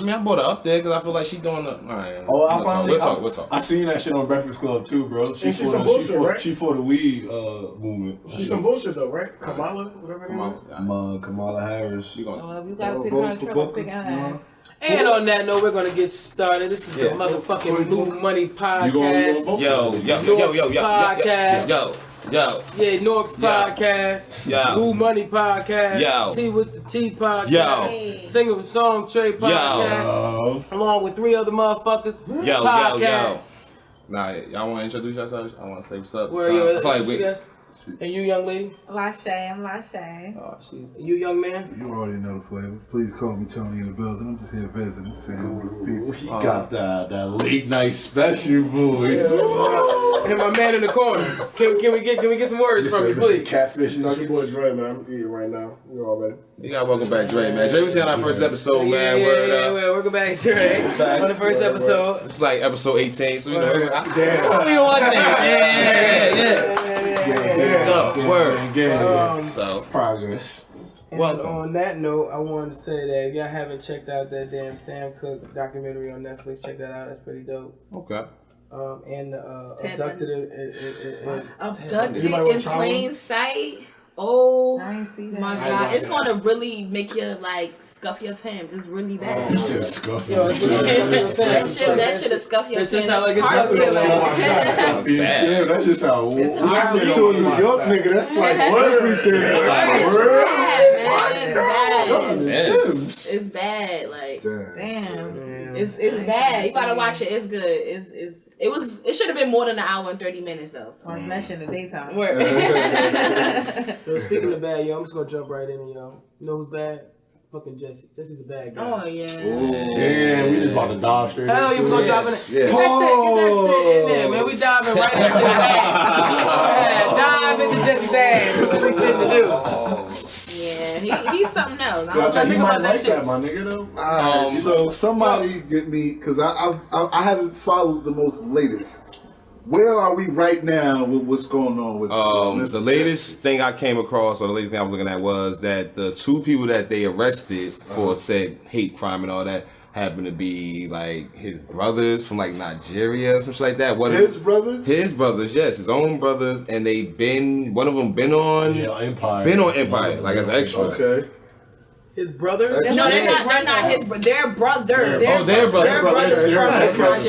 I mean, I brought her up there because I feel like she's doing the. All right. Oh, We'll talk. I seen that shit on Breakfast Club too, bro. She for the weed movement. She's some bullshit though, right? Kamala, whatever her name is. Kamala Harris. She gonna. If you gotta pick her in trouble, pick her. And on that note, we're gonna get started. This is the motherfucking Mu&Money podcast. Yo. Podcast. Yo. Yeah, Norks podcast. Yo. Mu&Money podcast. Yo. T with the T podcast. Yo. Singer with Song Trade podcast. Yo. Along with 3 other motherfuckers. Yo. Podcast. Nah, y'all want to introduce yourselves? I want to say what's up. Where are you? And you, young lady? I'm Shay. Oh, shit. You, young man? You already know the flavor. Please call me Tony in the building. I'm just here visiting, saying hello to people. He got that late night special voice. And my man in the corner. Can we get some words from you, please? Catfish That's nuggets. your boy Dre, man. I'm eating right now. You already. You gotta welcome back Dre, man. Dre was here on our first episode, man. Word up. Welcome back, Dre. On the first episode. It's like episode 18, so you know. Word. We don't like that. Yeah. Word. So Progress. And on that note, I wanted to say that if y'all haven't checked out that damn Sam Cooke documentary on Netflix, check that out. That's pretty dope. okay. And abducted in plain sight. Oh I ain't see that. my god, it's gonna really make you like scuff your Timbs. It's really bad. You said scuff. that shit will scuff your Timbs. That's just how It's hard. To a New York nigga, that's like everything. It's bad. Like Damn. it's bad. You gotta watch it. It's good. It should have been more than an hour and 30 minutes though. Watch that shit in the daytime. Yo, speaking of bad, yo, I'm just gonna jump right in, yo. You know who's bad? Fucking Jessie. Jessie's a bad guy. Oh yeah. Damn, we just about to dive straight. Hell, you gonna dive in it? Yeah. Get that shit in there, man. We diving right into his ass. Dive into Jessie's ass. That's what we finna do. Yeah, he's something else. I'm Yo, trying to you think might about that like shit. that, my nigga, though. Alright, so somebody get me, because I haven't followed the most latest. Where are we right now with what's going on with The latest thing I came across, or the latest thing I was looking at, was that the 2 people that they arrested for said hate crime and all that happened to be like his brothers from like Nigeria or something like that. His brothers? His brothers, yes, his own brothers, and one of them been on Empire, like as an extra. Okay. His brothers? No, they're not his brothers. They're brothers. They're brothers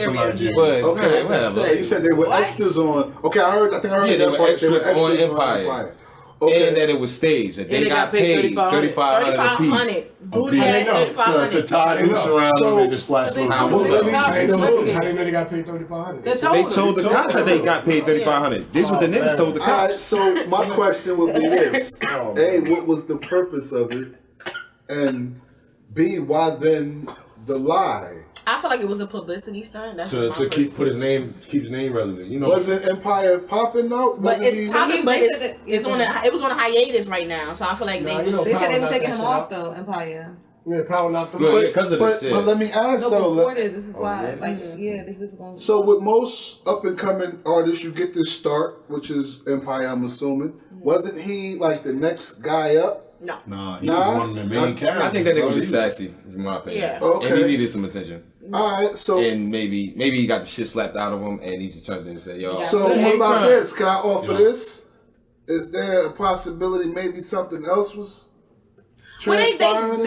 from Nigeria. But, Okay, whatever. You said they were extras on. Okay, I think I heard Yeah, they that were part. extras on Empire. Okay. And that it was staged. That they they got got paid paid $3,500 a piece. Booty ass $3,500. To tie noose around them and just splash them. How they know they got paid $3,500? They told the cops that they got paid $3,500. This is what the niggas told the Alright, cops. so my question would be this. A, what was the purpose of it? And B, why then the lie? I feel like it was a publicity stunt. That's To keep his name relevant, you know. Wasn't Empire popping out? But it's popping, but it was on a hiatus right now. So I feel like Nah, they you know, They said they were Power taking knocked him that off shit though, Empire. Yeah, Power knocked them Look, out. because of this shit. But let me ask No, though. before this is why, really? like, yeah, they was going. So with most up and coming artists, you get this start, which is Empire. I'm assuming. Wasn't he like the next guy up? no. Nah, he was one of the main characters. I think that nigga was just sassy, in my opinion. Yeah. Okay. And he needed some attention. All right, so And maybe he got the shit slapped out of him, and he just turned in and said, "Yo." so what about this? Can I offer this? Is there a possibility maybe something else was Well, transpiring?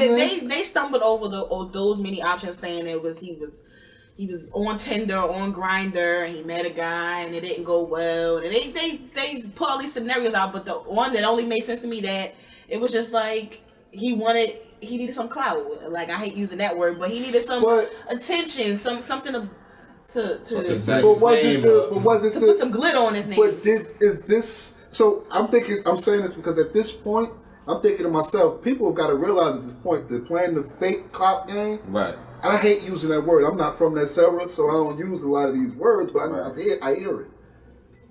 they stumbled over those many options, saying he was on Tinder, on Grindr, and he met a guy, and it didn't go well. And they put all these scenarios out, but the one that only made sense to me that it was just like he needed some clout. Like, I hate using that word, but he needed some attention, something to put some glitter on his name. But is this? So I'm saying this because at this point, I'm thinking to myself, people have got to realize at this point they're playing the fake clout game. Right. And I hate using that word. I'm not from that era, so I don't use a lot of these words, but I hear it.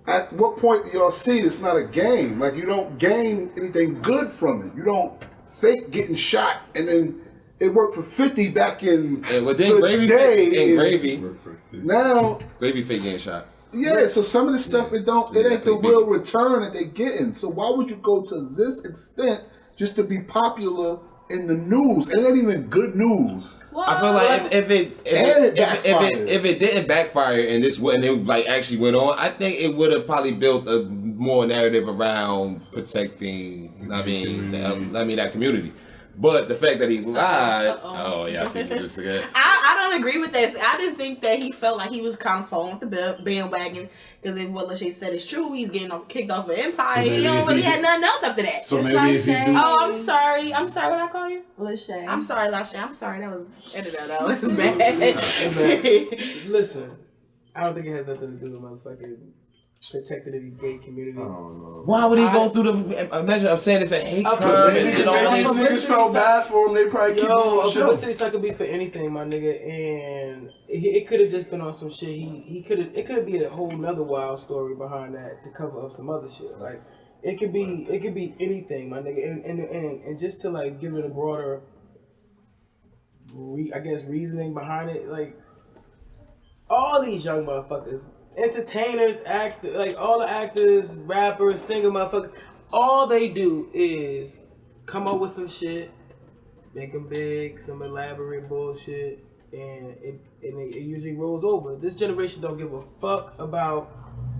At what point do y'all see it's not a game? Like, you don't gain anything good from it. You don't fake getting shot and then it worked for 50 back in And then Gravy Now Gravy fake getting shot. Yeah, so some of this stuff it ain't the real return that they're getting. So why would you go to this extent just to be popular in the news. It ain't even good news. Well, I feel like if it didn't backfire and this wouldn't it like actually went on, I think it would have probably built a more narrative around protecting. That community. But the fact that he lied, I see this again. I don't agree with that. I just think that he felt like he was kind of falling off the bandwagon because if what Shay said is true, he's getting kicked off of Empire. So he don't really had nothing else after that. So maybe if he do. Oh, I'm sorry. What I call you? Shay. I'm sorry, Shay. I'm sorry. That was edited out. That was bad. Listen, I don't think it has nothing to do with motherfucking protecting the gay community. Why would he go through the measure of saying it's a hate crime? Niggas felt bad for him. They probably keep on shit. Publicity suck could be for anything, my nigga, and it could have just been on some shit. It could be a whole nother wild story behind that to cover up some other shit. Like it could be anything, my nigga, and just to like give it a broader, reasoning behind it. Like all these young motherfuckers. Entertainers, all the actors, rappers, singer motherfuckers, all they do is come up with some shit, make them big, some elaborate bullshit, and it usually rolls over. This generation don't give a fuck about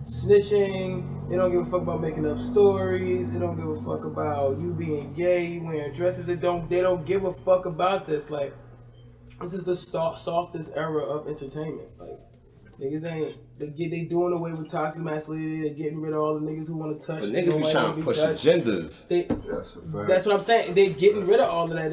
snitching. They don't give a fuck about making up stories. They don't give a fuck about you being gay, wearing dresses. They don't give a fuck about this. Like, this is the softest era of entertainment. Like, niggas ain't they doing away with toxic masculinity. They're getting rid of all the niggas who want to touch. But niggas be trying to push agendas. That's what I'm saying. They getting rid of all of that.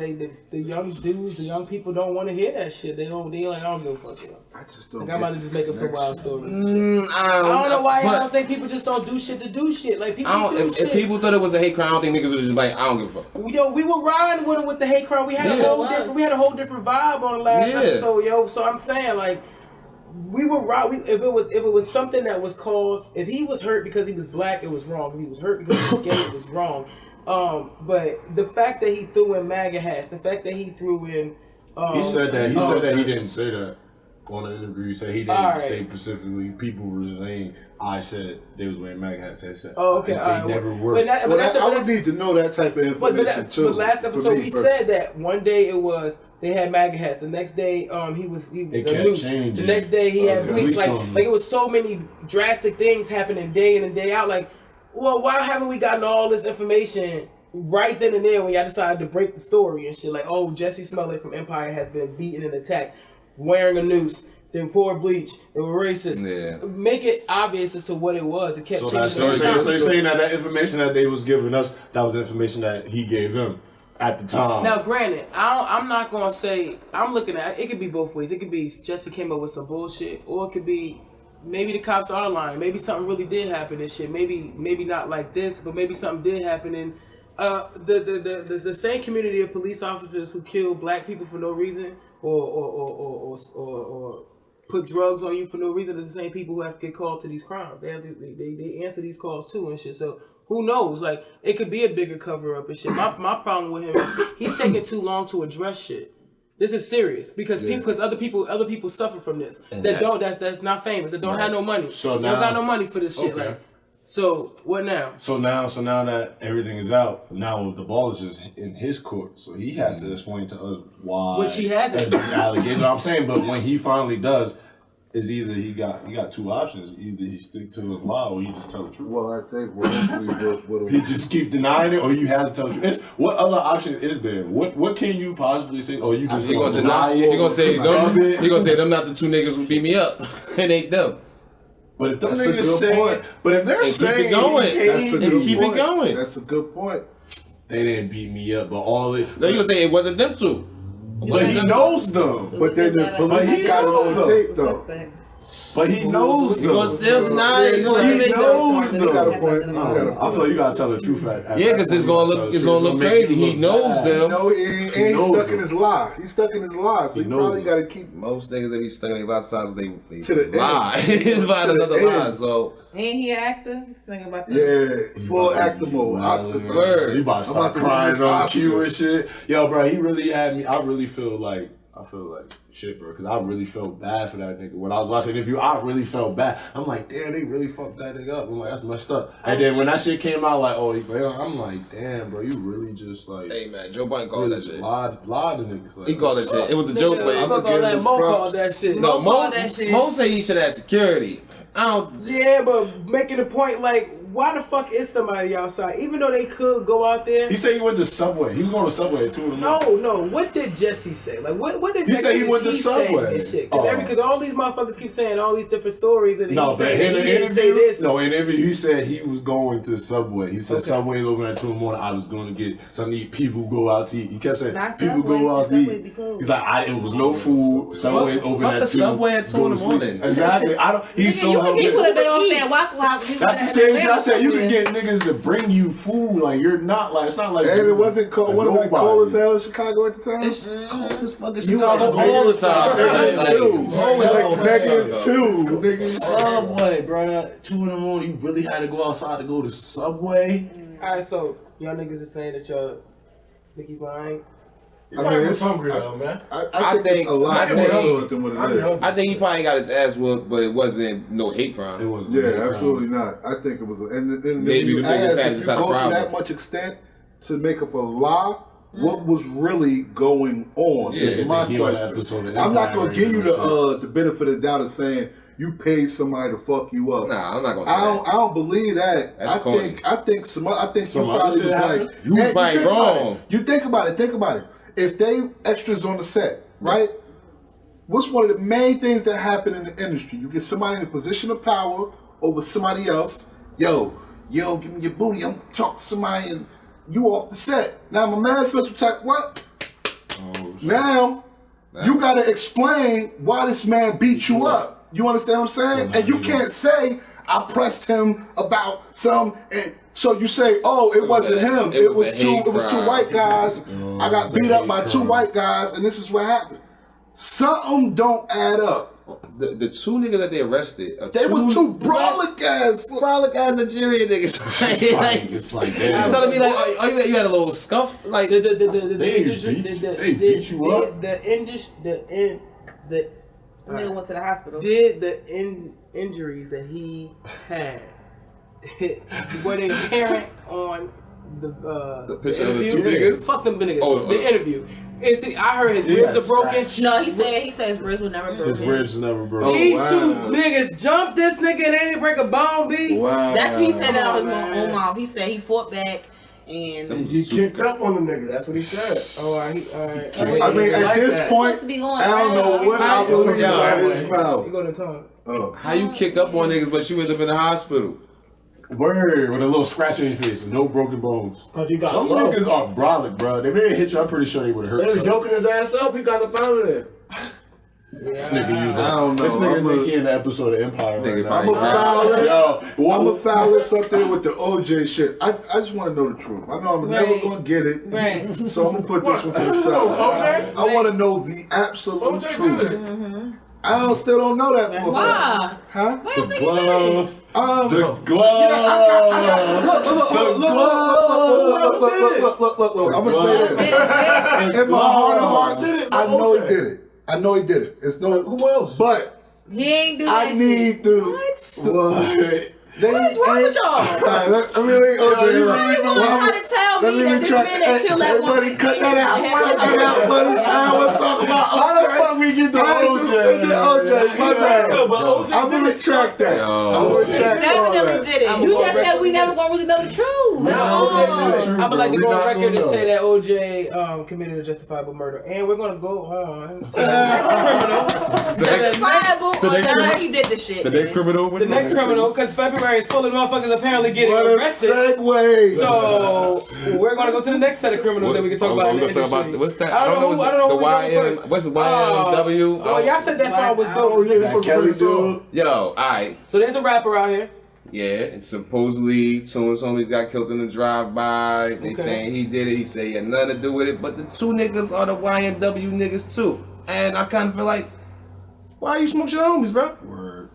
The young dudes, the young people don't want to hear that shit. They like, I don't give a fuck. I just don't. Like, I'm about to just make up some wild stories. I don't know why y'all don't think people just don't do shit to do shit. Like people do shit. If people thought it was a hate crime, I don't think niggas would just like, I don't give a fuck. Yo, we were riding with it with the hate crime. We had a whole different vibe on the last episode, yo. So I'm saying like. We were right. If it was something that was caused, if he was hurt because he was black, it was wrong. If he was hurt because he was gay, it was wrong. But the fact that he threw in MAGA hats, the fact that he threw in, he said that he didn't say that on the interview. He said he didn't say specifically. People were saying I said they was wearing MAGA hats. They said, okay, they never were. I would need to know that type of information too. But last episode he said that one day it was. They had MAGA hats. The next day, he was a loose. The next day he had bleach. Like it was so many drastic things happening day in and day out. Like, well, why haven't we gotten all this information right then and there when y'all decided to break the story and shit? Like, oh, Jessie Smollet from Empire has been beaten and attacked, wearing a noose. They poured bleach. They were racist. Yeah. Make it obvious as to what it was. It kept changing. So you're saying that information that they was giving us, that was information that he gave them. At the time. Now, granted, I'm not gonna say I'm looking at it. Could be both ways. It could be Jessie came up with some bullshit, or it could be maybe the cops are lying. Maybe something really did happen and shit. Maybe not like this, but maybe something did happen. And the same community of police officers who kill black people for no reason, or put drugs on you for no reason, is the same people who have to get called to these crimes. They answer these calls too and shit. So. Who knows? Like, it could be a bigger cover up and shit. My problem with him is he's taking too long to address shit. This is serious because other people suffer from this. And that's not famous. That don't have no money. So they don't got no money for this shit. Like, so what now? So now that everything is out, now the ball is just in his court. So he has to explain to us why. Which he hasn't. You know what I'm saying? But when he finally does. Is either he got two options. Either he stick to his lie or he just tell the truth. Well, I think he just keep denying it, or you have to tell the truth. What other option is there? What can you possibly say? Or you just gonna deny it? You're gonna say them. You're gonna say them not the two niggas who beat me up. It ain't them. But if them niggas say, but if they're saying keep it going, it going. That's a good point. They didn't beat me up, but all it. No, you gonna say it wasn't them two. But he knows them. But then the police got it on tape though. But he knows them. He gonna still deny it. He knows them. You got a point. I feel like you gotta tell the truth. Yeah, because it's gonna look crazy. He knows them. No, he's stuck in his lie. He's stuck in his lie. So you probably gotta keep. Most niggas that be stuck in their lie, sometimes they the lie. It's about another lie. So. Ain't he an actor? He's thinking about that. Yeah, full actor mode. Word. You about to start crying on cue and shit. Yo, bro, he really had me. I really feel like I feel like shit, bro, because I really felt bad for that nigga. When I was watching the interview, I really felt bad. I'm like, damn, they really fucked that nigga up. I'm like, that's messed up. And then when that shit came out, like, oh, I'm like, damn, bro, you really just like. Hey man, Joe Biden called that shit. Lied to niggas. Like, He called that shit. It was a joke, but I'm gonna give him Mo props. called that shit. no, Mo Mo said he should have security. I don't. Yeah, but making a point like, why the fuck is somebody outside? Even though they could go out there. He said he went to Subway. He was going to Subway at 2 in the morning. No. What did Jesse say? Like, what did He said he went to Subway. Because all these motherfuckers keep saying all these different stories, and No, he but said in he the didn't say interview, this. no, in the interview, he said he was going to Subway. He said Subway open at 2 in the morning. I was going to get something to eat. People go out to eat. He kept saying Not people Subway, go out to Subway eat. be closed. He's like, it was no food. Subway open fuck at the 2. Subway at 2 Go in to the sleep. morning. Exactly. He's so He hungry. would have been on saying Waffle House. That's the same shit I said. You can get niggas to bring you food. Like, you're not like, it's not like. And it wasn't cold. What was it cold as hell in Chicago at the time? It's cold as fucking You Chicago gotta all the time. That's Like, too. it's Always so like cold. -2. Subway, bro. 2 in the morning. You really had to go outside to go to Subway? Alright, so y'all niggas are saying that y'all Nicki's lying. I mean, it's hungry though, man. I think it's a lot more to it than what it is. I think he probably got his ass whooped, but it wasn't no hate It crime. was Yeah, absolutely not. I think it was, and then Maybe you the biggest ask, had if just you had a go to problem. that much extent to make up a lie, what was really going on? Yeah, Is my he on that question. episode of I'm not Empire gonna give you and the benefit of the doubt of saying you paid somebody to fuck you up. Nah, I'm not gonna say I don't believe that. That's I corny. think you Some probably other was shit like, happened? You was probably think about wrong. it. You think about it. If they extras on the set, right? What's one of the main things that happen in the industry? You get somebody in a position of power over somebody else. Yo, give me your booty. I'm talking to somebody and you off the set. Now my manifest type, what? Now you gotta explain why this man beat you up. You understand what I'm saying? And you can't say I pressed him about some. And so you say, oh, it wasn't him. It was two white guys. I got beat up by 2 white guys, and this is what happened. Something don't add up. The 2 niggas that they arrested, They was 2 brolic ass Nigerian niggas. It's like, You damn. telling me like, oh, you had a little scuff? Like, They beat you up. The Nigga went to the hospital. did the injuries that he had were they apparent on the picture of the interview? 2 niggas? Fuck them niggas. Oh, the interview. And see, I heard his ribs are broken. No, he said his ribs were never broken. His ribs never broke. Oh, These wow. 2 niggas jumped this nigga and they ain't break a bone, B. Wow. That's what he said out of his man. own mouth. He said he fought back and He kicked up on the nigga. That's what he said. Oh, all right. I mean, at Like this that. point, Supposed to be going I don't know around. what I believe Yeah. out of his You mouth. go to tongue. Oh. how you kick up on niggas, but you end up in the hospital? Word, with a little scratch on your face and no broken bones. Cause he got Them low. niggas are brolic, bro. If they didn't hit you, I'm pretty sure they would have They hurt was you. joking his ass up. He got up out of there. This nigga used I don't know. This nigga I'm think a- he in the episode of Empire right Nigga, now. I'm a foul this. Yo, I'm a foul this up there with the OJ shit. I just want to know the truth. I know I'm never Right. gonna get it. Right. So I'm gonna put this one to the side. OJ? I want to know the absolute OJ truth. good. I still don't know that for a fact. why? Huh? the glove. The Look, glove. I'm gonna say this. In my heart of hearts, did it, I know he okay. did it. I know he did it. It's no. Who else? But He ain't do that I need to. What? What's wrong with y'all? Let me OJ. You want to try to tell Let me me that this retract. man that killed that Hey, woman? buddy, cut that out. Cut that out, buddy. I don't want to talk about How the fuck we get the I ain't OJ? defending OJ. My bad. but OJ I'm gonna retract that. Yo. I'm gonna retract all Definitely that. did it. You just said we never gonna really know the truth. That's all. I would like to We go on not record gonna and know. say that OJ committed a justifiable murder, and we're gonna go on to the next criminal. Justifiable the or next not, criminal- he did the shit. The next criminal? The next criminal, because February is full of motherfuckers apparently getting What a arrested. segue. So we're gonna go to the next set of criminals that we can talk about in the industry. What's that? I don't know who. I don't know who we going YN, first. what's the YNW? Oh, y'all said that song was Oh dope. yeah, this was Kelly really song. dude. Yo, alright. So there's a rapper out here. Yeah, and supposedly Tune's homies got killed in the drive-by. They Okay. saying he did it. He said he had nothing to do with it. But the 2 niggas are the YNW niggas too. And I kind of feel like, why you smoke your homies, bro? Word.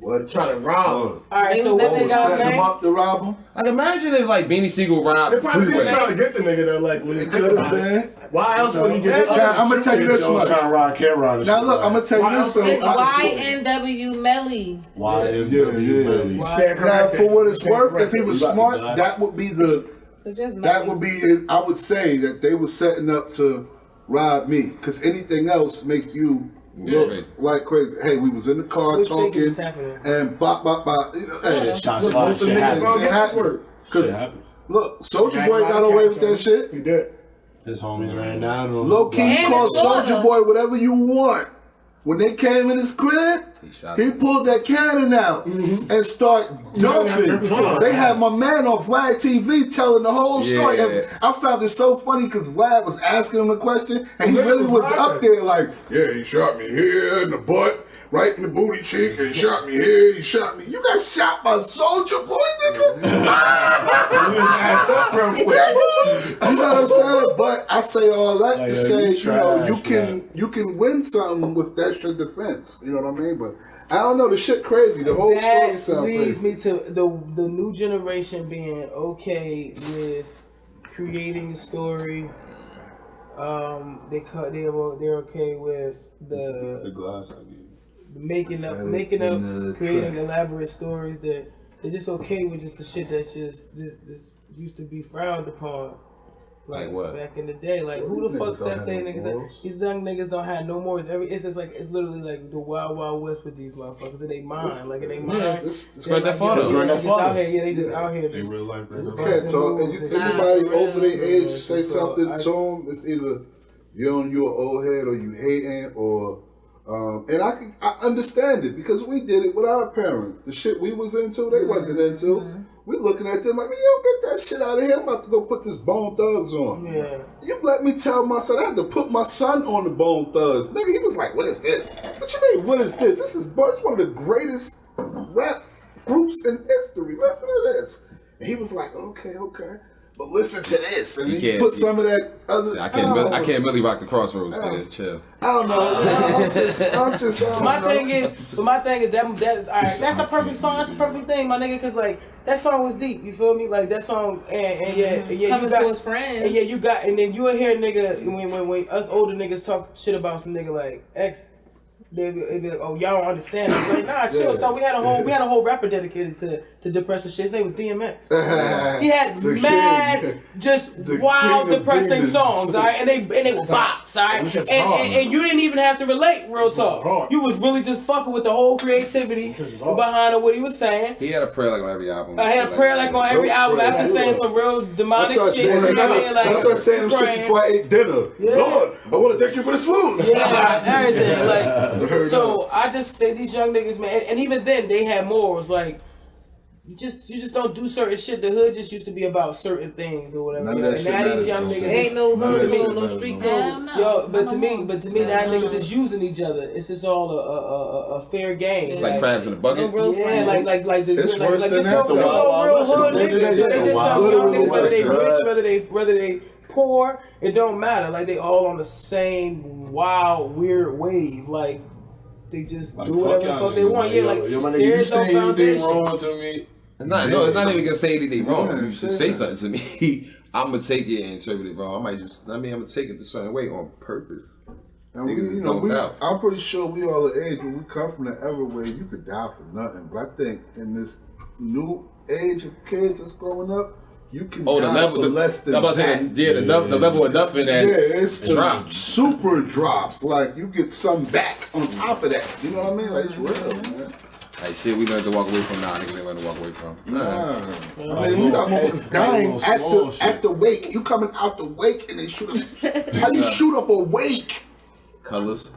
What? Trying to rob him. All right, so what's the Oh, guy's setting him name? up to rob him? Like, imagine if like Beanie Siegel robbed They probably Freeway. been trying to get the nigga though. Like, when It could have been. why else would he get? Now, I'm gonna tell you this much. Kind of Rod Cameron. Now look, I'm gonna tell you this It's though. YNW Melly. YNW. Now, for what it's worth, if he was smart, that would be the. So just That Melly. would be. I would say that they were setting up to rob me, because anything else make you look crazy. like crazy. Hey, we was in the car Which thing is talking, happening? and bop bop bop. You know, hey, Shots fired. Shit happens. shit happened. Shit 'Cause happens. look, Soulja Boy got away with that shit. He did. His homies ran down on him. Low key And called it's Florida. Soulja Boy whatever you want. When they came in his crib, he pulled that cannon out and started jumping. They had my man on Vlad TV telling the whole story. Yeah. And I found it so funny because Vlad was asking him a question and he really was up there like, yeah, he shot me here in the butt, right in the booty cheek, and he shot me here, he shot me. You got shot by Soulja Boy, nigga? You know what I'm saying? But I say all that to say, you know, you can win something with extra defense. You know what I mean? But I don't know, the shit crazy. The whole story That sounds leads crazy. me to the new generation being okay with creating a story. They're okay with The glass I gave. making up creating elaborate stories. They're just okay with just the shit that just this used to be frowned upon. Like what? Back in the day, like who the fuck says they niggas? These young niggas don't have no morals. It's just like it's literally like the wild wild west with these motherfuckers in their mind, like in their mind. It's right that far. They Right that just far. out here, yeah, they just out here. They Just, real life. You can't talk. Anybody over their age say something to them, it's either you an old head or you hating or. And I understand it because we did it with our parents. The shit we was into, they wasn't into. We looking at them like, man, you don't get that shit out of here. I'm about to go put this Bone Thugs on. Yeah. You let me tell my son, I had to put my son on the Bone Thugs. Nigga, he was like, what is this? What you mean, what is this? This is it's one of the greatest rap groups in history. Listen to this. And he was like, okay. But listen to this. And he put some of that other... See, I can't really rock the crossroads, nigga. Chill. I don't know. I'm just. My thing is that all right, that's a perfect song. That's a perfect thing, my nigga. Cause like that song was deep. You feel me? Like that song, and yeah, Coming you got to his friends. and yeah, you got, and then you will hear nigga when us older niggas talk shit about some nigga like X. They be like, oh, y'all don't understand. I'm like, nah, chill. So we had a whole rapper dedicated to depression shit. His name was DMX. He had mad, just wild, depressing songs, all right, and they were bops, all right, and you didn't even have to relate. Real talk, you was really just fucking with the whole creativity behind what he was saying. He had a prayer like on every album. I had a prayer like on every album after saying some real demonic shit. I started saying them shit before I ate dinner. Lord, I want to thank you for this food. Yeah, everything. Like, so I just say these young niggas, man, and even then they had morals. Like, you just don't do certain shit. The hood just used to be about certain things or whatever. None of that And shit now these matters, young though. niggas Ain't no None of that hood shit rule, no matters, street no. code. Yo, but to me, now niggas is using each other. It's just all a fair game. It's like crabs in a bucket. No real Yeah, friends. like the It's like, worse like than there's that, no though. real hood It's niggas. just They just wild. some young Literally niggas, whether they like rich, whether they poor, it don't matter. Like they all on the same wild, weird wave. Like they just do whatever the fuck they want. Yeah, like yo, my nigga, there you is no say anything foundation. wrong to me? It's not even gonna say anything wrong. Yeah, You should say say that. something to me. I'm gonna take it and interpret it wrong. I'm gonna take it the certain way on purpose. And we, Niggas you is know, zoned out. I'm pretty sure we all the age when we come from the era where you could die for nothing. But I think in this new age of kids that's growing up, you can Oh, the die level, for less than I'm about to say, that. the level of nothing that's it's the dropped. super drops. Like you get some back on top of that. You know what I mean? Like it's real, man. Like shit, we learned to walk away from now. Niggas ain't learn to walk away from. Nah. I mean, we got motherfuckers dying at the wake. You coming out the wake and they shoot up. How you shoot up a wake? Colors.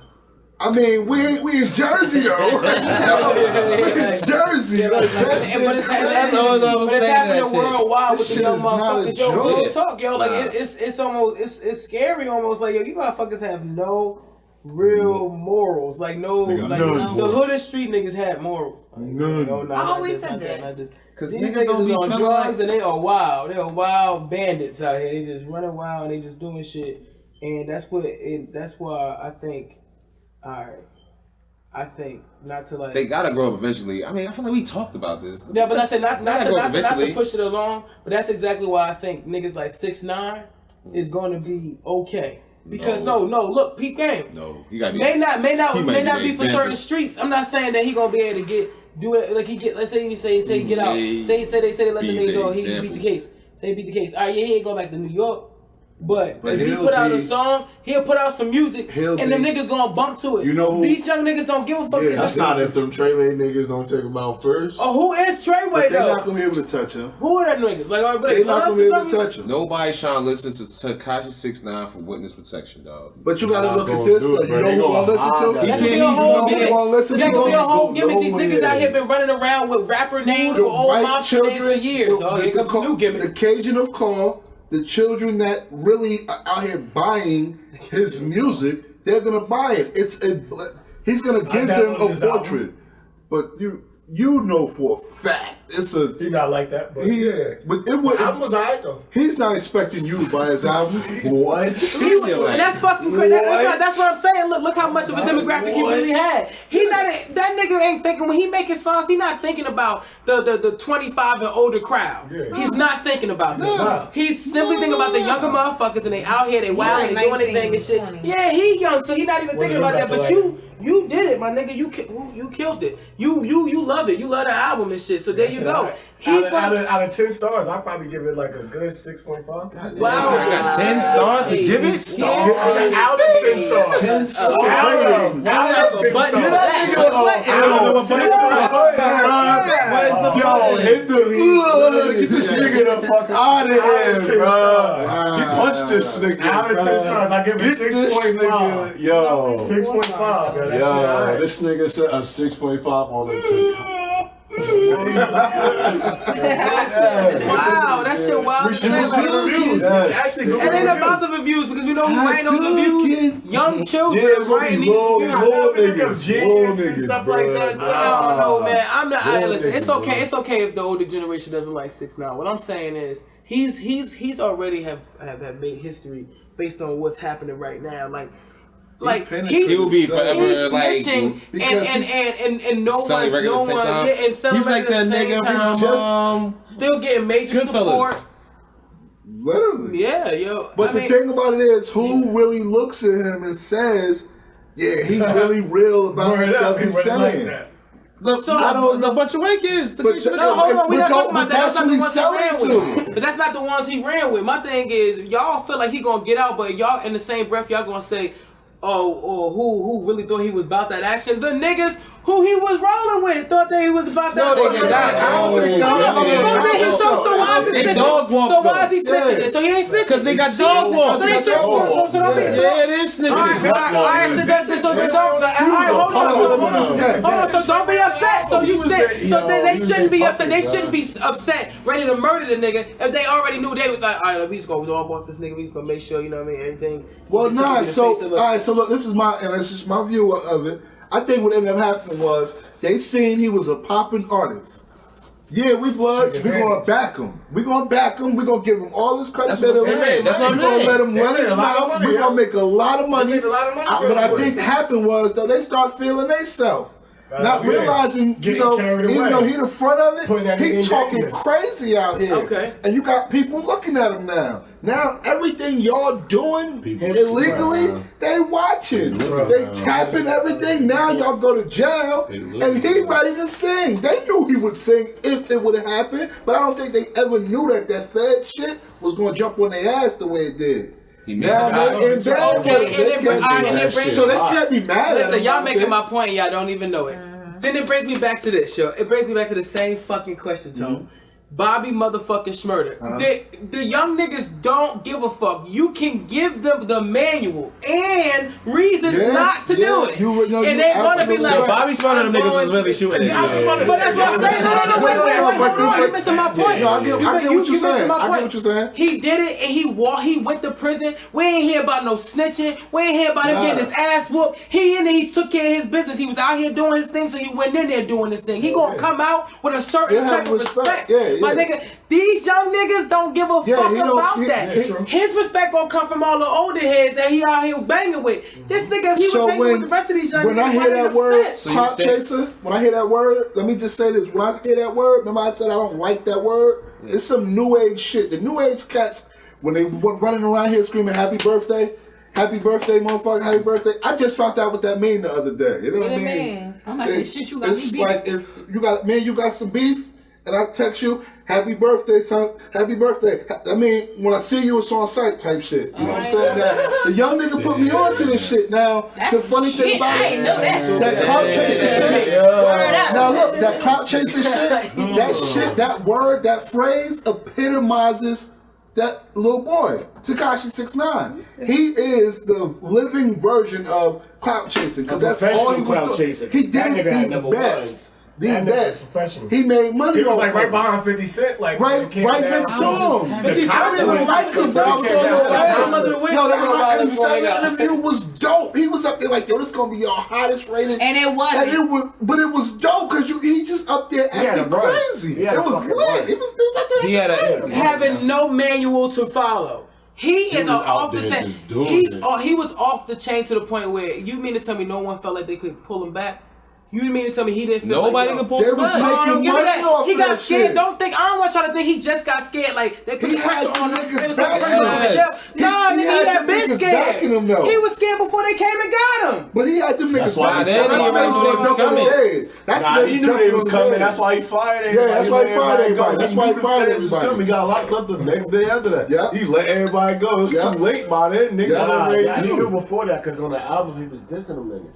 I mean, we in Jersey though. We in Jersey. Like, that shit But it's That's always I was saying happening that shit. worldwide with This the shit young is not a motherfuckers. Yo, real joke. talk, yo. Like Nah. it's almost it's scary almost. Like yo, you motherfuckers have no real morals. Like no, They got like none. the hood and street niggas had morals. Like, None. No, not I like always this, said not that. Not just, Cause these niggas don't niggas be is on feeling drugs like- and they are wild. They are wild bandits out here. They just running wild and they just doing shit. And that's why I think, all right. I think not to like. They gotta grow up eventually. I mean, I feel like we talked about this. Yeah, but I said not to push it along. But that's exactly why I think niggas like 6ix9ine is going to be okay. Because no, look, peep game. No, you gotta be. May not be for certain streets. I'm not saying that he gonna be able to do it like he get. Let's say he say get out. Say they let the nigga go. He beat the case. Say beat the case. All right, yeah, he ain't go back to New York. But if he put out a song, he'll put out some music, and them niggas gonna bump to it. You know who? These young niggas don't give a fuck. Yeah, that's not if them Treyway niggas don't take him out first. Oh, who is Treyway though? They're not gonna be able to touch him. Who are that niggas? Like, they're not gonna be able to touch him. Nobody's trying to listen to Tekashi 6ix9ine for witness protection, dog. But you gotta look at this. You know who gonna listen to? That's gonna be a whole gimmick. That's gonna be a whole gimmick. These niggas out here been running around with rapper names with old mobster names for years. Oh, here comes a new gimmick. The Cajun of Call. The children that really are out here buying his music, they're gonna buy it. He's gonna give them a portrait, but you know for a fact he not like that. But the album was alright though. He's not expecting you to buy his album. What? That's fucking crazy. That's what I'm saying. Look how much of a demographic he really had. That nigga ain't thinking when he making songs. He not thinking about the 25 and older crowd. Yeah. He's not thinking about that. No. He's simply thinking about the younger motherfuckers, and they out here, they wild, they doing their thing and shit. 20. Yeah, he young, so he not even thinking about that. But you did it, my nigga. You killed it. You love it. You love the album and shit. So there you go. Out of 10 stars, I'll probably give it like a good 6.5. Wow. 10 stars to give it? Out of 10 stars. 10 stars. Out of 10 stars. Yo, hit get this nigga the fuck out of here, bro. He punched this nigga. Out of 10 stars, I give it 6.5. Yo. 6.5. Yo, this nigga said a 6.5 on the 10. Wow, that shit wild. We should do reviews. It ain't about the reviews because we know who writing those reviews. Young children writing these reviews and stuff like that. I don't know, man. I'm not. Listen, it's okay. It's okay if the older generation doesn't like 6ix9ine. What I'm saying is he's already have made history based on what's happening right now. Like he will be forever like and no one's he's like that nigga from still getting major support. Literally. Yeah, yo. But the thing about it is, who really looks at him and says, "Yeah, he really real about the stuff he's selling." The bunch of white kids. Hold on, we're not talking about that. That's not the ones he ran with. But that's not the ones he ran with. My thing is, y'all feel like he gonna get out, but y'all in the same breath, y'all gonna say, or who really thought he was about that action? The niggas who he was rolling with thought that he was about that. So why is he snitching it? So he ain't snitching. Because they got dog walks. It is snitching. Alright, so don't be upset. So then they shouldn't be upset. They shouldn't be upset, ready to murder the nigga if they already knew they was like, alright, we just gonna dog walk this nigga. We just gonna make sure, you know what I mean, everything. Well, nah. So alright, so look, this is my view of it. I think what ended up happening was they seen he was a popping artist. Yeah, we bloods. We gonna back him. We gonna back him. We gonna give him all his credibility. That's what I'm saying. We gonna let him run his mouth. We gonna make a lot of money. What I think happened was though they start feeling themselves. Not realizing, you know, even though he the front of it, he talking crazy out here. Okay. And you got people looking at him now. Now everything y'all doing illegally, they watching. They tapping everything. Now y'all go to jail, and he ready to sing. They knew he would sing if it would have happened, but I don't think they ever knew that Fed shit was gonna jump on their ass the way it did. Now they're in bed. So they can't be mad at him. Listen, y'all making my point, y'all don't even know it. Then it brings me back to this, yo. It brings me back to the same fucking question, Tone. Bobby motherfucking Shmurda. The young niggas don't give a fuck. You can give them the manual and reasons not to do it. And they gonna be like, Bobby Shmurda, them niggas was really shooting at you. But that's what I'm saying. No, wait. You're missing my point. I get what you're saying. I get what you're saying. He did it and he went to prison. We ain't hear about no snitching. We ain't hear about him getting his ass whooped. He took care of his business. He was out here doing his thing, so he went in there doing his thing. He gonna come out with a certain type of respect. My nigga, these young niggas don't give a fuck about that. His respect gonna come from all the older heads that he out here banging with. This nigga, he was hanging with the rest of these young niggas. When I hear that word, clout chaser, when I hear that word, let me just say this. When I hear that word, remember I said I don't like that word? Yeah. It's some new age shit. The new age cats, when they running around here screaming happy birthday, motherfucker, happy birthday. I just found out what that mean the other day. You know what I mean? I'm not saying shit, you got me beef. It's like if you got some beef, and I text you, happy birthday, son, happy birthday. I mean, when I see you, it's on sight type shit. You know what I'm saying? That the young nigga put me on to this shit. Now, the funny thing about it, that clout chasing shit. Now look, that clout chasing shit, that word, that phrase epitomizes that little boy, Tekashi 6ix9ine. He is the living version of clout chasing, because that's all he was doing. He did it the best. The best. He made money. He was like right behind 50 Cent, like right next to him. I didn't like him, but I was on the way. Yo, that interview was dope. He was up there like, yo, this is gonna be your hottest rated. And it wasn't. But it was dope because he just up there acting crazy. It was lit. It was up there. He had having no manual to follow. He is off the chain. He was off the chain to the point where you mean to tell me no one felt like they could pull him back? You mean to tell me he didn't feel nobody like could pull him back? Making money off he got that scared. shit. Don't think. I don't want y'all to think he just got scared. Like they put He pressure had on him. niggas They was putting pressure on him. backing him. No, He nigga, had he had them been niggas backing him, though. scared. He was scared before they came and got him. But he had them niggas. That's why they was coming. He knew they was coming. That's why he fired everybody. Yeah, that's why he fired everybody. That's why he fired everybody. He got locked up the next day after that. Yeah. He let everybody go. It was too late by then. Niggas already He knew. knew before that because on the album he was dissing them niggas.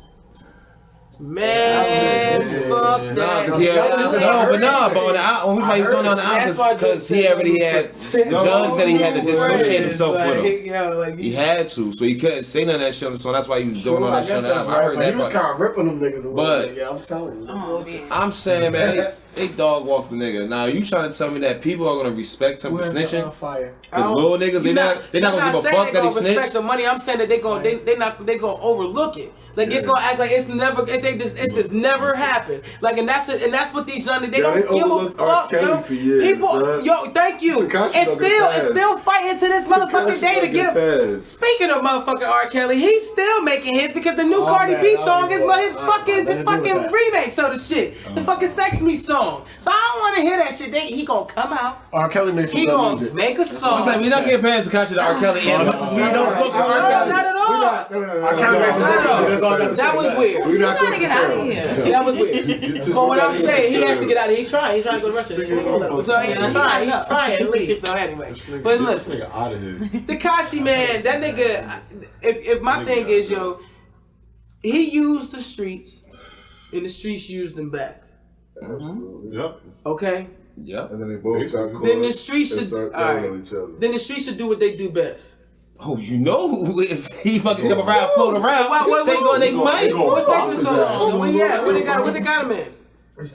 Man, fuck that. But on the album, who's he's doing on the album because he already had the judge said he had to dissociate himself with him. He had to, so he couldn't say none of that shit on the song. That's why he was doing all that shit on the album. I heard that. He was kind of ripping them niggas a little bit. Yeah, I'm telling you. I'm saying, man, they dog walk the nigga. Now you trying to tell me that people are gonna respect him for snitching? The little niggas, they not gonna give a fuck that he snitched. Respect the money. I'm saying that they gonna overlook it. Like it's gonna act like it's never. It's just never happened. Like and that's what these young niggas, they don't give a fuck. Yo, thank you. It's still fighting to this motherfucking day to get him. Speaking of motherfucking R. Kelly, he's still making hits because the new Cardi B song is his fucking remake, so the shit, the fucking Sex Me song. So I don't want to hear that shit. He gonna come out. R. Kelly makes some He good gonna music. make a song. We not getting past the country to R. Kelly and much as we don't fuck with R. Kelly. Not at all. R. Kelly makes some good music. That was weird. We're not gotta get out of here. That was weird. But what I'm saying, he has to get out of here. He's trying to go to Russia. So he's trying to leave. So anyway. But listen, Tekashi, man, that nigga, if my thing is, yo, he used the streets and the streets used him back. Yep. Okay? Yep. And then they both got caught. Then the streets should each other. Then the streets should do what they do best. Oh, you know, if he fucking come around, float around, they might. What's happening so long? Where they got him in? I'm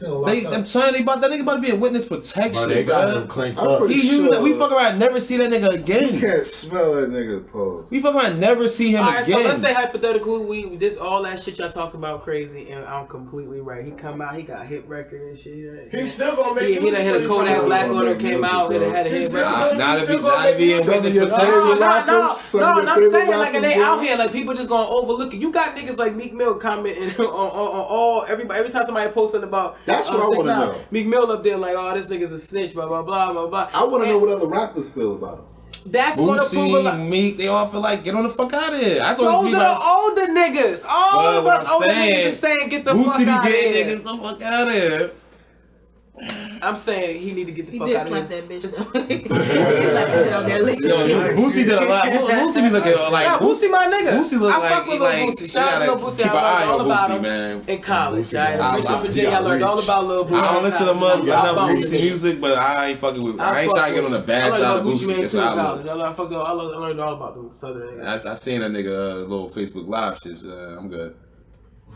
telling you about that nigga about to be in witness protection, They got him bro. clanked up. He knew that we fuck around, never see that nigga again. You can't smell that nigga pose. We fuck around, never see him Alright, again. so let's say hypothetical, this all that shit y'all talk about crazy, and I'm completely right. He come out, he got a hit record and shit. He's still gonna make music. He done hit a Kodak Black Order, came out, he done had a hit record. Not if he in witness protection. No, I'm saying like, and they out here, like people just gonna overlook it. You got niggas like Meek Mill commenting on all everybody. Every time somebody posts something about that's what I want to know. Meek Mill up there like, oh, this nigga's a snitch, blah blah blah blah blah. I want to know what other rappers feel about him. That's gonna prove a lot. Meek, they all feel like get on the fuck out of here. Those are the older niggas. All of us older niggas is saying get the fuck out of here. Niggas the fuck out of here. I'm saying he need to get the fuck out of here. He did slap that bitch though. He slapped the shit on that lady. Boosie did a lot. Boosie be looking like Boosie, my nigga. Boosie look I fuck with like Boosie. Shout out to Lil Boosie. keep an eye all on about Boosie, him man. in college. I Richmond, Virginia. I learned all about Lil Boosie. I don't listen to much enough Boosie music, but I ain't fucking with. I ain't trying to get on the bad side of Boosie. That's how I look. I learned all about the Southern niggas. I seen that nigga little Facebook live shit. I'm good.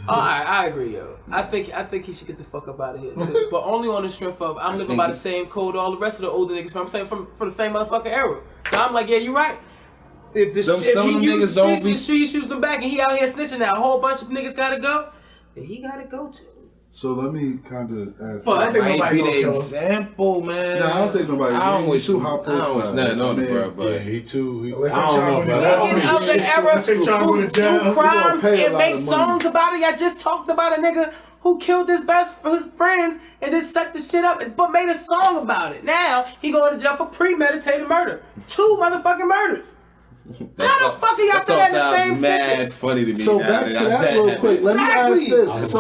I agree, yo. I think he should get the fuck up out of here too. But only on the strength of I'm living by the same code all the rest of the older niggas. I'm saying from the same motherfucking era. So I'm like, yeah, you're right. If the streets used them back and he out here snitching that a whole bunch of niggas gotta go, then he gotta go too. So let me kind of ask. But I think Might nobody be gonna the kill him. example, man. Nah, I don't think nobody. I don't wish too hot. I don't wish nothing on the bro, Yeah, but he too. I Unless they don't try know, to bro. go That's to In jail. funny other shit. eras, They trying to go to jail. do They crimes gonna pay a and lot make of money. songs about it. I just talked about a nigga who killed his friends and just set the shit up, but made a song about it. Now he going to jail for premeditated murder. 2 motherfucking murders. How the fuck are y'all saying that in the same mad sentence? funny to me. So back to that real quick. Let me ask Exactly. this.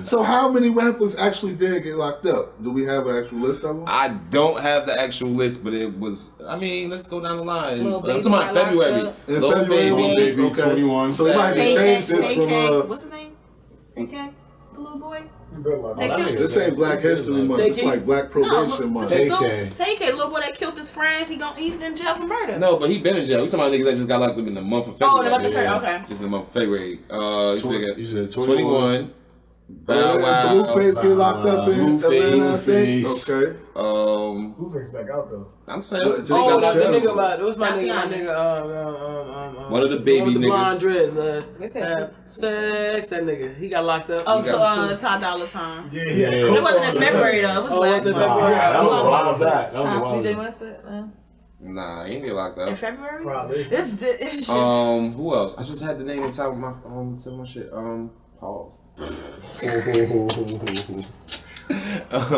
So how many rappers actually did get locked up? Do we have an actual list of them? I don't have the actual list, but it was. I mean, let's go down the line. Lil I'm Baby talking about got February. locked In Lil February, Baby. Baby, 21. So we might have to Tay-K, change this from Tay-K. What's his name? Tay-K? The little boy? They that killed nigga- This ain't Black History Month. It's like Black Probation Month. Tay-K. Tay-K, little boy that killed his friends. He in jail for murder. No, but he been in jail. We talking about niggas that just got locked up in the month of Oh, February. the month of Yeah. February. Okay. Just in the month of February. You said 21. Bow Wow. Blueface get locked up in Atlanta, I think. Blueface. Okay. Who's back out though? I'm saying. Just Oh, got that's the locked nigga up. about. What's my Not nigga? My Keanu. nigga. One of the baby one with the blonde niggas. dreads, What's man. that? Sex, that nigga. He got locked up. Oh, He got to sued. Todd Dollar Sign. Yeah. It wasn't in February though. It was Oh, last was it month. February? That was a while back. That was a while DJ back. Mustard? Nah, he ain't get locked In up. February? Probably. It's just. Who else? I just had the name on top of my shit. Pause.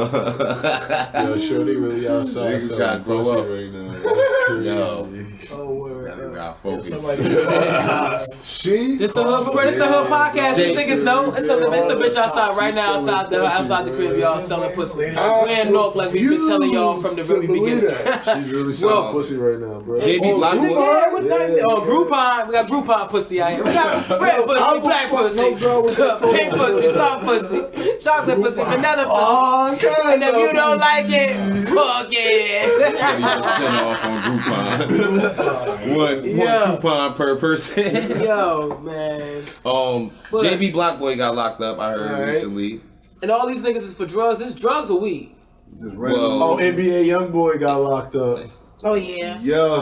Yo, Shorty really outside. Niggas selling gotta grow pussy up. right now. That's crazy. Yo. Oh, word. That nigga got focus. She? This the hood. This the hood podcast. These Jason. niggas know it's a bitch outside right now outside the crib. Y'all selling pussy. We ain't North like we've been telling y'all from the very beginning. She's really selling pussy right now, bro. JB Black Boy. Yeah, what that? Oh, Groupon. We got Groupon pussy out here. We got red pussy, black pussy, pink pussy, soft pussy, chocolate pussy, vanilla pussy. And if you don't like it, fuck it. 20% off on Groupon. one coupon per person. Yo, man. JB Black Boy got locked up, I heard recently. And all these niggas is for drugs. It's drugs or weed? Oh, NBA YoungBoy got locked up. Oh yeah. Yo.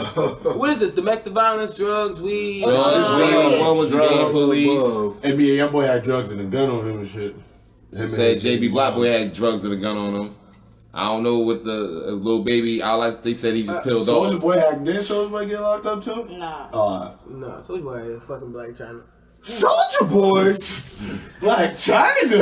What is this? Domestic violence, drugs, weed. Drugs, weed. One was gang police. NBA YoungBoy had drugs and a gun on him and shit. They said JB Black Boy had drugs and a gun on him. I don't know what the little baby. They said he just peeled Soulja off. Boy had did Soulja Boy get locked up too? Nah. No, Soulja Boy is fucking Black China. Soulja Boy, Black China.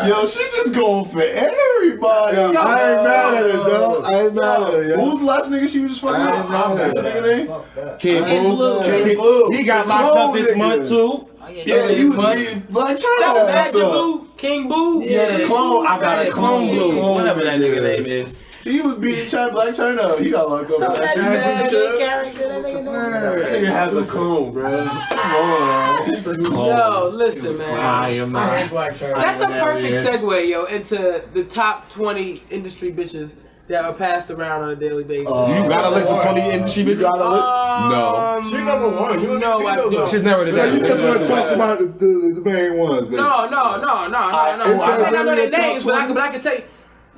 Yo, she just going for everybody. Yo, I ain't mad at it, though. I ain't mad at it, yo. Who's the last nigga she was just fucking I ain't mad with? at What's the it. nigga name? Fuck that. King Boo. King Blue. He got locked up this month too. Yeah, he was being Black China. That was That's Magic up. Boo, King Boo. Yeah, clone. I got a clone blue. Whatever that nigga name is. He was being Black China. He got locked up. For that shit. That nigga has a clone, bro. Come on. It's a clone. Yo, listen, man. I am I not. hate Black China. That's a perfect segue, yo, into the top 20 industry bitches that are passed around on a daily basis. You gotta listen to the industry bitches. No. She number one. You No, I know don't. that. She's never the So you just want to best. talk about the main ones, baby. No. I might not know their names, but I can tell you,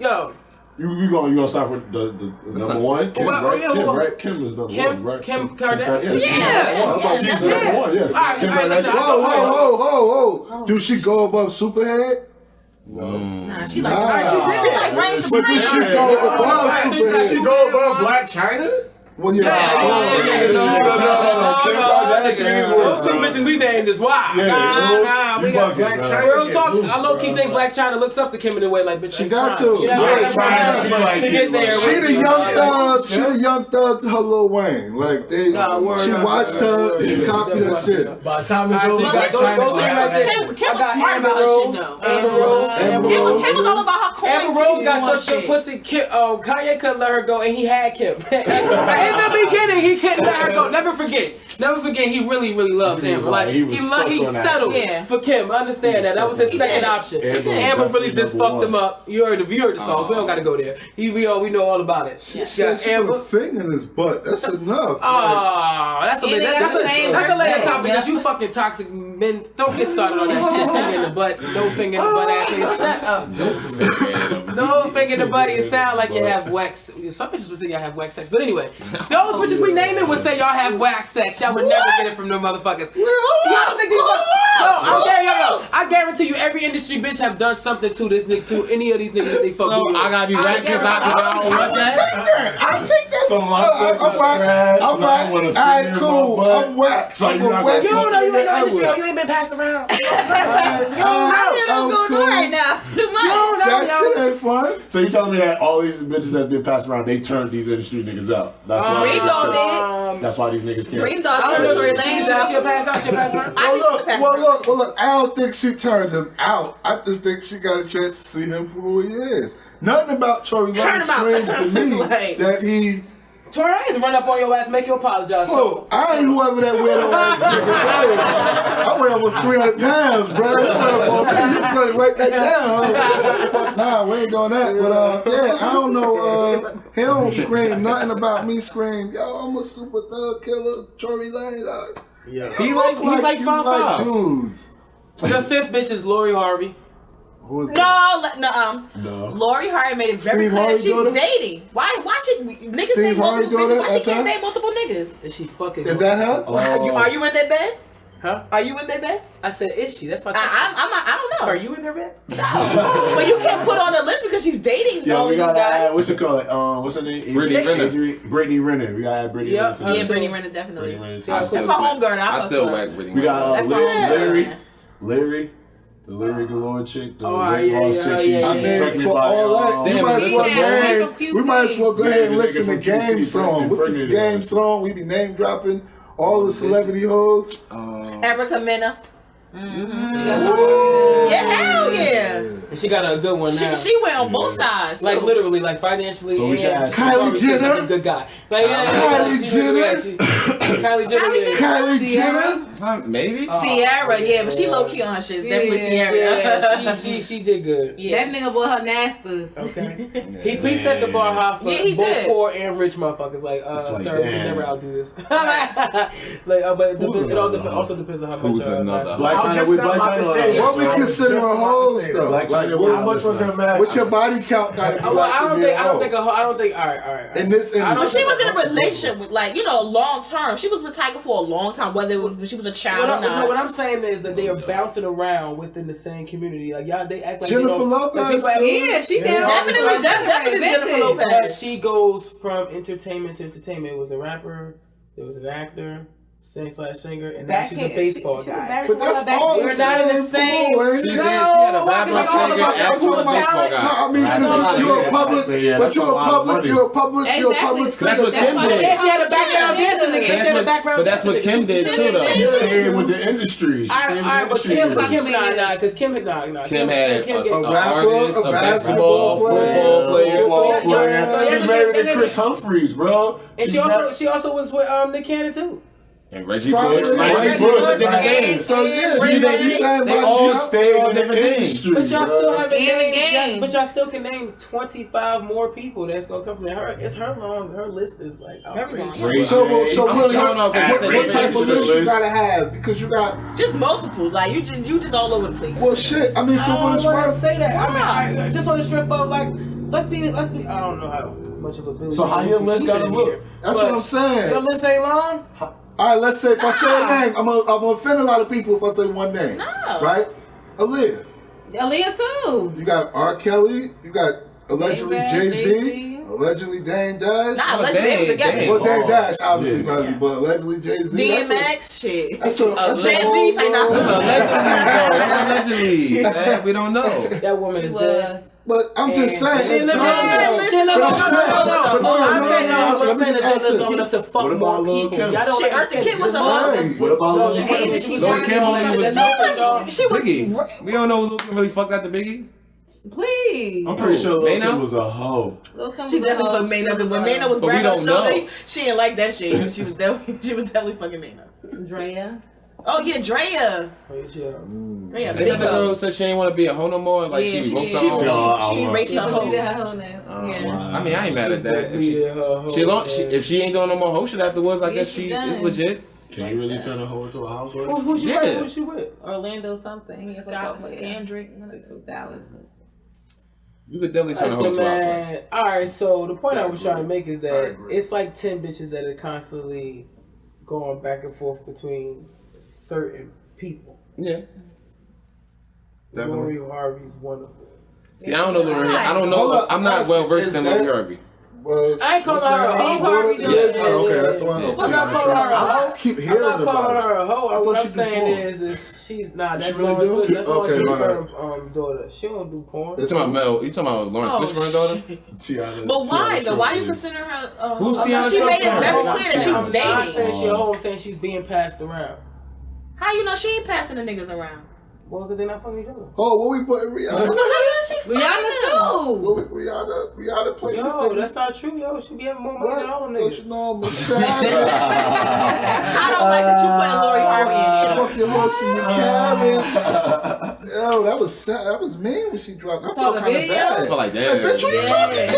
yo, You gonna start with the number one? Kim, Well, right? yeah, Kim, well, right? Kim is number Kim- one, right? Kim Kardashian? Yeah. She's Yeah. number one, yes. All right, Kim all right, listen, Kardashian. Whoa. Do she go above Superhead? Nah, she like Nah. she like reign But supreme. does she go above Superhead? She go above Black China? Well, yeah. Kim Kardashian is Those worse. two bitches we named is why. Yeah, We got Black China. real talk. I low key think Black China looks up to Kim in a way, like, bitch. She got to. Yeah, Black China be like she get there. She the young thug. She the young thug to her Lil Wayne. Like they, Nah, word she up. watched her and copied that shit. By the time it's I see, over, got Black those China. things right there. Kim I got was smart Amber about her Rose. shit though. Amber Rose. Amber Kim Rose. was all about her coins. Amber Rose got She such good shit. pussy. Kanye couldn't let her go, and he had Kim. In the beginning, he couldn't let her go. Never forget. He really loves Amber. Like He was stuck he on that settled shit. Yeah. for Kim. Understand that? That was his second option. Amber really just fucked him up. You heard the songs. We don't gotta go there. We know all about it. Said she put a thing in his butt. That's enough. Oh, that's a Ain't later they got the same topic birthday? because you fucking toxic men. Don't get started on that shit. Finger in the butt, no finger in the butt ass nigga. Shut up. No finger in the butt. You sound like you have wax. Some bitches would say y'all have wax sex, but anyway, those bitches we name it would say y'all have wax sex. Y'all would never get it from no motherfuckers. Y'all think these? No, I guarantee you, every industry bitch have done something to this nigga, to any of these niggas that they fuck So with. I gotta be right because I don't want that. I'll take that. So my sex is trash. I'm I want right. to Alright, cool. I'm whack. So I'm you're not whack. You don't know, you ain't no I industry, would. you ain't been passed around. I don't know what's going on right now. It's too much. That shit ain't fun. So you telling me that all these bitches that been passed around, they turned these industry niggas out? That's why. Dream Dog did. That's why these niggas can't. Dream Dog I don't turned know, Tory Lanez out. she'll pass out, she'll pass out. Well, look. I don't think she turned him out. I just think she got a chance to see him for who he is. Nothing about Tory Lanez screams to me Like, that he. Tory Lanez run up on your ass, make you apologize. Oh, I ain't whoever that weirdo ass nigga is. I weigh almost 300 pounds, bro. You better write that down. Fuck, nah, we ain't doing that. But yeah, I don't know. He don't scream nothing about me. Scream, yo, I'm a super thug killer, Tory Lanez. Yeah. He's like 5'5". Dudes. The fifth bitch is Lori Harvey. Who is that? No. Lori Harvey made it very Steve clear Harvey she's daughter? dating. Why should niggas Steve date Harvey multiple daughter? niggas? Why she That's can't her? date multiple niggas? Is she fucking? Is that her? Are you in that bed? Huh? Are you in that bed? I said, is she? That's my question. I don't know. Are you in her bed? No. But you can't put on a list because she's dating all we these gotta guys. add, what's it called? What's her name? Brittany Renner. We gotta add Brittany Renner to Yeah, this. Brittany Renner definitely. Brittany Renner. Yeah, That's my homegirl. I still whack Brittany. We got That's my Larry, the Larry Galore chick, the Oh, weight yeah, loss yeah, chick. yeah, I She's mean, pregnant for by, all that, Damn, we might as well listen, go ahead. from QC. We might as well go ahead and Yeah, listen to the nigga from game QC, song. What's this pregnant game is. song? We be name dropping all the celebrity hoes. Erica Mena. Mm-hmm. Yeah, hell yeah. And she got a good one now. She went on both sides. Like too. literally, like financially. So we should and ask Kylie she's Jenner? a good guy. Like, Kylie Jenner? Kylie Jenner. Yeah. Kylie Jenner? Maybe. Sierra, yeah, but she low key on her shit. Definitely Sierra. Yeah, she did good. Yeah. That nigga bought her masters. Okay. He set the bar high for Yeah, he both did. poor and rich motherfuckers. Like, like, sir, we can damn. never outdo this. Like, but it also depends on how much. Who's another? Black I was China just with about Black to China. say it. What we consider hoes though? Black Like, China. How much was her match? what's your body count gotta be Well, like I to don't be think. a I don't hoe? think. All right. In this I don't But industry. she was in a relationship with, like, long term. She was with Tiger for a long time, whether it was when she was a child or not. What I'm saying is that they are bouncing around within the same community. Like y'all, they act like Jennifer they don't, Lopez, like, people act- dude. Yeah, she down. Definitely Jennifer But Lopez. she goes from entertainment to entertainment. It was a rapper, there was an actor, singer, and now she's a baseball guy. But that's all the We're not in the same. pool, ain't She it? did. She had a rapper, it's all singer, about actor, the baseball guy. No, I mean, That's because a you're lot. a public, Yeah, but that's you're a lot of a public, money. you're a public That's what Kim did. Yeah, she had a background dancing nigga. She had a background. But that's what Kim did too, though. She's staying with the industry. She's staying with the But industry. Kim had Kim had gets- a rapper, artist, a a basketball basketball, player. football player. Football player. Yeah. She's married to Chris Humphries, bro. And she also was with Nick Cannon too. And Reggie Probably Bush. Reggie Reggie Bush. Bush. Different things. So yeah, They she's saying they about all you. stay all in the different things. industry. But y'all still haven't In the named. game. But y'all still can name 25 more people that's gonna come from there. Her list is like Very long. outrageous. So I'm what, really going on because what type of to the list you list. gotta have? Because you got, Just multiple. Like, you just all over the place. well, shit. I mean, for I what don't it's want to worth. say that. I mean, just on the strip of like, let's be. I don't know how much of a business. So how your list gotta look? That's what I'm saying. Your list ain't long. All right, let's say if I say a name, I'm gonna offend a lot of people if I say one name. No. Right? Aaliyah. Aaliyah too. You got R. Kelly. You got allegedly Dame Jay-Z. Jay-Z. Allegedly Dame Dash. Nah, let's be together. Dang. Well, Dame Dash, obviously, Yeah. probably, but allegedly Jay-Z. DMX shit. That's a Jay-Z say whole- That's no. allegedly, bro. That's allegedly. We don't know. That woman She is dead. was. But I'm just saying, in terms of, I'm saying that she's long enough to fuck What about more Lil' people. Kim? Y'all don't Shit, Eartha Kitt was a hoe. Right. What about Lil' She Kim? was- she was- Lil' Kim only was She was Biggie. We don't know who Lil' Kim really fucked out the Biggie. Please. I'm pretty sure Lil' Maino? Kim was a hoe. Lil' Kim She was a definitely hoe. fucked Maino because when Maino was But we bragging on don't the show, know. she didn't like that shit. She was definitely fucking Maino. Drea. Oh yeah, Drea. Drea, Ain't big that the girl who hoe. said she didn't want to be a hoe no more? Like Yeah, she wrote she something. raped She her deleted hoe. her wholeness. Yeah. I mean, I ain't mad at that. If she ain't doing no more hoe shit afterwards, I Yeah, guess she she done. is legit. Can you really turn a hoe into a housewife? Who she Yeah. with? Who she with? Orlando something. Scott Scandrick. From Dallas. You could definitely turn a hoe Listen, to a housewife. man. All right, so the point I was trying to make is I that agree. it's like 10 bitches that are constantly going back and forth between certain people. Yeah. Lori Harvey's one of them. See, I don't know Lori. I don't know. I'm not well versed in Lori Harvey. I ain't calling her a hoe. Yeah, okay, that's the one. I'm not calling her a hoe. I keep hearing I'm not calling about her a hoe. What I'm she do saying porn. is she's not. That's She really Lawrence do? Fishburne. That's Okay, Lawrence my Fishburne's daughter. She don't do porn. You talking about Mel? You talking about Lawrence Fishburne's daughter? But why though? Why you consider her? Who's Tiana She made it Trump? very clear that she's I'm not dating. saying she a hoe. I'm saying she's being passed around. How you know she ain't passing the niggas around? Well, because they're not fucking each other. Oh, what we putting Rihanna? Rihanna too. Rihanna playing this Yo, nigga. that's not true, yo. She be having more money than all them Don't niggas. you know I'm a I don't like that you putting Lori Harvey in there. Fuck your horse and your carriage. Yo, that was sad. That was mean when she dropped. I felt the kind of video? bad. I feel like Like, that. bitch, who you talking to?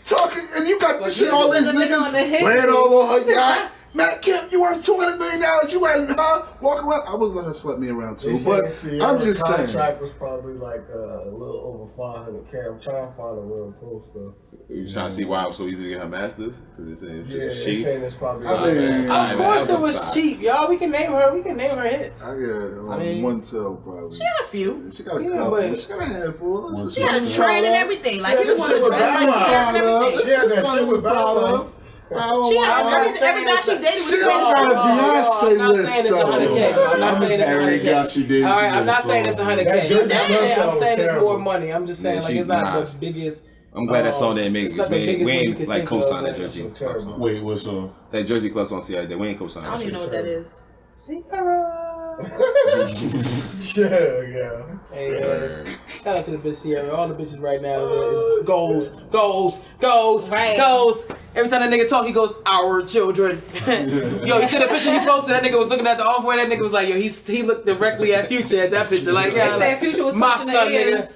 Talking, and you got shit, all these was a nigga niggas on the hit laying list. all on her yacht. Matt Kemp, you worth $200 million. You letting her walk around. I was letting her slap me around too, but I'm just saying. The contract was probably like a little over $500K. I'm trying to find a real post though. You trying to see why it was so easy to get her masters? Because it's Yeah, a they she. saying it's probably. I mean, Of course it was cheap, y'all. We can name her hits. I got one tail probably. She had a few. She got a Yeah, couple. but- She got a handful. She had a train and everything. Like She this had one that was shit with like Bad everything. She had that shit with proud Bad of. She had every guy she dated was She famous. got a Beyonce I'm not list, saying it's though. 100K. I'm not saying it's Every guy 100K. she did. All right, I'm not saying it's 100K. I'm saying it's terrible. more money. I'm just saying Yeah, like she's it's not not. the biggest. I'm glad that song didn't make It's it. not the biggest We one you ain't could like think co-sign of. that Jersey Club song. Wait, what song? That Jersey Club song, see, we ain't co-sign I don't that even know shit. what that is. Sierra. Yeah. Hey, shout out to the bitch Sierra. All the bitches right now is goals. Right. Every time that nigga talk, he goes, our children. Yo, you see the picture he posted? That nigga was looking at the off-white. That nigga was like, yo, he looked directly at Future at that picture. Like, yeah, They like, said Future was my punching son, their nigga. ears.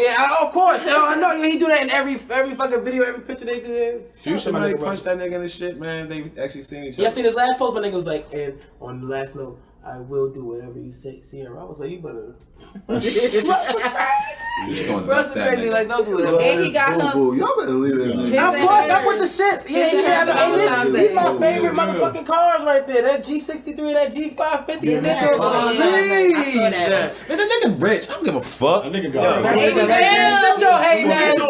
Yeah, of course. Yo, I know. Yeah, he do that in every fucking video, every picture they do. Future might punch that nigga in the shit, man. They actually seen each Yeah, I other. seen his last post. My nigga was like, and on the last note, I will do whatever you say, Sierra. I was like, you better. You just gonna Russell dust that crazy, nigga. like, don't do that. And he got him. Y'all better leave that nigga. Of course, I'm with the shits. Yeah, these my favorite motherfucking cars right there. That G63, that G550, and that I saw that. Man, that nigga rich. I don't give a fuck. That nigga got Hey, man, sit your hating ass down.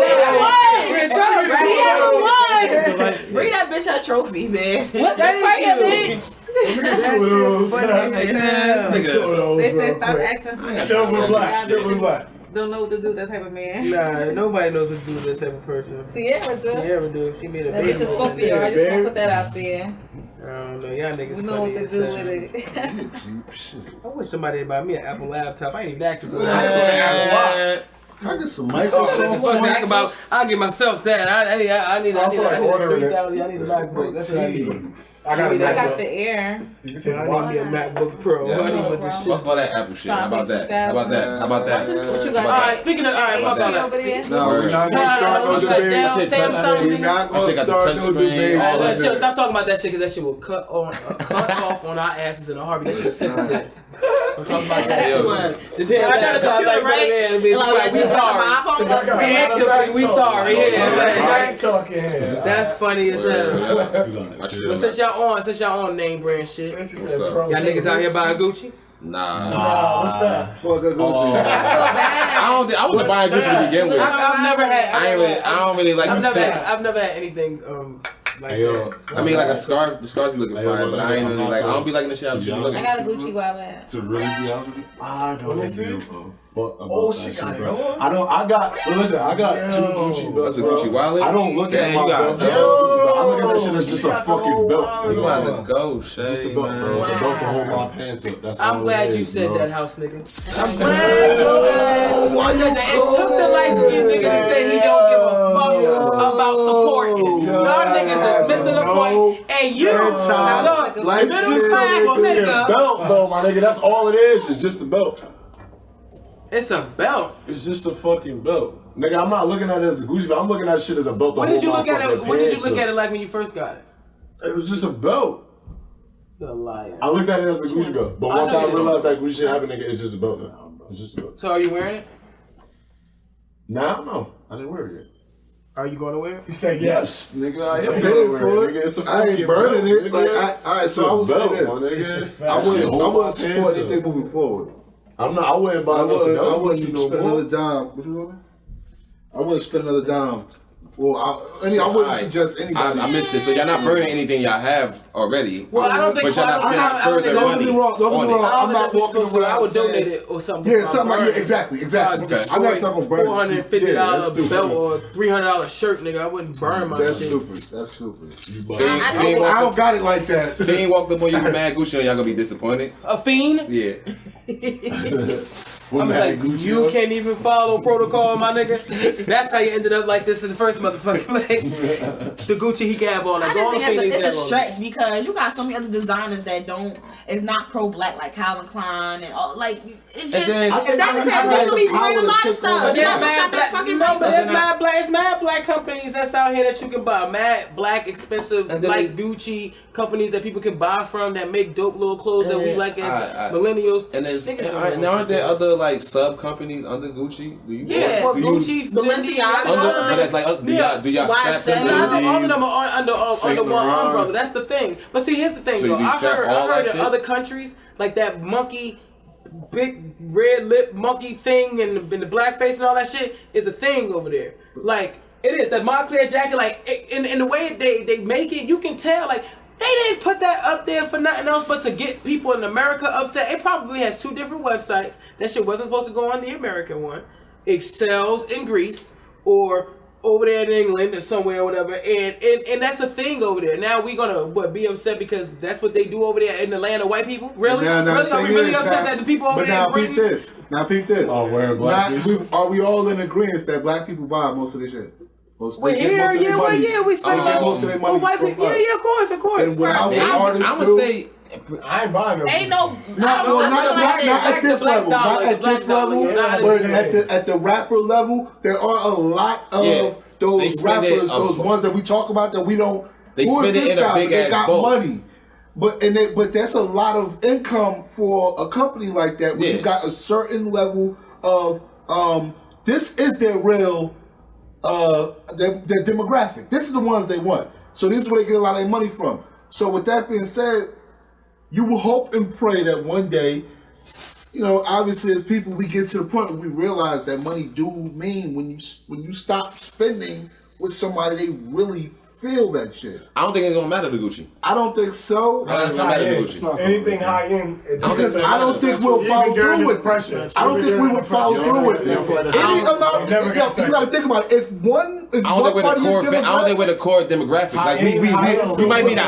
Bring that bitch her trophy, man. What's that for you, bitch? This nigga. They said stop asking for Silver black. Don't know what to do with that type of man. Nah, nobody knows what to do with that type of person. Sierra do. Sierra do. She made a That baby. bitch a Scorpio. I just want to put that out there. I don't know. Y'all niggas We know what funny to as do hell. with it. I wish somebody would buy me an Apple laptop. I ain't even asking for Man. that. I get some Fuck Microsoft. that about. I'll give myself that. I need I feel like a ordering it. $3,000. I need a MacBook. That's what I need. I got a I got MacBook. the air. You can I take need one. me a MacBook Pro. I need what this shit. Fuck all that Apple shit. How about that? How about that? How about that? What you How got? about Alright, that? speaking of, alright, fuck all Over that. there. No, we're not gonna start no Shut debate. down Shit, touch- Samsung. We're not That gonna shit got the start touch no screen. debate. All Alright, that. chill. Stop talking about that shit because that shit will cut off on our asses in a heartbeat. That shit sensitive. I'm talking about that shit. The damn I got a laptop, computer, like, right? man, we Like, we sorry. Reactively, we sorry. Yeah, Talking here. that's funny as hell. My shit. But since y'all on name brand shit, This is What's a up? pro. y'all niggas out here buying Gucci. Nah. Nah, what's that? Fuck a Gucci. I wasn't buying Gucci to begin with. I've never had. I don't really like I've the never fit. had. I've never had anything like Hey, yo. that. I mean, like a scarf. The scarves be looking Hey, fine, yo, but I ain't really like. I don't be liking the shit. I'm To be looking. I got a Gucci wallet. To really be honest with you, I don't Let me see. give a fuck about Oh, that she shit, got it bro. on? I don't. I got. Well, listen, I got two Gucci belts, The bro. Gucci wallet? I don't look Yeah, at you my got belt. it. I look at that shit as just a fucking belt. You about to go, Shay, It's just a belt, bro. It's a belt to hold my pants up. That's I'm all glad it you is, said bro. that, house nigga. I'm glad your ass said that. It took the light skinned nigga to say he don't give a fuck about supporting. Y'all niggas is missing the point. And you, look, Light middle skin class nigga. Belt, though, my nigga. That's all it is. It's just a belt. It's a belt. It's just a fucking belt, nigga. I'm not looking at it as a Gucci belt. I'm looking at shit as a belt. What did you look at it? What did you look at it like when you first got it? It was just a belt. You're a liar. I looked at it as a Gucci belt, but I once know I you did. realized that Gucci shit happened, nigga, it's just a belt now. It's just a belt. So are you wearing it? Nah, no, I didn't wear it yet. Are you going to wear it? He said yes. Nigga, I It's a ain't belt, paying for nigga. it. It's a I ain't fucking burning belt, it. nigga. Like, alright, so I will It's a say belt, this. my nigga. It's a I fact. wouldn't Hold my support pants anything up. moving forward. I'm not. I wouldn't buy. I wouldn't Gucci spend another dime. What you want? I wouldn't spend another dime. Well, I wouldn't suggest anybody. I missed it. So y'all not burning anything y'all have already. Well, I don't think. But y'all not spending further Don't money. get me wrong. I'm not walking around. I would donate it or something. Yeah, something like exactly. Okay. I'm not gonna burn $450 belt or $300 shirt, nigga. I wouldn't burn my That's shit. stupid. That's stupid. I don't got it like that. They ain't walked up on you with mad Gucci on, y'all gonna be disappointed. A fiend? Yeah. I'm like, you can't even follow protocol, my nigga. That's how you ended up like this in the first motherfucker. Like, the Gucci he can have on. Like, I just think it's a stretch because you got so many other designers that is not pro-black, like Calvin Klein and all. Like, it's just then, that's gonna be buying a lot of stuff. There's You're not gonna shop at fucking mad black companies that's out here that you can buy. Mad black expensive like Gucci companies that people can buy from that make dope little clothes that we like as millennials. And aren't there other like sub companies under Gucci? Do you? Yeah, Gucci, Balenciaga. But that's like, do y'all strap them? All of them are under one umbrella. That's the thing. But see, here's the thing, So though. I heard in shit? other countries like that monkey, big red lip monkey thing and the blackface and all that shit is a thing over there. Like it is that Montclair jacket. Like in the way they make it, you can tell like. They didn't put that up there for nothing else but to get people in America upset. It probably has 2 different websites. That shit wasn't supposed to go on the American one. It sells in Greece or over there in England or somewhere or whatever. And that's the thing over there. Now we gonna be upset because that's what they do over there in the land of white people? Really? Really? Are we really upset that the people over there in Britain? Now peep this. Oh, wearing black are we all in agreement that black people buy most of this shit? We spend most of their money white people. Yeah, of course. And what our artists I would do, say I ain't buying no. Ain't no. not at this level. Not at this level, but at the rapper level, there are a lot of those rappers, those ones that we talk about that we don't. They spend it in a big ass got boat. money. But that's a lot of income for a company like that when you got a certain level of this is their real their demographic. This is the ones they want. So this is where they get a lot of their money from. So with that being said, you will hope and pray that one day, you know, obviously as people we get to the point where we realize that money do mean when you stop spending with somebody they really feel that shit. I don't think it's gonna matter to Gucci. I don't think so. Anything high end. I don't think we'll follow through with pressure. I don't think we would follow through with it. Any amount, you got to think about it. If one, I don't think we're the core demographic. Like we might be the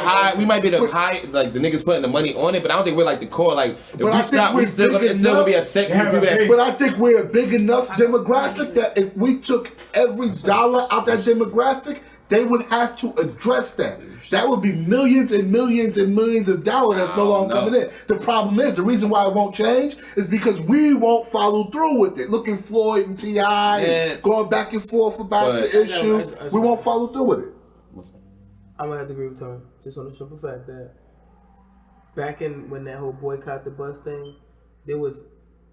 high, like the niggas putting the money on it, but I don't think we're like the core. Like if we stop, it's still gonna be a set of people that. But I think we're a big enough demographic that if we took every dollar out that demographic, they would have to address that. That would be millions and millions and millions of dollars that's no longer coming in. The problem is, the reason why it won't change is because we won't follow through with it. Look at Floyd and T.I. and going back and forth about the issue. We won't follow through with it. I'm going to have to agree with Tony. Just on the simple fact that back in when that whole boycott the bus thing, there was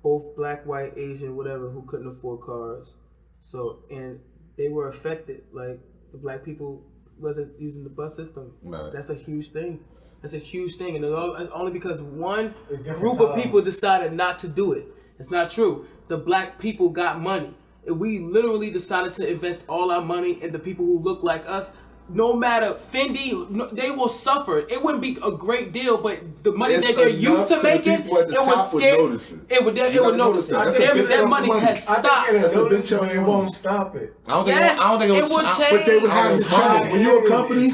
both black, white, Asian, whatever, who couldn't afford cars. So, and they were affected. Like, the black people wasn't using the bus system. Right. That's a huge thing. That's a huge thing. And it's only because one group of people decided not to do it. It's not true. The black people got money. And we literally decided to invest all our money in the people who look like us. No matter Fendi, they will suffer. It wouldn't be a great deal, but the money that they're used to making, it would scare. It would notice it. Their money has stopped. It won't stop it. I don't think it would change. But they would have to change. When you're a company,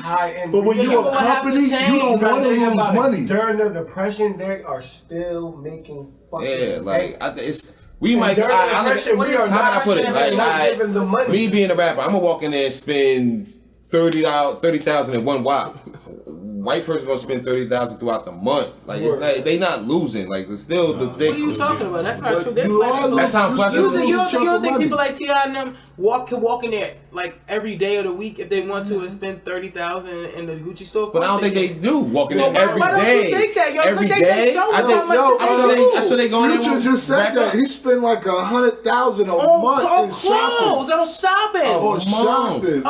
you don't want to lose money. During the Depression, they are still making fucking we might. How can I put it? Like, me being a rapper, I'm gonna walk in there and spend $30,000 in one wop. White person gonna spend $30,000 throughout the month. Like it's not, they not losing. Like it's still the thing. What are you talking about? That's not true. That's how you don't think people like T.I. and them can walk in there like every day of the week if they want to and spend $30,000 in the Gucci store? But I don't think they do walk in there every day. Why don't you think that? Every day? I saw they going there. Future just said that he spent like $100,000 a month in shopping. On shopping.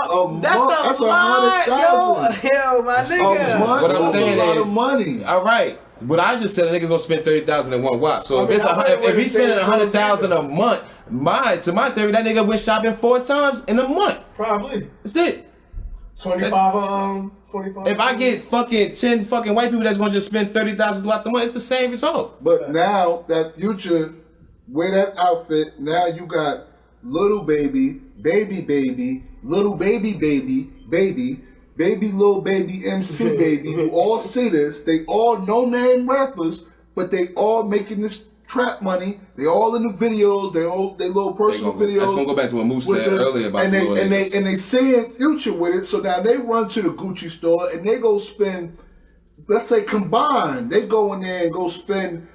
That's $100,000. Yo, my nigga. What I'm saying is a lot is of money. All right. what I just said, a nigga's gonna spend 30,000 in one watch. So I mean, if he's spending 100,000 a month, to my theory, that nigga went shopping 4 times in a month. Probably. That's it. 25. 25. If I get fucking 10 fucking white people that's gonna just spend 30,000 throughout the month, it's the same result. But now that Future wear that outfit, now you got little baby, little baby, little baby, MC baby, who all see this. They all no-name rappers, but they all making this trap money. They all in the videos. They little personal videos. That's gonna go back to what Moose said earlier about and they seeing Future with it. So now they run to the Gucci store and they go spend, let's say combined, they go in there and go spend.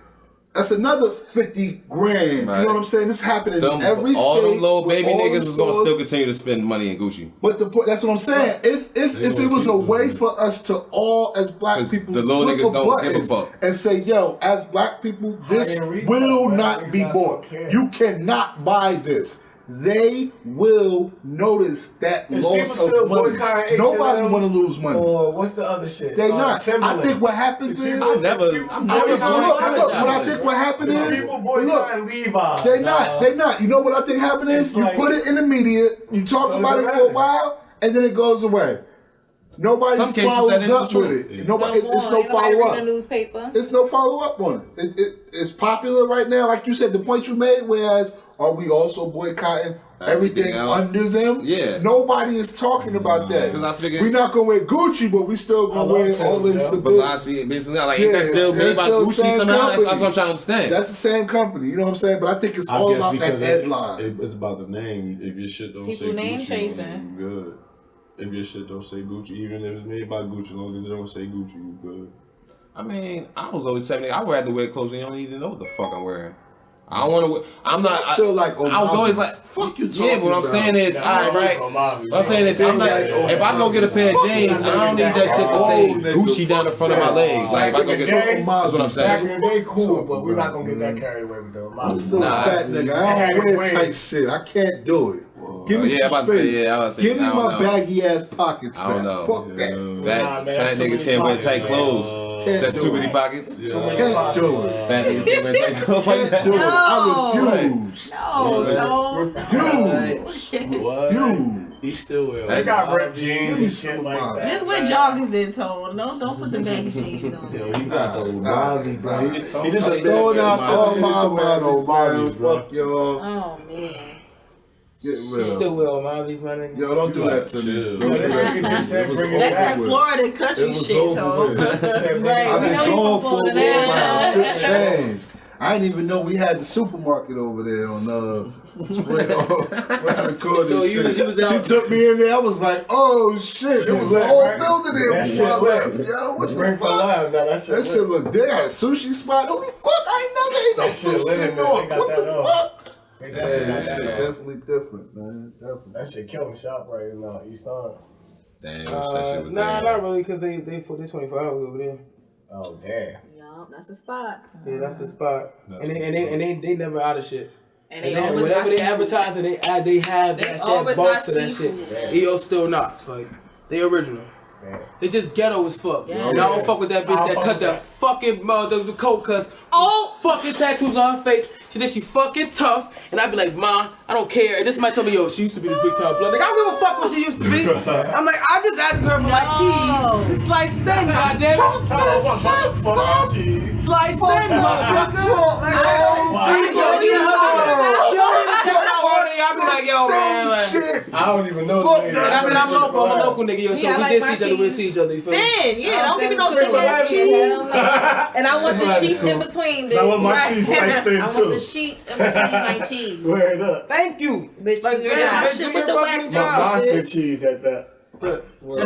That's another 50 grand. Right. You know what I'm saying? This happening in every state. All the little baby niggas is gonna stores. still continue to spend money in Gucci. But that's what I'm saying. If it was a way for us to all as black people the little flip niggas a don't button give a fuck and say, yo, as black people, this will not be bought. You cannot buy this. They will notice that loss of money. Nobody want to lose money. Or what's the other shit? They're not. I think what happens is What I think what happened is people boycotting Levi's. They're not. You know what I think happened is you put it in the media, you talk about it for a while, and then it goes away. Nobody follows up with it. Nobody. It's no follow up. Newspaper. It's no follow up on it. It's popular right now, like you said. The point you made. Whereas, are we also boycotting everything under them? Yeah. Nobody is talking about that. Because I figured we're not gonna wear Gucci, but we still gonna wear all this. But I see it basically like ain't that still made by Gucci somehow? That's what I'm trying to understand. That's the same company. You know what I'm saying? But I think it's all about that headline. It's about the name. If your shit don't People say name Gucci, chasing. you good. If your shit don't say Gucci, even if it's made by Gucci, as long as it don't say Gucci, you good. I mean, I was always 70. I would have to wear clothes and you don't even know what the fuck I'm wearing. I don't want to wear. I'm not. I still like. I was always like, fuck you. Yeah, but what I'm saying is, all right. What I'm saying is, I'm not. If I go get a pair of jeans, I don't need that shit to say Gucci down the front of my leg. Like, if I go get, that's what I'm saying. They cool, but we're not gonna get that carried away with them. I'm still a fat nigga. I don't wear tight shit. I can't do it. Give me some space. Give me my baggy ass pockets. I don't know. Fuck that. Fat niggas can't wear tight clothes. That's too many pockets. Can't do it. Fat niggas can't wear tight clothes. Can't do it. I refuse. Refuse. He still wear. They got ripped jeans and shit like that. Just wear joggers then, Tone. No, don't put the baggy jeans on. Yo, he got those Bobby, bro. He just throwing out all my models, man. Fuck y'all. Oh man. Get real. You still wear all my these, my nigga. Yo, don't do that to me. This nigga just said bring it That's back. that Florida country shit, Tone. Right. I've We been know you gone from for a Florida while. now. Shit changed. I didn't even know we had the supermarket over there on Spring. So you was out. She took me in there. I was like, oh shit! It was a whole building there before I left. Yo, what the fuck? That shit look. They got a sushi spot. Holy fuck! I ain't never ate no sushi in New York. What the fuck? Definitely different, man. Definitely. That shit killing shop right now, East Orange. Damn, that shit was Nah, not really, because they 24 hours over there. Oh damn. Yup, that's the spot. Yeah, that's the spot. And they never out of shit. And they always whenever they got advertise and they have that shit, bulk to that shit. EO still knocks. Like, they original. Yeah. They just ghetto as fuck. Yeah. And I don't fuck with that bitch that cut the fucking the coat cuts. Fucking tattoos on her face. She fucking tough. And I be like, Ma, I don't care. And this might tell me, yo, she used to be this big time blood. Like, I don't give a fuck what she used to be. I'm like, I'm just asking her for my cheese. Slice thing, goddamn. Slice thing, motherfucker. I be like, yo, man. Like, I don't even know. and I said, I'm local. I'm a local nigga, yo. So Yeah, we like did my see each other. We'll cheese. see each other. You feel me? Then, yeah, don't give me no Them big cheese. cheese. And I want the sheets in between. I want my cheese sliced thin, I want too. the sheets in between my cheese. Word up. Thank you. Bitch, Like, you damn, got bitch, shit do with your the fucking wax job, Monster sis. cheese at that. That's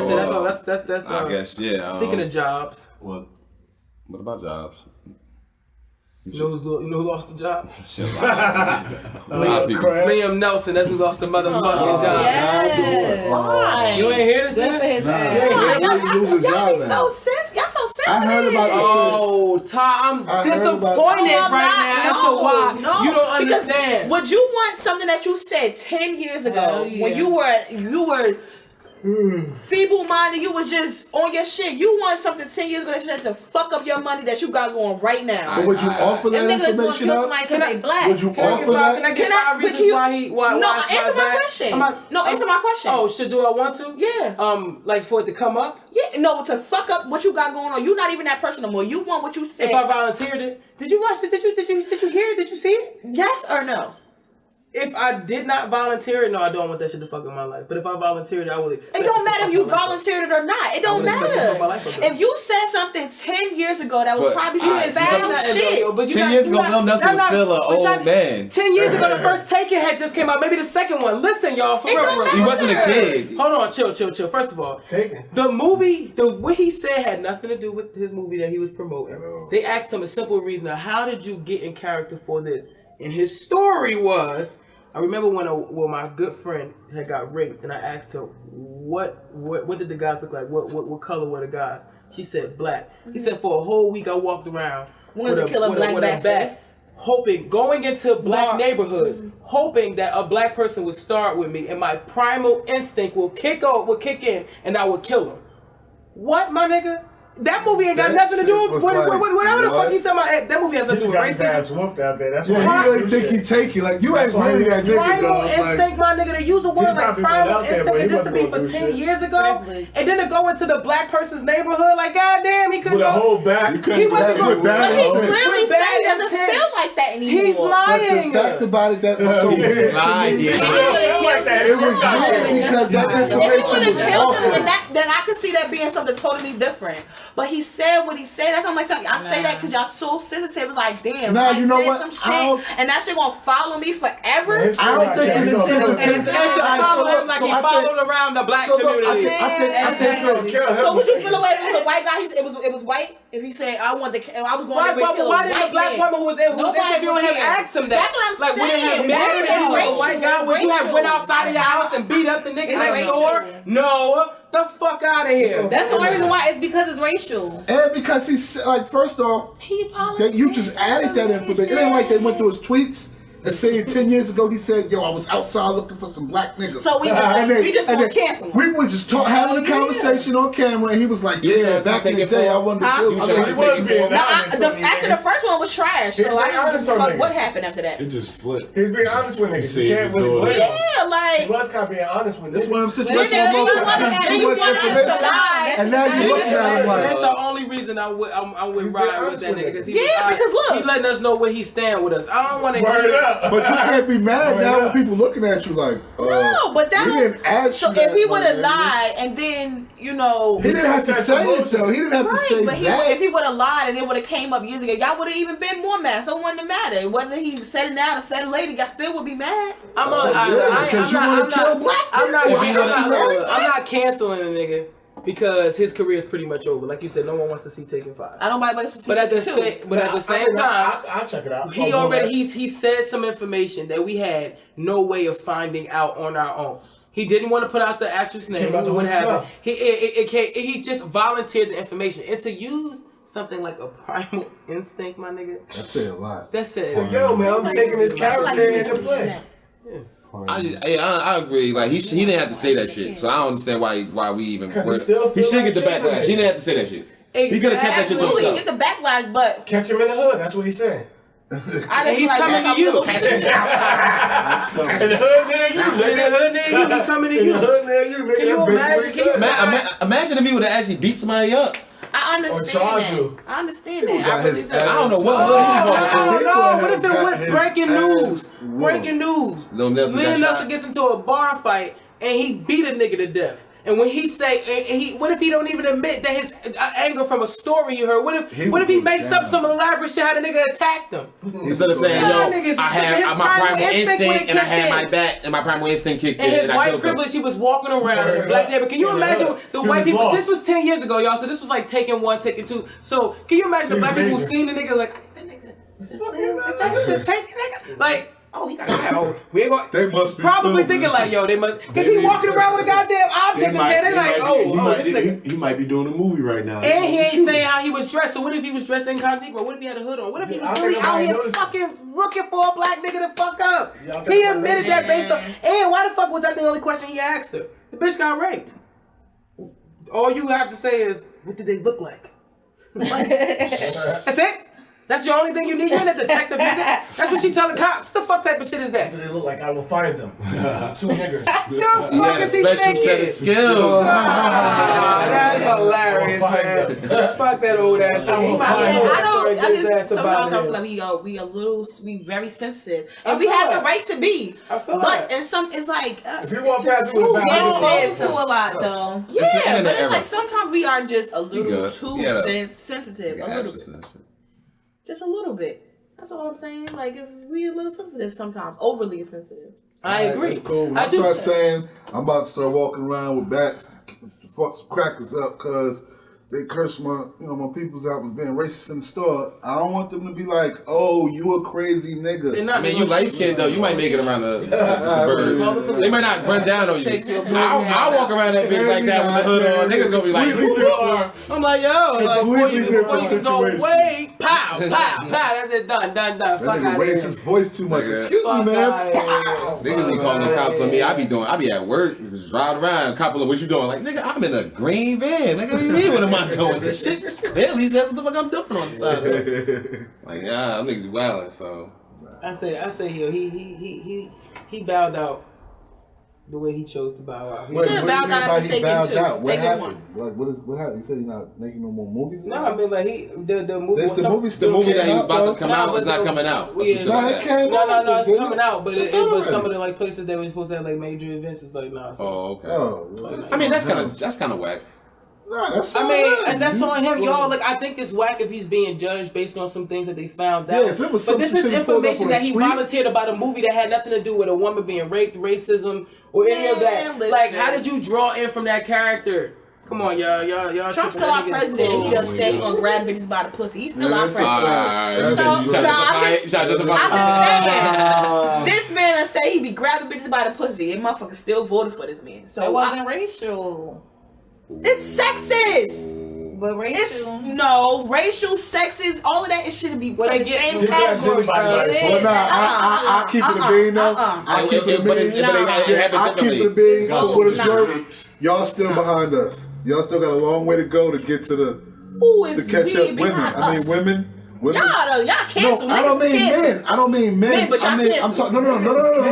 it. That's all. That's. I guess, yeah. Speaking of jobs, What? What about jobs? you know who lost the job? Shit, a lot of people. Liam Nelson. That's who lost the motherfucking job. Yes. Why? You ain't hear this? Good for his ass. Y'all be so sensitive. Y'all so sensitive. I heard about this shit. Oh, Tom, I I'm heard disappointed about right now as to why you don't understand. Would you want something that you said 10 years ago Hell yeah. when you were feeble-minded. You was just on your shit. You want something 10 years ago that you had to fuck up your money that you got going right now. But would you offer that Them niggas want to information kill up? somebody because they black. Would you offer that? Can I but reasons you- why No, answer my question. Answer my question. Oh, do I want to? Yeah. Like for it to come up? Yeah, no, to fuck up what you got going on. You're not even that person no more. You want what you said. If I volunteered it, did you watch it? Did you hear it? Did you see it? Yes or no? If I did not volunteer it, no, I don't want that shit to fuck up my life. But if I volunteered it, I would expect It don't to matter fuck if you my life up. volunteered it or not. It don't I would expect it to fuck my life matter. up. If you said something 10 years ago that was But probably I some ain't foul seen shit. But 10 years ago, Lil Nelson was still an old man. 10 years ago, the first Take It had just came out. Maybe the second one. Listen, y'all, for It real, don't for real. He wasn't a kid. Hold on, chill. First of all, the movie, what he said had nothing to do with his movie that he was promoting. They asked him a simple reason: how did you get in character for this? And his story was, I remember when my good friend had got raped, and I asked her, what did the guys look like? What color were the guys? She said black. He said for a whole week I walked around with a bat, hoping, going into black neighborhoods, hoping that a black person would start with me, and my primal instinct will kick in, and I would kill him. What, my nigga? That movie ain't got nothing to do with whatever the fuck he said. That movie has nothing to do with racism. Whooped out there. That's Yeah, you really think he take you? Like you ain't really that nigga, Primal dog. instinct, my nigga, to use a word like primal instinct, and this to be for 10 years ago, and then to go into the black person's neighborhood, like goddamn, he couldn't with a go. whole back. He wasn't going. But he clearly said he doesn't feel like that anymore. He's But lying. the fact about it that was so weird to Lying, me, yeah. it was weird because that If he would information have was killed him, awful. then I could see that being something totally different. But he said what he said. That's something like something. I say that because y'all so sensitive. It's like, damn. Nah, I you know said what? Some shit, and that shit gonna follow me forever. I don't think it's insensitive. That should follow him like he followed around the black community. I think So would you feel away if it was a white guy? It was white. If he said I was going to kill Why a did the white black man. woman who was interviewing him ask him that? That's what I'm like, saying. Would it have mattered if you were a white guy? Would you have went outside of your house and beat up the nigga next door? No. The fuck out of here. That's the only reason why. It's because it's racial. And because he's like, first off, that you just added that information. It ain't like they went through his tweets and saying 10 years ago he said, "Yo, I was outside looking for some black niggas." So we just gonna cancel him. We were just having a conversation on camera, and he was like, "Yeah, back in the day, I wanted to kill somebody." After the first one was trash, so I didn't give a fuck what happened after that. It just flipped. He's being honest with niggas. He You can't really blame him. Yeah, like. He was kind of being honest with That's niggas. what I'm saying. Then you wanna- Too much information, and now you're looking at him That's like. the only reason I'm with Ryan with that nigga. Because because look. he's letting us know where he stand with us. I don't want to Word up. But you can't be mad now when people looking at you like, No, but that we didn't ask so you that, if he would have my nigga. lied and then He didn't have to say it though. He didn't have to say but that. if he would have lied and it would have came up years ago, y'all would have even been more mad. So it wouldn't matter whether he said it now or said it later. Y'all still would be mad. I'm not canceling a nigga because his career is pretty much over. Like you said, no one wants to see Taken 5. I don't mind, but it's But at the same time, I'll check it out. he said some information that we had no way of finding out on our own. He didn't want to put out the actress name. What happened? He just volunteered the information, and to use something like a primal instinct, my nigga. That say a lot. That says. Yo, man, I'm taking this character into play. I agree. Like he didn't have to say that shit, so I don't understand why we even. He should get the backlash. He didn't have to say that shit. He could have kept that shit to Absolutely, himself. get the backlash, but Catch him in the hood. That's what he's saying. He's coming to you. In the hood near you, He coming to In you. the hood near you, nigga. Can you That's basically what he imagine? said. Imagine if he would have actually beat somebody up. I understand that. you. I understand that. got I really his do. ass I don't know what Oh, hood he was I on. don't know. What if it Got was his breaking ass news? whooped. Breaking news. Lil Nelson got Nelson shot. gets into a bar fight and he beat a nigga to death. And when he say, what if he don't even admit that his anger from a story you heard? What if he makes up some elaborate shit how the nigga attacked him? Instead of saying, Nah, "Yo, niggas, I his had my primal primal instinct instinct and I had kicked my in. back and my primal instinct kicked And in his and I white killed him." privilege, he was walking around in a black neighborhood. Can you imagine the white people? lost. This was 10 years ago, y'all. So this was like Taken 1, Taken 2. So can you imagine the black people who seen the nigga like, that nigga, is that Taken nigga? Like, oh, he got a oh, we ain't going. They must be Probably cool, thinking man. like, yo, they must, because he walking around with a goddamn object in his hand. They like, this nigga. He might be doing a movie right now. And he ain't saying how he was dressed. So what if he was dressed incognito? What if he had a hood on? What if he was I really think out nobody here noticed. fucking looking for a black nigga to fuck up? Y'all He think admitted nobody- that based on. And why the fuck was that the only question he asked her? The bitch got raped. all you have to say is, what did they look like? That's it? That's your only thing you need? You ain't a detective, nigga. That's what she tell the cops. What the fuck type of shit is that? Do they look like I will find them? 2 niggas. The fuck is he special set of thinking? skills. That's hilarious, man. Fuck that old ass thing. Sometimes I feel like we very sensitive. And we have the right to be. But in some, it's like, if you walk past We're exposed to a lot, though. Yeah, but it's like sometimes we are just a little too sensitive. A little bit. Just a little bit. That's all I'm saying. Like, we a little sensitive sometimes. Overly sensitive. I agree. That's cool. When I start saying I'm about to start walking around with bats to fuck some crackers up because they curse my peoples out with being racist in the store, I don't want them to be like, oh, you a crazy nigga. I mean, you light skinned though. You might make it around the birds. They might not run down on you. I'll walk around that bitch like that with the hood on. Niggas gonna be like, who you are? I'm like, yo. Before you go away, pow, pow, pow. That's it. Done. That Fuck nigga out raised here. his voice too much. Excuse me, man. Niggas be calling the cops on me. I be at work, just driving around. Cop like, what you doing? Like, nigga, I'm in a green van. Nigga, what do you mean? What am I doing? This shit. They at least that's what the fuck I'm doing on the side of it. Like, yeah, I'm niggas wildin', so. I say he bowed out the way he chose to bow out. He should have bowed out after taking 2. What Taking happened? 1. Like, what happened? He said he's not making no more movies? No, I mean, like, the movie. The movie The still movie that he was came about out, to come out is not coming out. Yeah. it came out. No, it's coming out, but it was some alright. of the like places that were supposed to have like major events was like, nah. So. Oh, okay. Oh, I mean, that's kind of whack. nah, that's I mean, alright. and that's on him, y'all. Like, I think it's whack if he's being judged based on some things that they found out. Yeah, if it was but some this shit is he pulled up information on a that he tweet. volunteered about a movie that had nothing to do with a woman being raped, racism, or any of that. Man, Like, listen. how did you draw in from that character? Come on, y'all. Trump's still our president, and he done said he gonna grab bitches by the pussy. He's still our that's president. That's So, it. I'm just Ah. saying, this man done say he be grabbing bitches by the pussy, and motherfuckers still voted for this man. So It wasn't racial. it's sexist. But It's racial. racial, sexist, all of that. It shouldn't be When put they in the get- same You guys category, everybody bro. like- It Well, is. nah, I keep it a bean though. I keep it a But bean. it happened I keep it a differently. bean. For what it's Nah. worth, y'all still behind us. Y'all still got a long way to go to get to the Who is to catch up being women. behind I mean us? women. Y'all cancel. No, I don't mean men. I don't mean men. Men, but y'all I mean, I'm cancel. talking. No.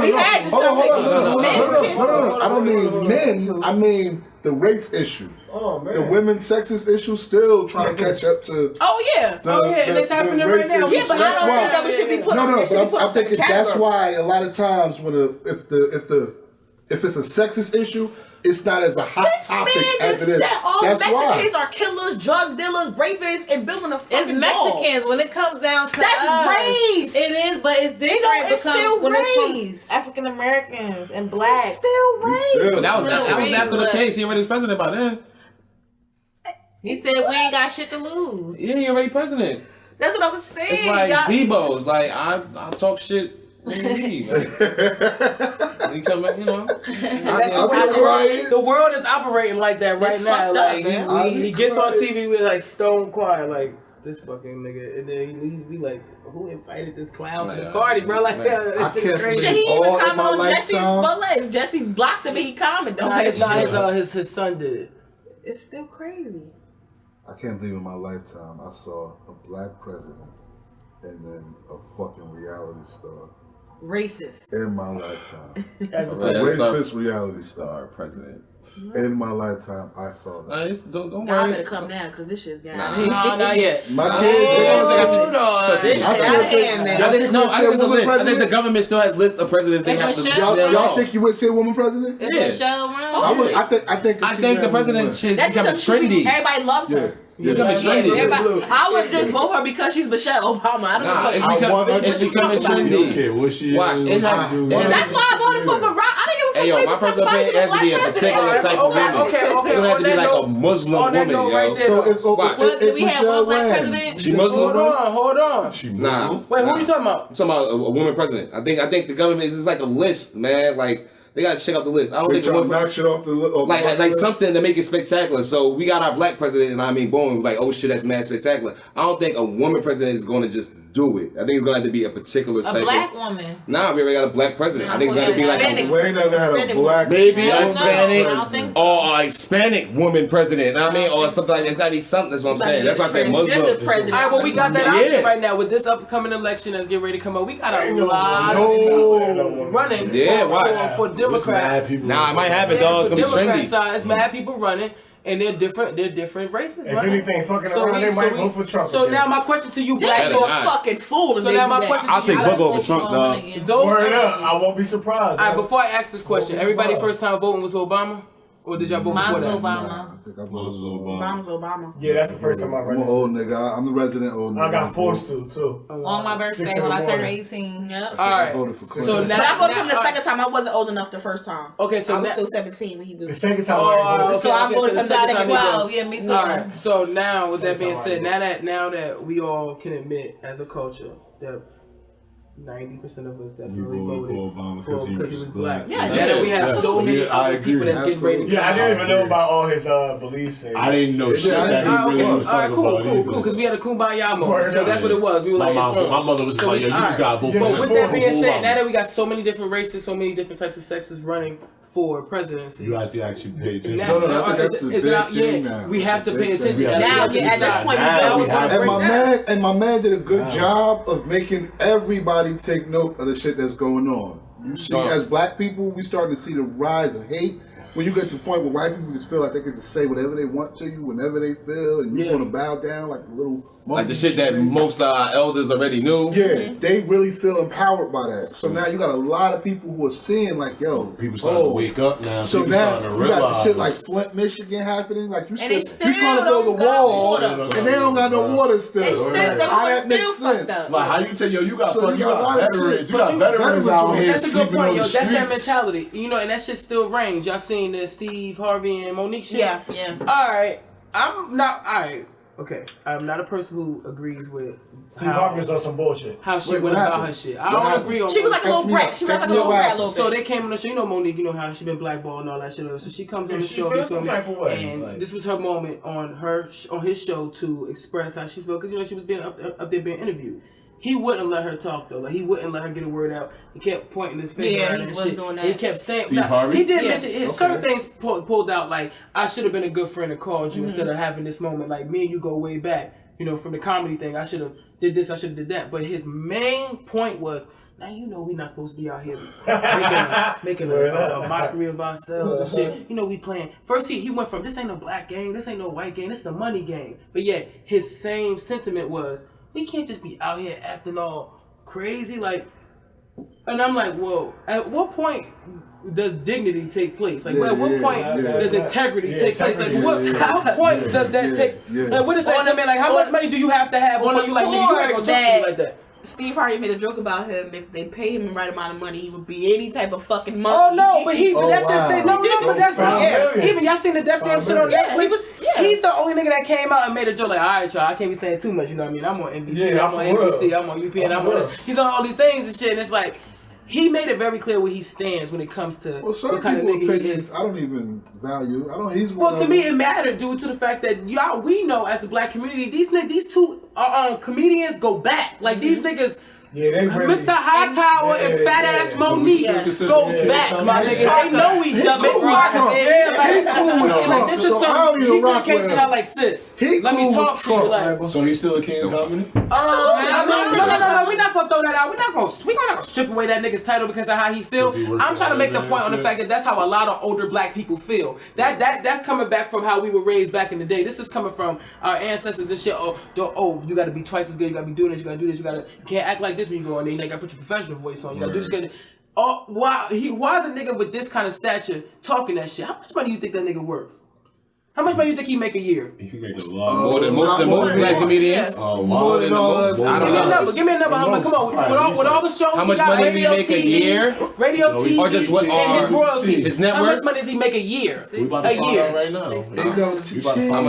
We had this Hold on. conversation. No. I don't mean men. I mean the race issue. Oh man. The women's sexist issue still trying to catch up to. Oh yeah. and it's happening right now. race Yeah, but issue. I don't think that we should be put on. No, It should be but put I'm on thinking separate that's categories. why a lot of times when if it's a sexist issue, it's not as a hot This topic man as just it is. said all That's Mexicans why. are killers, drug dealers, rapists, and building a It's fucking wall. Mexicans when it comes down to That's us. race. It is, but it's different. It's still when race. it's from African Americans and It's blacks. still race. But that was Still after the racist. case. He already was president by then. He said we ain't got shit to lose. Yeah, he already president. That's what I was saying. It's like y'all. Debo's. Like I talk shit when you leave. Like, he come back, you know. The world is operating like that right It's now. fucked Like up, man. he gets on TV with like stone quiet, like this fucking nigga, and then he leaves. We like, who invited this clown to the party, bro? Like, this I is can't crazy. Shit, he even all in comment my on Jessie lifetime. Smollet. Jessie blocked him and he commented on that shit. His son did it. It's still crazy. I can't believe in my lifetime I saw a black president and then a fucking reality star Racist. in my lifetime. As A a racist reality star. Our president. In my lifetime, I saw that. Don't Now I'm worry. gonna come now because this shit's Nah. gone. No, not yet. My Oh, kids, hold on. This shit I out of still hand, man. I think there's a list. I think the president. government still has lists of presidents they have to. Y'all think you would see a woman president? It's Yeah. a show around. I think the president is That's becoming because trendy. everybody loves her. It's becoming trendy. Everybody, I would just vote her because she's Michelle Obama. I don't Nah, give a fuck. it's becoming trendy. Okay, what she Watch, is, it what has- she do. it has- That's why I voted for Barack. I didn't give a fuck. Hey yo, what my he personal was opinion has to be a particular type of woman. Okay. It's gonna have to be like a Muslim on that woman, note yo. right there. So it's Watch. What, do we have Michelle one black Wang. president? She Muslim, bro? Hold on. She Nah. Muslim? Wait, who are you talking about? I'm talking about a woman president. I think the government is just like a list, man. Like they gotta check out the list. I don't They think a trying to woman, knock shit off the like something to make it spectacular. So we got our black president, and I mean, boom, it was like, oh shit, that's mad spectacular. I don't think a woman president is going to just do it. I think it's going to have to be a particular type. A black woman. Nah, we already got a black president. I think it's going to be like Hispanic. We ain't never had a black. Maybe woman Hispanic. I don't think or a Hispanic woman president. You know what I mean, or something like that. It's gotta be something. That's what I'm saying. That's why I say Muslim. President. All right, well, we got that Yeah. option right now with this upcoming election that's getting ready to come up. We got a lot of people running Yeah, watch. for Democrats. Nah, it might happen, dog. It's gonna be Democrat trendy. side, it's mad people running, and they're different races. If running. anything fucking around, they might vote for Trump. So again. now my question to you, They black ain't Better for not. a fucking fool. So now my question I'll to you, take Book over Trump, dog. Word up, I won't be surprised. All right, before I ask this question, everybody first time voting was Obama? Or did y'all vote Mine before was that? Obama. I think I voted Obama's Obama. Yeah, that's the first time I I'm read an it. old nigga. I'm the resident old nigga. I got forced to, too. On my birthday 6 in when the I turned morning. 18. Yep. All I right. voted for Clinton. So now, But I voted for him the now- second time. I wasn't old enough the first time. Okay, so I was now, still 17 when he The was. second time Oh, I voted. okay, So I okay, voted so for the second Dr. time you Cloud. voted. 12, yeah, me too. All right. So now, with that being Somebody said, now that we all can admit as a culture that 90% of us definitely voted for Obama because he was black. Yeah, Now that we have yes, so many yeah, I other people agree. that's getting ready to Yeah, I didn't even know about all his beliefs. And I didn't know shit that he really was all right, talking cool, about. cool. Because we had a kumbaya moment. Word So up. that's what it was. We were My like, mom, it's my mother was just So like, we- yo, you just gotta vote Yeah, for But him. with that being said, Obama. now that we got so many different races, so many different types of sexes running for presidency. You actually pay attention. Now- No, I think that's the is it big out? thing Yeah, now. we have to Big pay thing. attention. Yeah, Now, we at this point, Now we we have have And my man did a good job of making everybody take note of the shit that's going on. You see, as black people, we starting to see the rise of hate. When you get to the point where white people just feel like they get to say whatever they want to you, whenever they feel, and you're gonna bow down like a little monkey. Like the shit that most of our elders already knew. Yeah, they really feel empowered by that. So now you got a lot of people who are seeing like, yo, People starting to wake up now. So People now starting to you got the realize shit like Flint, Michigan happening. Like you And they still, you trying to still build a don't got wall, water. and they don't got no water still. They still, Like, the how water's that makes still fucked sense? up. Like how you tell you got So fuck, you you got a lot got of veterans, shit. you got veterans out here That's a good sleeping point, on yo. the That's that streets. mentality. You know, and that shit still reigns. Y'all seen the Steve Harvey and Monique shit? Yeah, yeah. Alright. Okay. I'm not a person who agrees with Steve Harvey's on some bullshit. how she Wait, went what about happened? her shit. I What don't happened? agree on She was like a little Catch me brat. up. She was like a Catch me little up. brat a little So bit. they came on the show. You know Monique, you know how she been blackballed and all that shit. So she comes on the She show. feels some type of way, And like- this was her moment on his show to express how she felt. Because, you know, she was being up there being interviewed. He wouldn't let her talk, though. Like, he wouldn't let her get a word out. He kept pointing his finger Yeah, at her he and was shit. doing that. He kept saying... Steve Harvey? He did Yeah. mention... Certain things pulled out, like, I should have been a good friend and called you instead of having this moment. Like, me and you go way back. You know, from the comedy thing, I should have did this, I should have did that. But his main point was, now you know we not supposed to be out here making a mockery of ourselves and shit. You know we playing. First he went from, this ain't no black game, this ain't no white game, this is the money game. But yet his same sentiment was, we can't just be out here acting all crazy. Like, and I'm like, whoa, at what point does dignity take place? Like, at what point does integrity take place? Like, what point does that take? Like, what is that? I mean, like, how much money do you have to have before you like, nigga, you ain't gonna talk to me like that? Steve Harvey made a joke about him. If they pay him the right amount of money, he would be any type of fucking Oh monkey. no, but that's his thing. No, but that's million. even y'all seen the Def Jam shit on Yeah, Netflix. yeah. He's the only nigga that came out and made a joke like, all right, y'all, I can't be saying too much. You know what I mean? I'm on NBC, Yeah, I'm on for real. ABC, I'm on UPN, I'm on. He's on all these things and shit. And it's like he made it very clear where he stands when it comes to Well, certain what kind of people's nigga he opinions, is. I don't even value. I don't. He's one Well, to of me, them. it mattered due to the fact that y'all, we know as the black community, these two comedians go back. Like these niggas. Yeah, they really... Mr. Hightower and fat ass Monique goes back, my nigga. They know each other. He cool with Trump. He cool with Trump. This is So I don't something even he rock with communicates to her him. like, sis, He let me cool talk with to you. Trump. Like, So he's still a king of comedy? no, we're not gonna throw that out. We're not gonna strip away that nigga's title because of how he feel. I'm trying to make the point on the fact that that's how a lot of older black people feel. That's coming back from how we were raised back in the day. This is coming from our ancestors and shit. Oh, you gotta be twice as good. You gotta be doing this. You gotta do this. You can't act like this when you go on there. You gotta put your professional voice on. You gotta do this. Oh, why is a nigga with this kind of stature talking that shit? How much money you think that nigga worth? How much money you think he make a year? He can make a lot More than most black comedians. More than all us. I don't know. Give me a number. Come on. With all the shows How he much got, money do you radio, make a TV, year? Radio, TV, Or just what and his are royalties. his net How much worth? money does he make a year? We about to A find year. out right now. He go to We about to chill. find I'm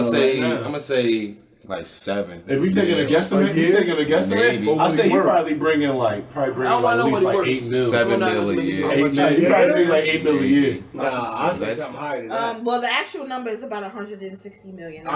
gonna say like 7. If we taking a guesstimate, Maybe. I say he Worth. probably bringing like at least like 8 mil. 7 mil a year. 8 mil. He probably bring like 8 mil a year. Nah, I say something higher than that. Well, the actual number is about 160 million.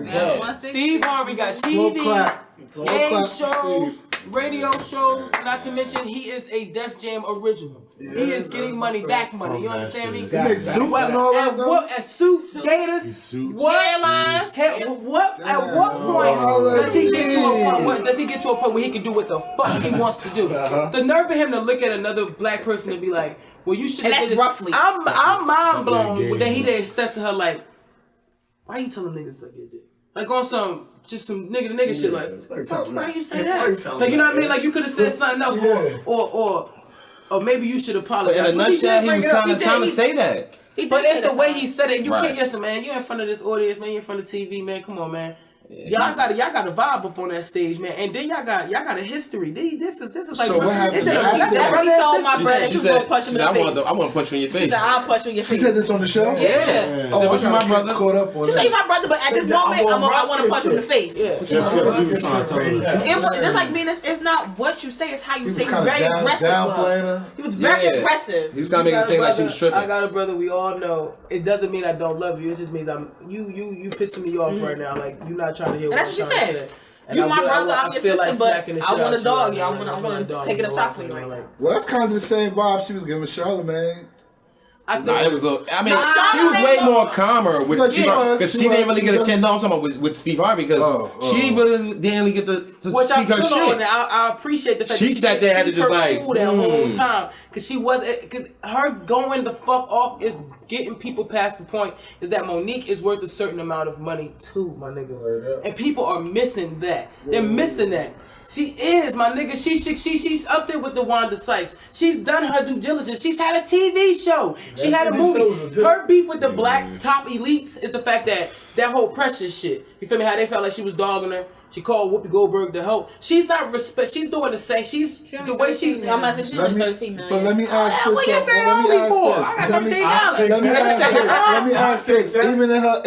Yeah, 160. Steve Harvey got Slow TV, clap. Slow game clap for shows, Steve. radio shows, not to mention he is a Def Jam original. He is getting money, back money. You understand me? He makes suits and all that. And suits, gators, Hairlines. What? At what point does he get to a point? Does he get to a point where he can do what the fuck he wants to do? The nerve of him to look at another black person and be like, "Well, you should." And have that's did roughly. I'm mind blown that he didn't step to her like, "Why you telling niggas suck your dick?" Like on some nigga to nigga shit. Like, why you say that? Like, you know what I mean? Like you could have said something else, or maybe you should apologize. In a nutshell, he was kind of trying to say that. But it's the way he said it. You can't listen, man. You in front of this audience, man. You in front of TV, man. Come on, man. Y'all got a vibe up on that stage, man. And then y'all got a history. This is like. So what happened? He told my brother she was gonna punch him in the face. I want to punch you in your face. She said, "I'll punch you in your face." She said this on the show? Yeah. Oh, I my brother caught up on She said, "You my brother, but at this moment, I want to punch him in the face." Just because he was trying to tell her the truth. It was just like me. It's not what you say; it's how you say. He was very aggressive. Downplaying her. He was very aggressive. He was kind of making it seem like she was tripping. I got a brother. We all know. It doesn't mean I don't love you. It just means you pissing me off right now. Like you're not trying to hear. That's what she said. You my brother, I'm your sister, but I want a dog. I want to take it up top for you right now. Well, that's kind of the same vibe she was giving Charlamagne. She was way more calmer with Steve because she didn't really get a chance. No, I'm talking about with Steve Harvey because she really didn't really get to speak her shit. I appreciate the fact she sat there had to just like that whole time because her going the fuck off is getting people past the point is that Monique is worth a certain amount of money too, my nigga, and people are missing that. They're missing that. She is, my nigga. She's up there with the Wanda Sykes. She's done her due diligence. She's had a TV show. She had a movie. Her beef with the black top elites is the fact that whole Precious shit. You feel me? How they felt like she was dogging her. She called Whoopi Goldberg the hoe. She's not respect. She's doing the same. She's the way she's. I'm not saying she's only 13 million. But let me ask this. What you say only for? I got $13. Let me ask this. Even in her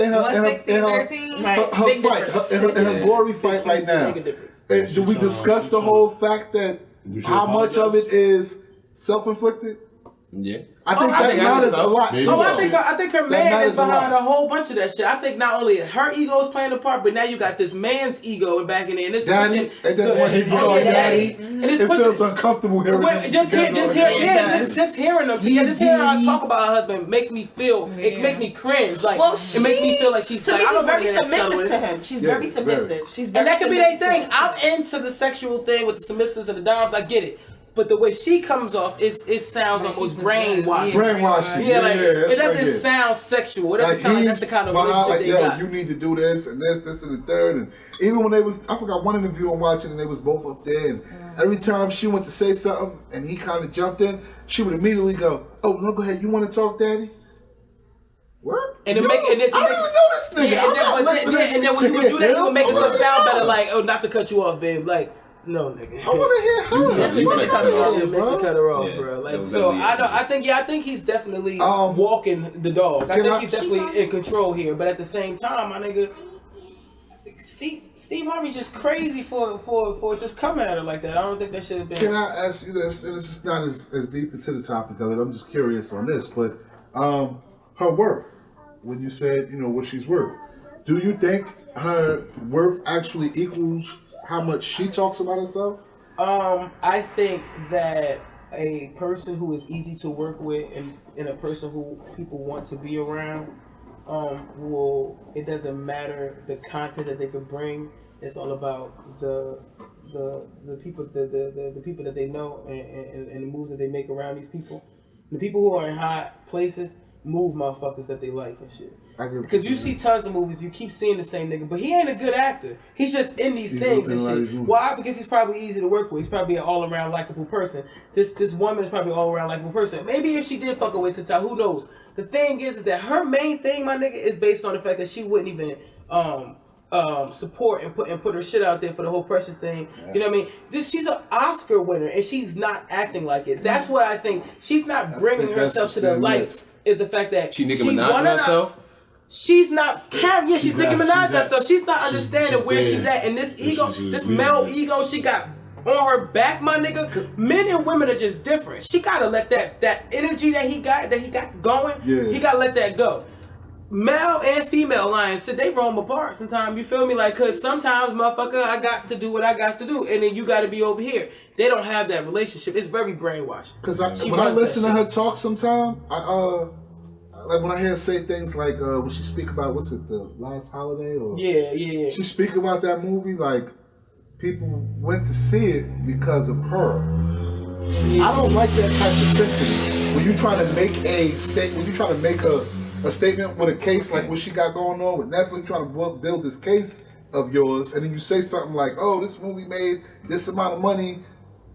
fight, in her glory fight right now, do we discuss the whole fact that how much of it is self-inflicted? Yeah. I think that matters a lot. I think her man is behind a whole bunch of that shit. I think not only her ego is playing a part, but now you got this man's ego back in there. And this Daddy, and then when she called Daddy, it feels uncomfortable hearing them. Just hearing them together, just hearing her talk about her husband makes me feel. It makes me cringe. Like it makes me feel like she's like she's very submissive to him. She's very submissive. She's very. And that could be their thing. I'm into the sexual thing with the submissives and the doms. I get it. But the way she comes off, it sounds almost brainwashed. Yeah, like it doesn't sound sexual. It doesn't sound like that's the kind of relationship they got. You need to do this and this and the third. And even when I forgot one interview I'm watching, and they was both up there. And every time she went to say something, and he kind of jumped in, she would immediately go, "Oh no, go ahead. You want to talk, Daddy?" What? And I don't even know this nigga. And then when you would do that, you would make yourself sound better. Like, oh, not to cut you off, babe. Like. No, nigga. I want to hear her. You want to cut her off, bro. Like, so I think he's definitely walking the dog. I think he's definitely in control here. But at the same time, my nigga, Steve Harvey just crazy for just coming at her like that. I don't think that should have been. Can I ask you this? And this is not as deep into the topic of it. I'm just curious on this, but her worth. When you said what she's worth, do you think her worth actually equals how much she talks about herself? I think that a person who is easy to work with and a person who people want to be around, it doesn't matter the content that they could bring. It's all about the people the people that they know and the moves that they make around these people. The people who are in high places move motherfuckers that they like and shit. Because you see tons of movies, you keep seeing the same nigga, but he ain't a good actor. He's just in these things and shit. Why? Because he's probably easy to work with. He's probably an all-around likable person. This woman is probably an all-around likable person. Maybe if she did fuck away to tell, who knows? The thing is that her main thing, my nigga, is based on the fact that she wouldn't even support and put her shit out there for the whole Precious thing. You know what I mean? She's an Oscar winner and she's not acting like it. That's what I think. She's not bringing herself to the light. Is the fact that she Nicki Minaj herself. She's not carrying. Yeah, she's Nicki Minaj herself. She's not understanding where she's at, and this ego, this male ego, she got on her back, my nigga. Men and women are just different. She gotta let that energy that he got going. Yeah. He gotta let that go. male and female lions, they roam apart sometimes, you feel me? Like, cause sometimes, motherfucker, I got to do what I got to do, and then you got to be over here. They don't have that relationship. It's very brainwashed. Cause when I listen to her talk sometimes, like when I hear her say things like when she speak about, what's it, the last holiday? Or Yeah. she speak about that movie, like people went to see it because of her. Yeah. I don't like that type of sentiment. When you try to make a statement, when you try to make a statement with a case like what she got going on with Netflix, trying to build this case of yours, and then you say something like, "Oh, this movie made this amount of money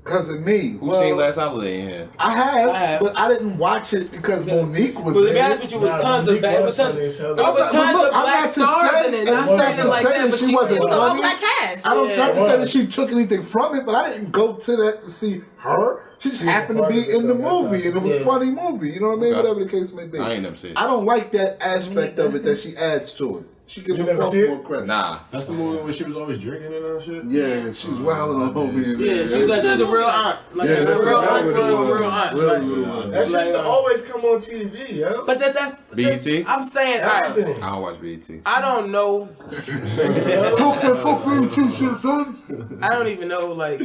because of me." Who's seen Last Holiday in here? I have, but I didn't watch it because Monique was in it. To be honest with you, it was tons of bad. It was tons of black stars in it. Not saying it like that, but she wasn't funny. Black cast. I don't not to say that she took anything from it, but I didn't go to that to see her. She just happened to be in the movie, and it was a funny movie. You know what I mean? Okay. Whatever the case may be. I ain't never seen it. I don't like that aspect of it that she adds to it. She gives herself more credit. Nah. That's the movie where she was always drinking and that shit? Yeah, she was wilding on homie. Yeah, she's a real aunt. Like a real aunt to a real aunt. That shit used to always come on TV, yo. But that's BET? I'm saying, I don't watch BET. I don't know. Talk that fuck BET shit, son. I don't even know like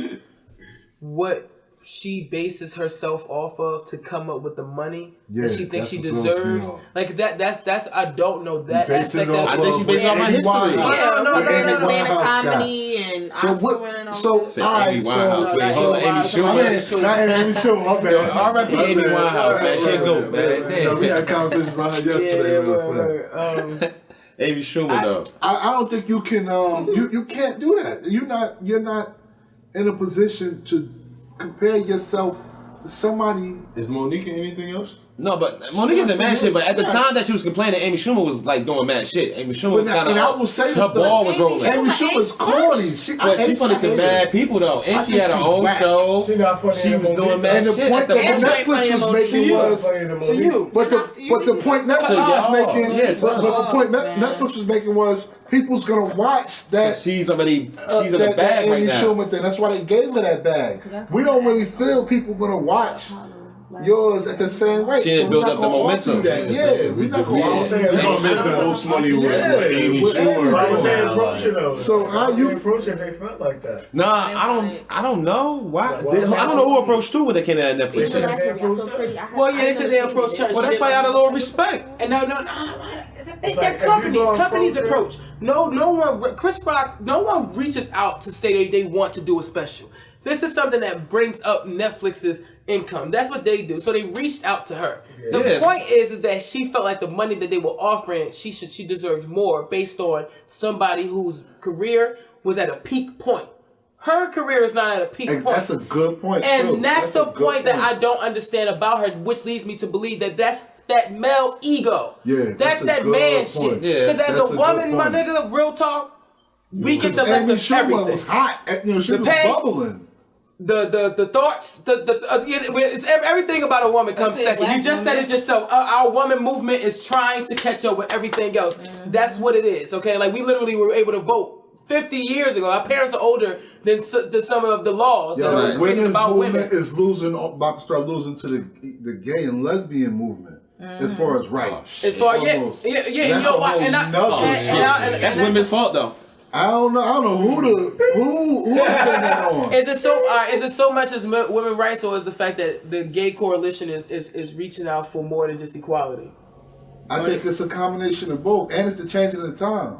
what she bases herself off of to come up with the money that she thinks she deserves. Like that's I don't know that aspect of it. I think she based on my history. Yeah, no, Atlanta comedy and Oscar winning all this. Amy Winehouse. Wait, hold on, Amy Schumer. Not Amy Schumer, my bad. R.I.P. Amy Winehouse, man. She a goat, man. We had a conversation about her yesterday. Amy Schumer, though. I don't think you can. You can't do that. You're not in a position to compare yourself to somebody. Is Monique in anything else? No, but Monique isn't mad shit. But at the time that she was complaining, Amy Schumer was like doing mad shit. Amy Schumer was kind of. I will say her ball was rolling. Amy Schumer's corny. She's funny to mad people though, and she had her own show. She was doing mad shit. And the point that Netflix was making was to you. But the point Netflix was making. But the point Netflix was making was. People's gonna watch that. She's in the bag right now. Schumer thing. That's why they gave her that bag. We don't really feel people gonna watch yours at the same rate. She didn't build up the momentum. Yeah, we're not gonna. They're gonna make the most money with Amy Schumer. So how you approach it? They felt like that. Nah, I don't know why. I don't know who approached too when they came to that Netflix shit. Well, yeah, they said they approached her. Well, that's probably out of a little respect. And no. They're companies. Companies approach. No one. Chris Rock. No one reaches out to say they want to do a special. This is something that brings up Netflix's income. That's what they do. So they reached out to her. The point is that she felt like the money that they were offering, she deserved more based on somebody whose career was at a peak point. Her career is not at a peak point. That's a good point. And that's the point that I don't understand about her, which leads me to believe that that's that male ego. Yeah, that's that man shit. Because as a woman, my nigga, real talk, we get the lesson of everything. Was hot. She was bubbling. The thoughts, it's everything about a woman comes second. You just said it yourself. Our woman movement is trying to catch up with everything else. That's what it is. Okay, like we literally were able to vote 50 years ago. Our parents are older than some of the laws. The women's movement is about to start losing to the gay and lesbian movement. As far as rights. As far yeah. You know what? That's women's fault though. I don't know who put that on. Is it so much as women's rights, or is the fact that the gay coalition is reaching out for more than just equality? I think it's a combination of both, and it's the changing of the times.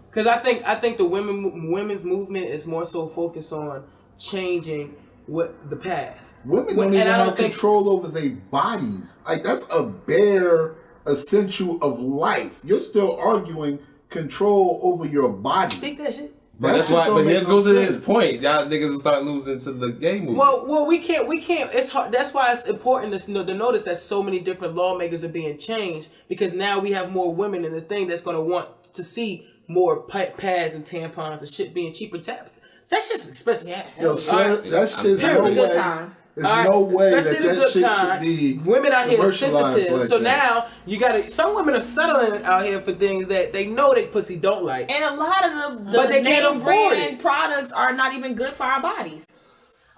Because I think the women's movement is more so focused on changing what the past. Women don't even have control over their bodies. Like that's a bare essential of life. You're still arguing control over your body. Think that shit. But that's why. But here goes to this point. Y'all niggas will start losing to the gay movement. Well, we can't. It's hard. That's why it's important to notice that so many different lawmakers are being changed, because now we have more women in the thing that's going to want to see more pads and tampons and shit being cheaper tapped. That shit's expensive. Yeah. Yo, sir, that shit's no way. There's no way that shit should be. Women out here are sensitive, like so that. Now you gotta. Some women are settling out here for things that they know they pussy don't like, and a lot of the name brand products are not even good for our bodies.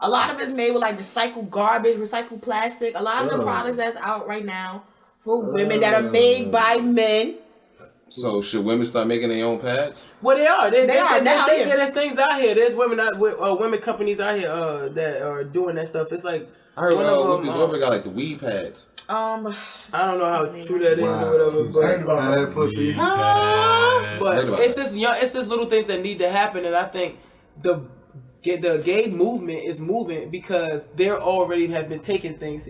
A lot of it's made with like recycled garbage, recycled plastic. A lot of the products that's out right now for women that are made by men So should women start making their own pads? Well, they are. They are now, yeah. There's things out here. There's women companies out here that are doing that stuff. It's like I heard Whoopi Goldberg got like the weed pads. I don't know how true that is or whatever, but that pussy. but it's just little things that need to happen, and I think the gay movement is moving because they're already have been taking things.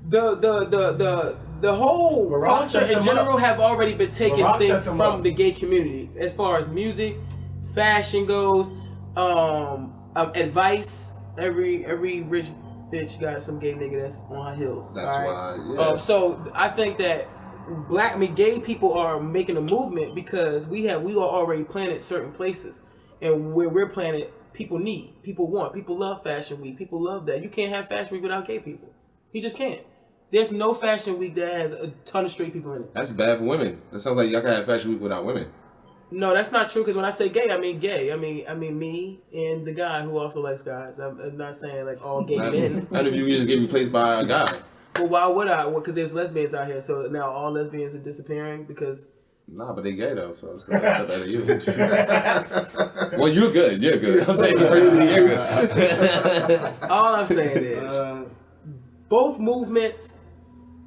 The whole culture in general have already been taking things from the gay community as far as music, fashion goes, advice. Every rich bitch got some gay nigga that's on her heels. That's right? why. Yeah. So I think that gay people are making a movement because we are already planted certain places, and where we're planted, people love fashion week. People love that. You can't have fashion week without gay people. You just can't. There's no fashion week that has a ton of straight people in it. That's bad for women. That sounds like y'all can have fashion week without women. No, that's not true. Because when I say gay, I mean gay. I mean me and the guy who also likes guys. I'm not saying like all gay men. And if you just get replaced by a guy. Well, why would I? Well, because there's lesbians out here. So now all lesbians are disappearing because. Nah, but they gay though, so it's not that at you. Well, you're good. You're good. I'm saying personally, you're good. All I'm saying is, both movements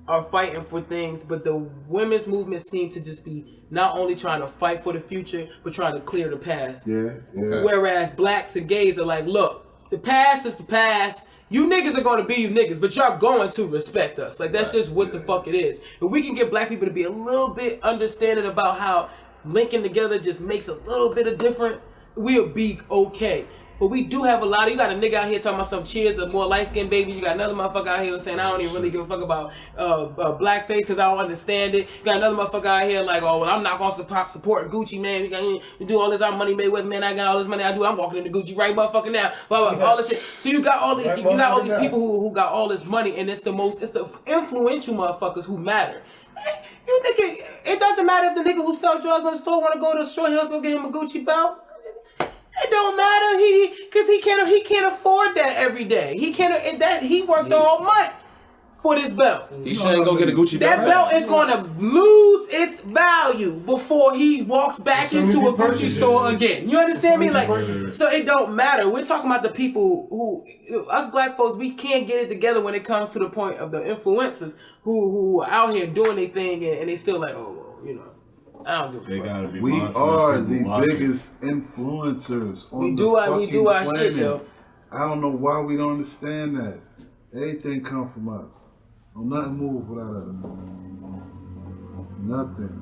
are fighting for things, but the women's movement seems to just be not only trying to fight for the future, but trying to clear the past. Yeah. Okay. Whereas blacks and gays are like, look, the past is the past. You niggas are going to be you niggas, but y'all going to respect us. Like, that's just what the fuck it is. If we can get black people to be a little bit understanding about how linking together just makes a little bit of difference, we'll be okay. But we do have a lot of, you got a nigga out here talking about some cheers to more light-skinned babies. You got another motherfucker out here saying, I don't even really give a fuck about blackface because I don't understand it. You got another motherfucker out here like, oh, well, I'm not going to support Gucci, man. You do all this, I'm money made with, man. I got all this money I do. I'm walking into Gucci right motherfucking now. Blah, blah, all this shit. So you got all these, people who got all this money, and it's the influential motherfuckers who matter. You think it doesn't matter if the nigga who sells drugs on the store want to go to the store, he'll go get him a Gucci belt. It don't matter, because he can't afford that every day. He worked all month for this belt. He shouldn't go get a Gucci belt. That belt is going to lose its value before he walks back into a Gucci store again. You understand me? Like, so it don't matter. We're talking about the people who, us black folks, we can't get it together when it comes to the point of the influencers who are out here doing their thing and they still like, oh, well, you know. I don't give a fuck. We are the biggest influencers on the fucking do our planet. shit, though. I don't know why we don't understand that. Everything come from us. Don't nothing move without us. Nothing.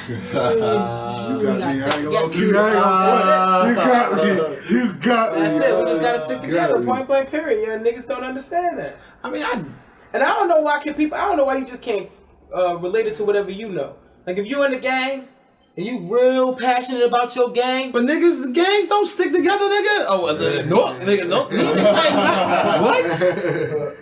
You got me. I ain't gonna keep. You got me. You got me. That's it. We just gotta stick together. Point blank. Period. You know, niggas don't understand that. I mean, and I don't know why I don't know why you just can't relate it to whatever you know. Like if you in the gang and you real passionate about your gang, but niggas, gangs don't stick together, nigga. Oh, no. What?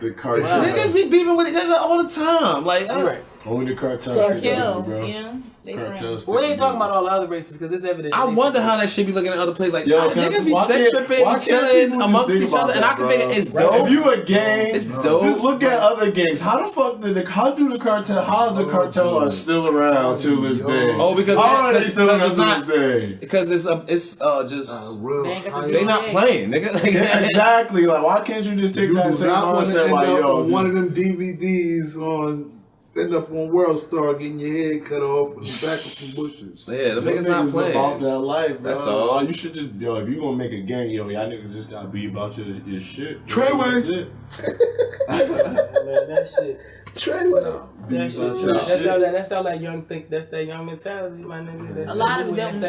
The cartel. Niggas be beefing with each other all the time. Like, right. Only the cartel. Kill, bro. yeah. Cartels. We ain't talking about all the other races because it's evident. I wonder how that shit be looking at other places. Like, yo, niggas be sex tripping, chilling amongst each other, and I can figure it's dope. If you a gang, it's dope. Just look at other gangs. How the fuck how the cartel are still around till this day? Oh, because they still around till this day? Because it's just real. They not playing, nigga. Yeah, exactly. Like, why can't you just take that same concept? Like, yo, one of them DVDs end up on World Star getting your head cut off in the back of some bushes. Yeah, the niggas not playing. About that life, bro. That's all. You should just, if you gonna make a gang, y'all niggas just gotta be about your shit. Treyway. That's it. Man, that shit. Treyway. That's how that young think. That's that young mentality, my nigga. A lot of gangs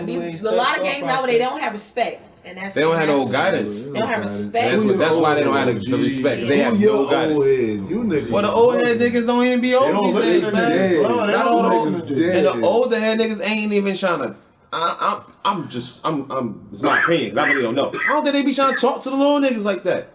now they don't have respect. And they don't have no guidance. They don't have respect. That's why they don't have the respect. Because they have no guidance. Well, the old head niggas don't even be old these days, man. Not all those. And the older head niggas ain't even trying to. It's my opinion, because I really don't know. I don't think they be trying to talk to the little niggas like that.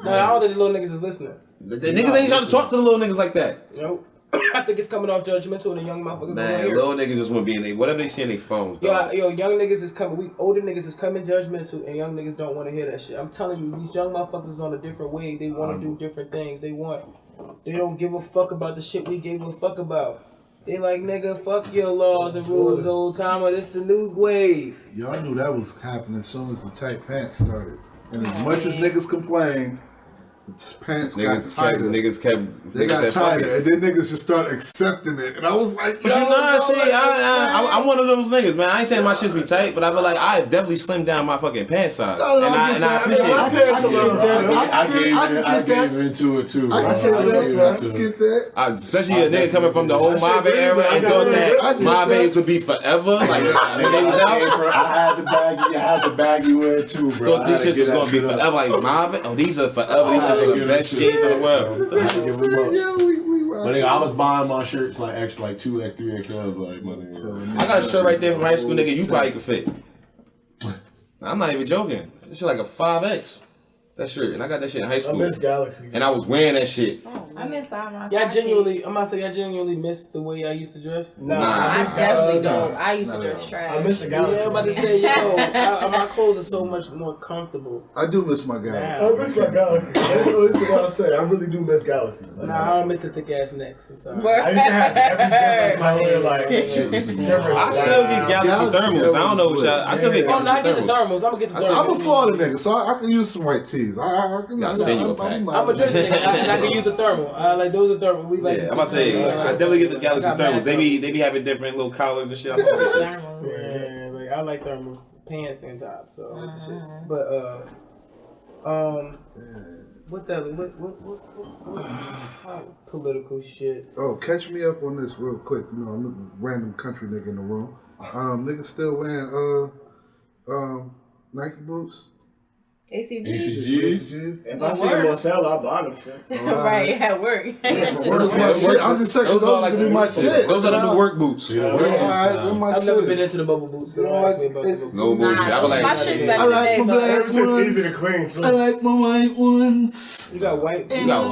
No, I don't think the little niggas is listening. The niggas ain't trying to talk to the little niggas like that. Nope. I think it's coming off judgmental and the young motherfuckers. Man, little niggas just want to be in whatever they see in their phones. Yo, young niggas is coming. Older niggas is coming judgmental, and young niggas don't want to hear that shit. I'm telling you, these young motherfuckers on a different wave. They want to do different things. They don't give a fuck about the shit we gave a fuck about. They like, nigga, fuck your laws and rules, old timer. This the new wave. Y'all knew that was happening as soon as the tight pants started. And as much as niggas complained, the pants got tighter. They got tighter, and then niggas just started accepting it. And I was like, but I'm one of those niggas, man. I ain't saying my shits be tight, but I feel like I definitely slimmed down my fucking pants size. And I appreciate it. I gave into it too. I get that. Especially a nigga coming from the whole Marvin era and thought that Marvin's would be forever. Like, they was out. I had to bag you in too, bro. Thought these shits was gonna be forever. Like, Marvin, oh, these are forever. These shits are the best jeans in the world. But nigga, I was buying my shirts like extra, like 2X, 3XL, like money. I got a shirt right there from high school, nigga. You probably could fit. I'm not even joking. This shit like a 5X. That shirt, and I got that shit in high school. I miss Galaxy. And I was wearing that shit. I miss all my. Y'all genuinely, I'm about to say, y'all genuinely miss the way y'all used to dress. Nah, I definitely don't. I used to dress trash. I miss the Galaxy. Yeah, I'm about to say, yo, my clothes are so much more comfortable. I do miss my Galaxy. I miss my Galaxy. That's what I'll say. I really do miss Galaxy. Nah, I don't miss the thick ass necks. I'm sorry. I used to have every different color, like different. I still get Galaxy thermals. I don't know what y'all. I still get Oh, no, I Galaxy get the thermals. thermals. I'm gonna get the thermals. I'm a Florida nigga, so I can use some white tees. I can. I'll send you a pack. I'm a dress nigga, and I can use a thermal. Like those are thermal. We like. Yeah, I'm about to say, I definitely get the Galaxy thermals. They be having different little collars and shit. I love those shits. Yeah, like I like thermals, pants and tops. So shits. But what political shit? Oh, catch me up on this real quick. You know, I'm a random country nigga in the room. Niggas still wearing Nike boots. ACGs. If I see them on sale, I'll buy them shit. Right, at work. I'm just saying, those are gonna be my shit. Those are the work boots. I've never been into the bubble boots. So don't ask me about the bubble boots. No bullshit. I was like, My shit's I like my black Ever since easy to ones. clean too. I like my white ones. You got white. you got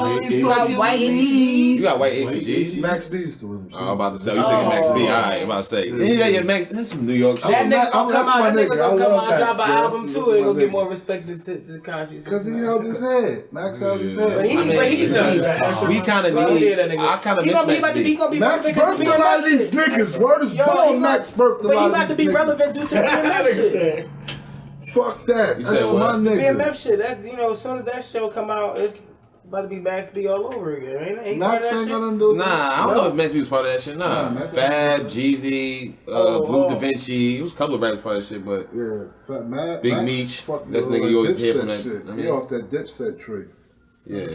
White ACGs. you got white ACGs. Max B's the one. I'm about to say, you saying Max B. Alright, I'm about to say. Yeah, Max. That's some New York shit. That nigga I'm- gonna that's come out. my That nigga nigga. gonna I come love out and drop Max, an bro. album That's too. my It gonna get nigga. more respect to the country. Because he held his head. Max held his But head. he's done. We kind of need. I kind of miss Max He B. gonna be Max relevant birthed a lot of these niggas. Word is Yo, born. Max birthed a But he lot about of to these be niggas. relevant due to the BMF shit. Fuck that. You That's said my what? nigga. BMF shit. That as soon as that show come out, it's about to be Max B all over again. Ain't Max that ain't shit? gonna do Nah, I don't know if Max B was part of that shit. Nah, Nah, Fab, Jeezy, Blue Da Vinci. It was a couple of rappers part of that shit, but Yeah, but Max, Big Max Meech. fucking That's with nigga you always Dipset hear from that. shit. I He mean- off that Dipset tree. yeah.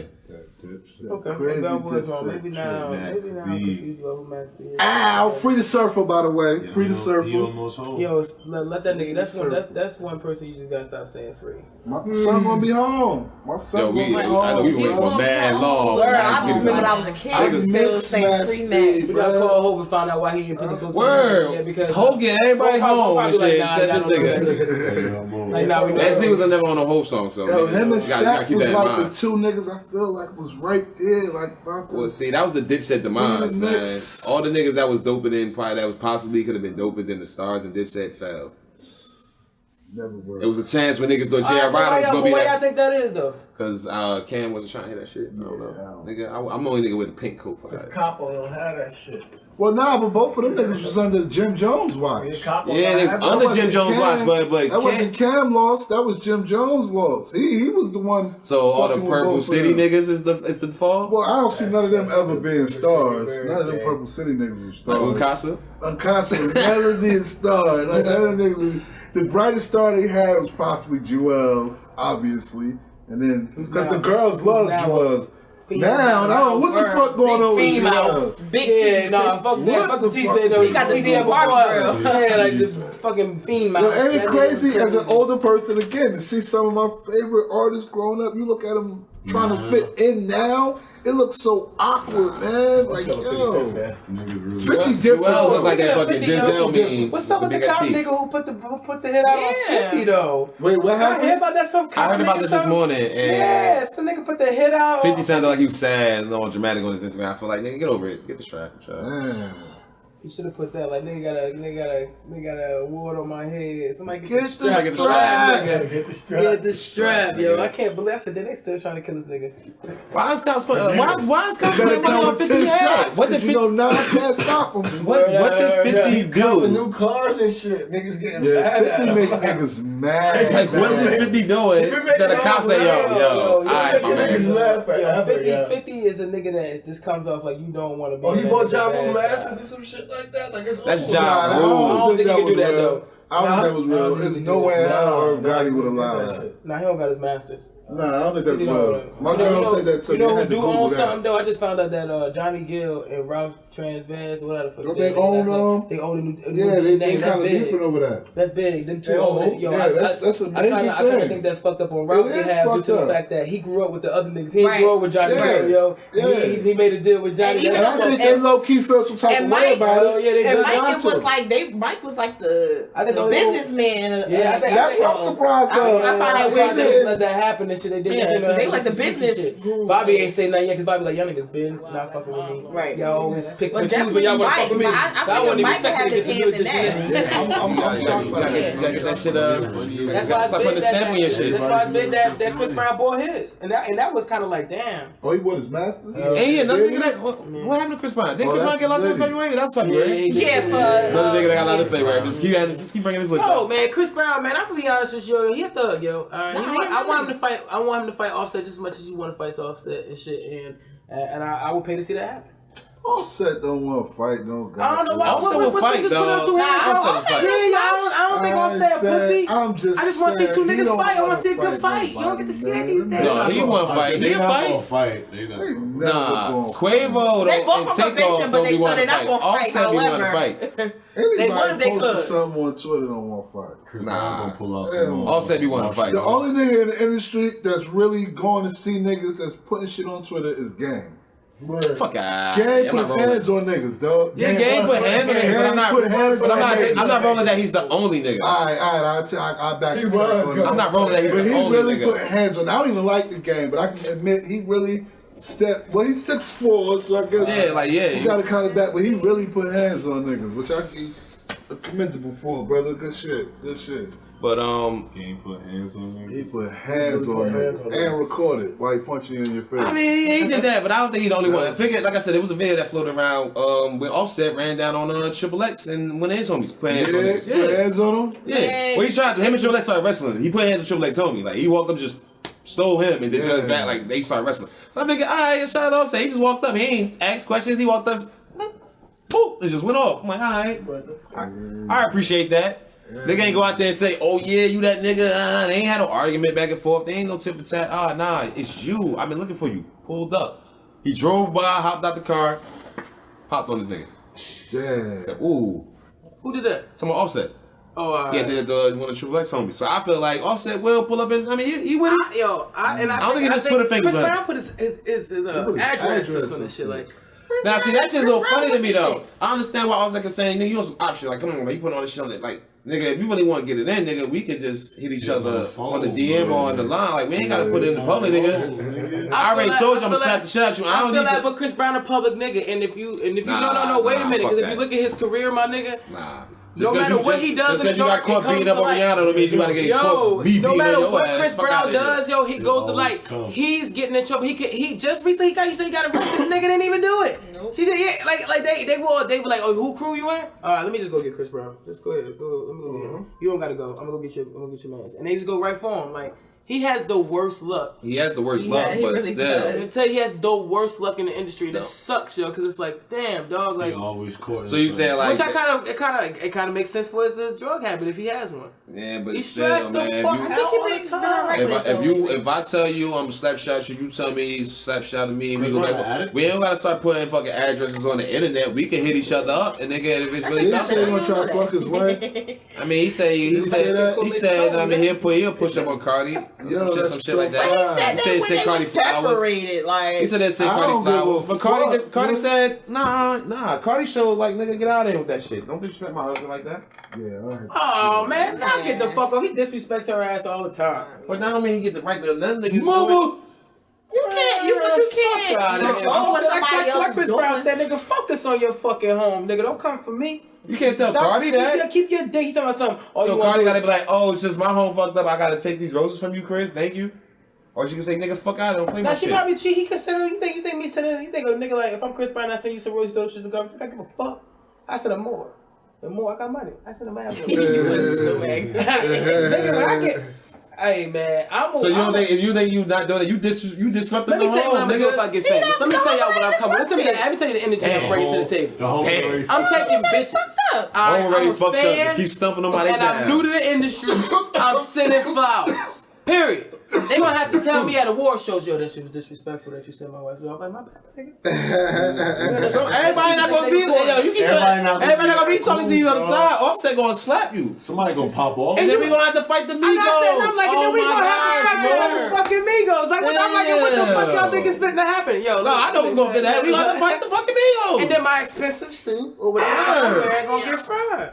Okay, Crazy maybe I was wrong. Dipset. Maybe now I'm confused about who Max B is. Ow! Free the surfer, by the way. Free the surfer. He almost home. Yo, let that nigga. That's one person you just gotta stop saying free. My son gonna be home. My son Yo, gonna be I home. know we been waiting for mad long. Girl, Max I B to remember come when I out. was a kid. I I was still mix saying Max free B, Max. We gotta call Hope and find out why he didn't put the books Word. on. Yeah, because Hogan, everybody home and probably shit. like, Said nah, this I don't nigga. like, nah, we know. Max B was never on a Hope song, so Yo, nigga, him and you gotta Stack keep was that in like the mind. two niggas I feel like was right there, like about to. Well, see, that was the Dipset demise, man. Mix. All the niggas that was doper than probably that was possibly could have been doper than the Stars and Dipset fell. Never worked. It was a chance when niggas thought J.R. Alright, so Ryder was gonna be why y'all that. think that is though? Cause Cam wasn't trying to hear that shit. I don't know. Yeah. Nigga, I'm the only nigga with a pink coat for Cause that. Capo don't have that shit. Well, nah, but both of them niggas was under Jim Jones' watch. Capo Yeah, don't niggas have That under wasn't Jim Jones' Cam. watch, but That Cam, wasn't Cam lost. That was Jim Jones lost. He was the one. so all the fucking with Purple both of City them. niggas is the fall? Well, I don't see none of them ever being stars. City, None of them yeah. Purple City niggas was Like stars. Ukasa? Ukasa was never being a star. Like none of them niggas. The brightest star they had was possibly Jewel's, obviously, and then because the girls loved Jewel's. Now, no, what the fuck going on with Jewel's? Big Yeah, teeth. nah, fuck that. Fuck the TJ though. You got the Steve Harvey girl. Yeah, like the fucking fiend mouth. Yo, ain't it That crazy nigga as an older person again to see some of my favorite artists growing up? You look at them trying to fit in now. It looks so awkward, man. Like, yo, 50 different. Jewel's look like that fucking 50 Denzel meme. What's up with the big ass cop teeth. nigga who put the hit out on Yeah. 50 though? Wait, what I heard happened? about that some I cop heard about nigga, this this some- morning, and Yes, the nigga put the hit out. 50 sounded like he was sad and all dramatic on his Instagram. I feel like, nigga, get over it. Get the strap. Man. You should have put that. Like nigga got a award on my head. Somebody Get get the the strap. strap. Get the strap. Get the strap, yo. I can't believe I said that they still trying to kill this nigga. Why is cops putting money on 50 10 heads? shots. What did You know, 9 can't stop them. What did 50 With do? new cars and shit, niggas getting Yeah, mad at 50 him. make niggas mad. Like, what is 50 doing? That the cops say, yo, alright, my Niggas man. laugh at 50 is a nigga that just comes off like you don't want to be. Oh, he in bought that Ja Rule ass Masters side. or some shit like that? Like it's That's over. Ja Nah, I Rule. don't think that you was can do that, real. though. I don't think that was real. There's no way in hell Irv Gotti would allow that. Nah, he don't got his masters. Nah, I don't think that's You know, real. My girl said that to you me. know I who had to do Google own something that. though? I just found out that Johnny Gill and Ralph Transvance, whatever the fuck. Don't they own They own a new Yeah, they name. That's kind of big. beefing over that. That's big. Them two They own own- it. Yo, yeah, that's a major I kind of thing. think that's fucked up on Ralph It is behalf due fucked to the up. fact that he grew up with the other niggas. He Right. grew up with Johnny Yeah. Gill, yo. Yeah. He made a deal with Johnny. And even And That's I think they low key felt some type And of way Mike- about Oh, it. yeah, they And good Mike down it to was it. like Mike was like the I think the businessman. Yeah, I think- That's what I'm surprised I though. find that I weird they too. let that happen and shit. They did Yeah, that. 'cause they like the some sneaky business shit. guru. Bobby ain't say nothing yet because Bobby like, y'all niggas been not fucking with me. Right. Y'all always pick But and choose when definitely y'all want to Mike. fuck with me. I I figured wouldn't even Mike expect had niggas his to do hands it in this shit. that. I'm shocked by You that. gotta get that shit That's why stop putting the stamp on your shit. That's why it's big that Chris Brown bought his, and that was kind of like, damn. Oh, he bought his master? Ain't he another Did nigga he? that what happened to Chris Brown? Did Oh, Chris Brown that's get locked up in Liddy. February? That's February. Yeah, for Another nigga that got locked up in February. Just keep bringing this list Yo, up. man, Chris Brown, man, I'm gonna be honest with you, he a thug, yo. Alright, Nah, you know what? he a I want him to fight. I want him to fight Offset just as much as you want to fight Offset and shit, and I would pay to see that happen. Offset don't want to fight no guy. I don't know why. Offset will fight, just put dog. up two hands, Offset bro. will fight. Yeah, I don't think Offset a pussy. I'm just I just want to see two saying, he niggas don't fight. I want wanna to see a good fight fight. You don't get to see that nobody, these man. days. No, he won't fight. They He'll not fight. gonna fight. They They not. never Nah, gonna Quavo They don't both and from Takeoff probation, but don't be they so wanting they're to not fight. gonna fight. Offset be wanting to However, fight. Anybody would, they posted could. something on Twitter don't want to fight. Chris Nah. Brown gonna pull out Yeah. some. Offset be wanting to fight. The only nigga in the industry that's really going to see niggas that's putting shit on Twitter is Game. Fuck out. Game I'm not puts rolling. hands on niggas, dog. Yeah, Game put hands on niggas, but I'm not. Put hands But on niggas. I'm not rolling that he's the only nigga. Alright, I'll back He you was back on good. that. I'm not rolling that he's But the he only really nigga. put hands on. I don't even like the Game, but I can admit he really stepped. Well, he's 6'4", so I guess Yeah, like yeah. you got to kind of back. But he really put hands on niggas, which I keep commendable for, brother. Good shit. Good shit. But Game put hands on He niggas. put hands on niggas and recorded while he punched you in your face. I mean, he did that, but I don't think he's the only one. I figured, like I said, it was a video that floated around when Offset ran down on Triple X and one of his homies put hands on niggas. put hands on him. Yeah. Well, he tried to. Him and Triple X started wrestling. He put hands on Triple X homie. Like he walked up, just stole him, and then Yeah. just back. Like they started wrestling. So I figured, all right, shout out Offset. He just walked up. He ain't asked questions. He walked up, boop, it just went off. I'm like, all right, I appreciate that. Nigga ain't go out there and say, oh yeah, you that nigga. They ain't had no argument back and forth. They ain't no tip for tat. Nah, it's you. I've been looking for you. Pulled up. He drove by, hopped out the car, hopped on the nigga. Yeah. Said, ooh, Who did that? someone Offset. Oh, Yeah, the one of Triple X homies. So I feel like Offset will pull up and I mean he will. I don't think it's just Twitter fingers, Chris man. Brown put his put his address address on and this shit. Like, Now see that's just a little funny to me though. I understand why Offset kept saying, nigga, you want some option. Like, come on, man, you putting all this shit on it. Like, nigga, if you really want to get it in, nigga, we could just hit each other on the DM or on the line. Like, we ain't gotta put it in the public, nigga. I already told you I'm gonna slap the shit out you. I don't feel need like, to. but Chris Brown a public nigga, and if you Nah, no, wait a nah, minute, fuck because if that. you look at his career, my nigga, Nah. No matter what he does in the just because you got dark, it caught comes beating up to on light. Rihanna don't mean you gotta get caught beating no on matter your what ass. Chris Fuck Brown outta here. does, yo, he goes to like he's getting in trouble. He just recently you say he got arrested. The nigga didn't even do it. Nope. She did, yeah, like they were like, oh, who crew you in? All right, let me just go get Chris Brown. Just go ahead, go. Let me go get him. You don't gotta go. I'm gonna go get your man. And they just go right for him. Like he has the worst luck. He has the worst Yeah, luck, he but really still. does. I tell you, he has the worst luck in the industry. That No. sucks, yo, because it's like, damn, dog, He like. always caught. So you saying like Which it kind of makes sense for his drug habit if he has one. yeah, but He still, stressed the man. If fuck you, out I think all he the been time. alright. if I tell you I'm slap shot you tell me slap shot at me, and we Chris go Brown back. addict? We ain't gotta start putting fucking addresses on the internet. We can hit each other up, and nigga, if it's really He said he nothing. gonna try to fuck his wife. I mean, he said, I mean, he'll push up on Cardi, some that's shit like so that. He said He that said when send they Cardi were flowers. separated, like He said that send I Cardi don't give a flowers, but Cardi fuck, said, nah. Cardi showed like, nigga, get out of here with that shit. Don't disrespect my husband like that. Yeah, all right. Oh man, now get the fuck off. He disrespects her ass all the time. But that don't mean he get the right to another nigga. Mama! you you can't control what somebody else is Chris Brown doing. said, nigga, focus on your fucking home, nigga. Don't come for me. You can't tell Cardi that. Keep your dick. He talking about something. So Cardi gotta be like, oh, it's just my home fucked up. I gotta take these roses from you, Chris. Thank you. Or she can say, nigga, fuck out. Don't play my Now shit. she probably cheat. He could send her. You think me sending? You think a nigga like if I'm Chris Brown, I send you some roses, those shit to go. I give a fuck. I send her more. The more I got money, I send her mad. You was so angry. Nigga, when I get. Hey man, So you don't think if you think you not doing it, you disrupting the Let me tell you what home, I'm gonna do if I nigga. get famous. Let me tell y'all what I'm coming. Let me tell you the energy I'm bringing to the table. The home already I'm taking bitches. I'm already I'm a fucked up. fan, Just keep stumping them while they and I'm new to the industry. I'm sending flowers. Period. They gonna have to tell me at award shows, yo, that shit was disrespectful that you sent my wife. So I'm like, my bad, nigga. So everybody not gonna be there. Yo, you can everybody not gonna be talking to you on the side. Offset gonna slap you. Somebody gonna pop off. And then we gonna have to fight the Migos. I'm like, then we gonna have Lord. fucking Migos. Like, I'm like, what the fuck y'all think is fitting to happen? Yo, No, I know what's gonna fit that. We gonna have to fight the fucking Migos. And then my expensive suit or whatever gonna get fried.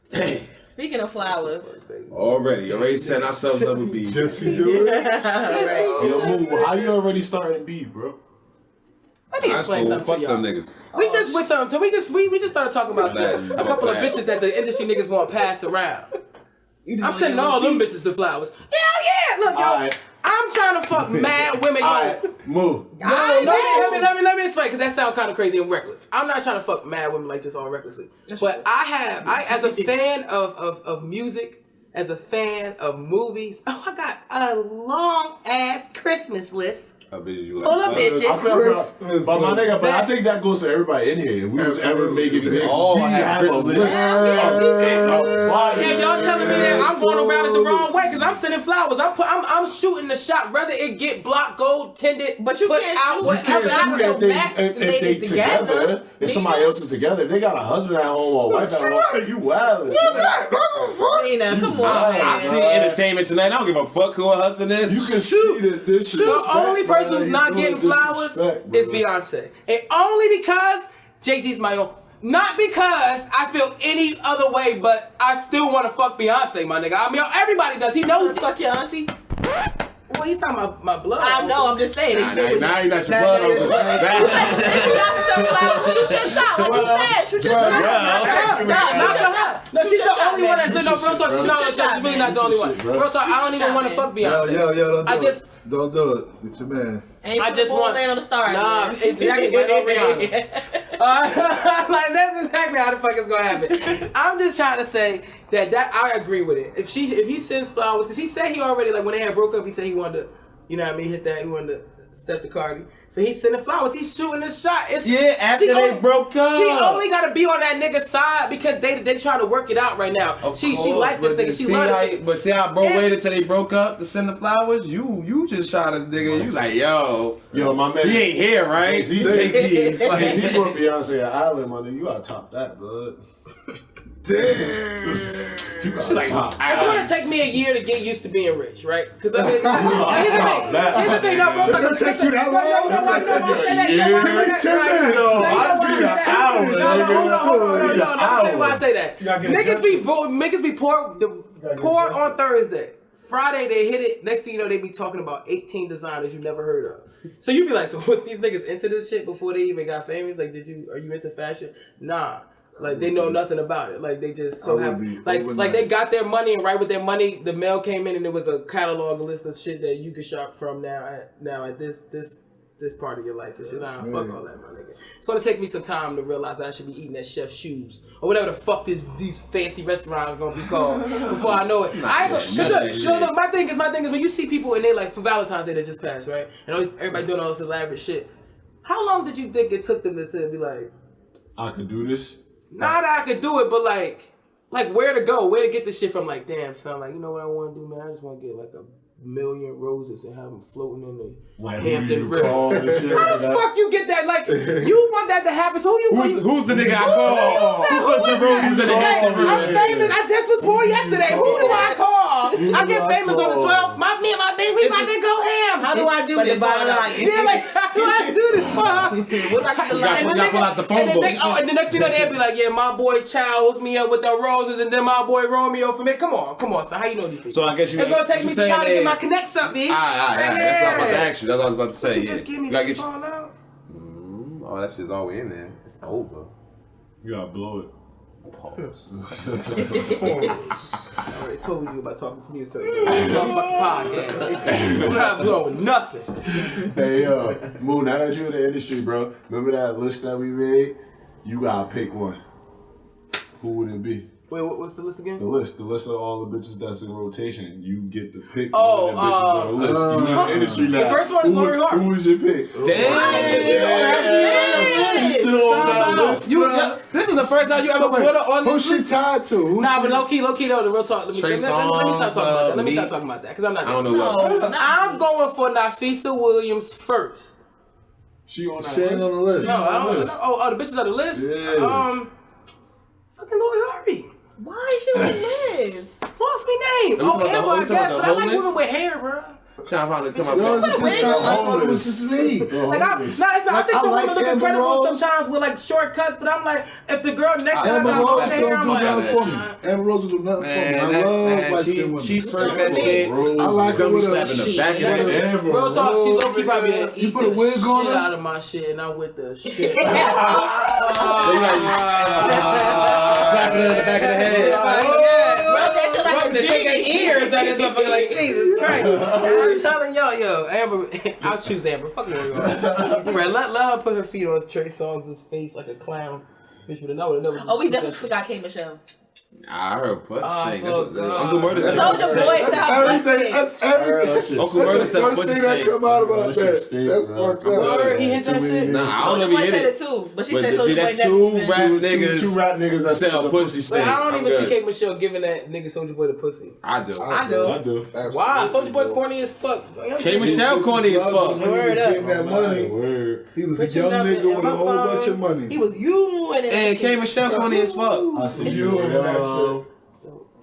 Dang. Speaking of flowers, Already set ourselves up with beef. Jessie do it. Yo, Mu, how you already starting beef, bro? Let me explain something Fuck to y'all. them niggas. We just went something. We just started talking about a couple of bitches that the industry niggas want to pass around. I'm sending all them bitches the flowers. Hell yeah! Look, yo, Alright. I'm trying to fuck mad women. Alright, Mu. Let me explain because that sounds kind of crazy and reckless. I'm not trying to fuck mad women like this all recklessly. But I as a fan of music, as a fan of movies, I got a long ass Christmas list. Full of bitches. But my nigga, but I think that goes to everybody in here. If we was ever making it, all have a list. Yeah, y'all telling me that I'm going around it the wrong way because I'm sending flowers. I'm shooting the shot, whether it get blocked, gold, tended, but you can't shoot whatever. If they together. If somebody else is together, if they got a husband at home or a wife at home, you wild. Come on. I see entertainment tonight. I don't give a fuck who her husband is. You can see that this shit. The only person who's not getting flowers is Beyonce. And only because Jay-Z's my own. Not because I feel any other way, but I still want to fuck Beyonce, my nigga. I mean, everybody does. He knows fuck your auntie. Well, he's talking about my blood. I know, I'm just saying. Now you got your blood on the Shoot your shot, like you said. Shoot your shot. No, she's the only one that's in no real talk. She's really not the only one. Real talk, I don't even want to fuck Beyonce. Yo, don't do it. It's your man. I just want land on the star. Nah, exactly. Right on Rihanna. Like that's exactly how the fuck it's gonna happen. I'm just trying to say that I agree with it. If he sends flowers, because he said he already like when they had broke up, he said he wanted to, you know what I mean, hit that. He wanted to step to Cardi. So he's sending flowers. He's shooting the shot. After they broke up. She only got to be on that nigga's side because they trying to work it out right now. She like this nigga. She loves it. But see how bro waited till they broke up to send the flowers? You just shot a nigga. You like, yo, my man. He ain't here, right? He take these. Like, he put Beyonce an island, my nigga. You gotta top that, bud. Damn. It's gonna take me a year to get used to being rich, right? Because I mean, here's the thing, no, bro. It's gonna take you that long? I say that. Niggas be poor on Thursday. Friday they hit it. Next thing you know, they be talking about 18 designers you never heard of. So you be like, so was these niggas into this shit before they even got famous? Like, are you into fashion? Nah. Like they know nothing about it. Like they just so happy. Like they got their money, and right with their money, the mail came in and there was a catalog, a list of shit that you can shop from now at this part of your life. And shit. Nah, fuck all that, my nigga. It's gonna take me some time to realize that I should be eating at chef's shoes or whatever the fuck these fancy restaurants are gonna be called before I know it. My thing is when you see people and they like for Valentine's Day that just passed, right? And everybody doing all this elaborate shit. How long did you think it took them to be like, I could do this? Not that I could do it, but like where to go, where to get this shit from? Like, damn, son, like you know what I want to do, man? I just want to get like a million roses and have them floating in the Hampton River. How the fuck you get that? Like, you want that to happen? So who's the nigga I call? Who puts the roses in the Hampton River? I'm famous. I just was poor yesterday. Who do I call? I get famous on the 12th. Me and my baby, we about to go ham. how do I do But this? the bottom line- Yeah, like, how do I do this for her? What about the You gotta pull out the phone And book. and the next thing they'll be like, yeah, my boy Chow hooked me up with the roses, and then my boy Romeo for me. Come on. So how you know these people? So I guess It's gonna take me some time to get my connects up, B. All right. That's what I was about to ask you. That's what I was about to say. You just give me You gotta the get phone out. Oh, that shit's all in there. It's over. You gotta blow it. Pause. I already told you about talking to me, so podcast. I'm not blowing nothing. Hey, Mu, now that you're in the industry, bro, remember that list that we made? You gotta pick one. Who would it be? Wait, what's the list again? The list of all the bitches that's in rotation. You get to pick Oh, one of the bitches on the list. You in the industry now. The first one is Lori Harvey. Who was your pick? Damn. She's still on that list, bro. This is the first time you ever put her on Who's this she list. tied to? Nah, but low key though, the real talk. Let me start talking about that. Let me start talking about that, because I'm not. I don't know what. I'm going for Nafisa Williams first. She on that She ain't list? on the list. No, I don't know. Oh, the bitches on the list? Yeah. Fucking Lori Harvey. Why is she on the list? Who else be named? Are we talking about Amber, I the guess, but I whole like list? women with hair, bro. Trying to find it. Yo, it's just not, I thought it was just me. Like, it's not. I think Like, some I women like look Amber incredible Rose. sometimes with like shortcuts, but I'm like, if the girl next time Amber got Rose long don't hair, do I'm like, nothing for me. Amber Rose will do nothing for me. I love light skinned women. She's twerking that shit. I like her Dummy with slapping the back of that shit. Amber real talk, she low key probably You eat put a the wig on shit her? out of my shit, and I'm with the shit. Slapping her in the back of the head. Rub that shit like a Take their jiggy. ears out of this motherfucker like Jesus Christ. I'm telling y'all, Amber, I'll choose Amber. Fuck Lori Harvey. Right, let her put her feet on Trey Songz' face like a clown. Bitch would have never. Oh, we definitely forgot K. Michelle. I heard butt stink. fuck God. Uncle Murder said Soldier butt Boy stink. sounds Everything, Uncle Murder said first pussy thing that stink. come out about That shit that, stink, that's bro. fucked Word, up. he hit that shit. Nah, I don't know Soldier if Boy he hit said it. it too, but she But said see, Soldier Boy that's never two been. rap Two niggas rap niggas that sell pussy But stink. I don't I'm even see good. Kate Michelle giving that nigga Soldier Boy the pussy. I do. I do. I do. Wow, Soldier Boy corny as fuck. K. Michelle corny as fuck. When he was Word up. getting that money, Word. he was a Bitches young nothing nigga in with a my whole phone. bunch of money. He was you and And K. Michelle corny as fuck. I see You and that shit.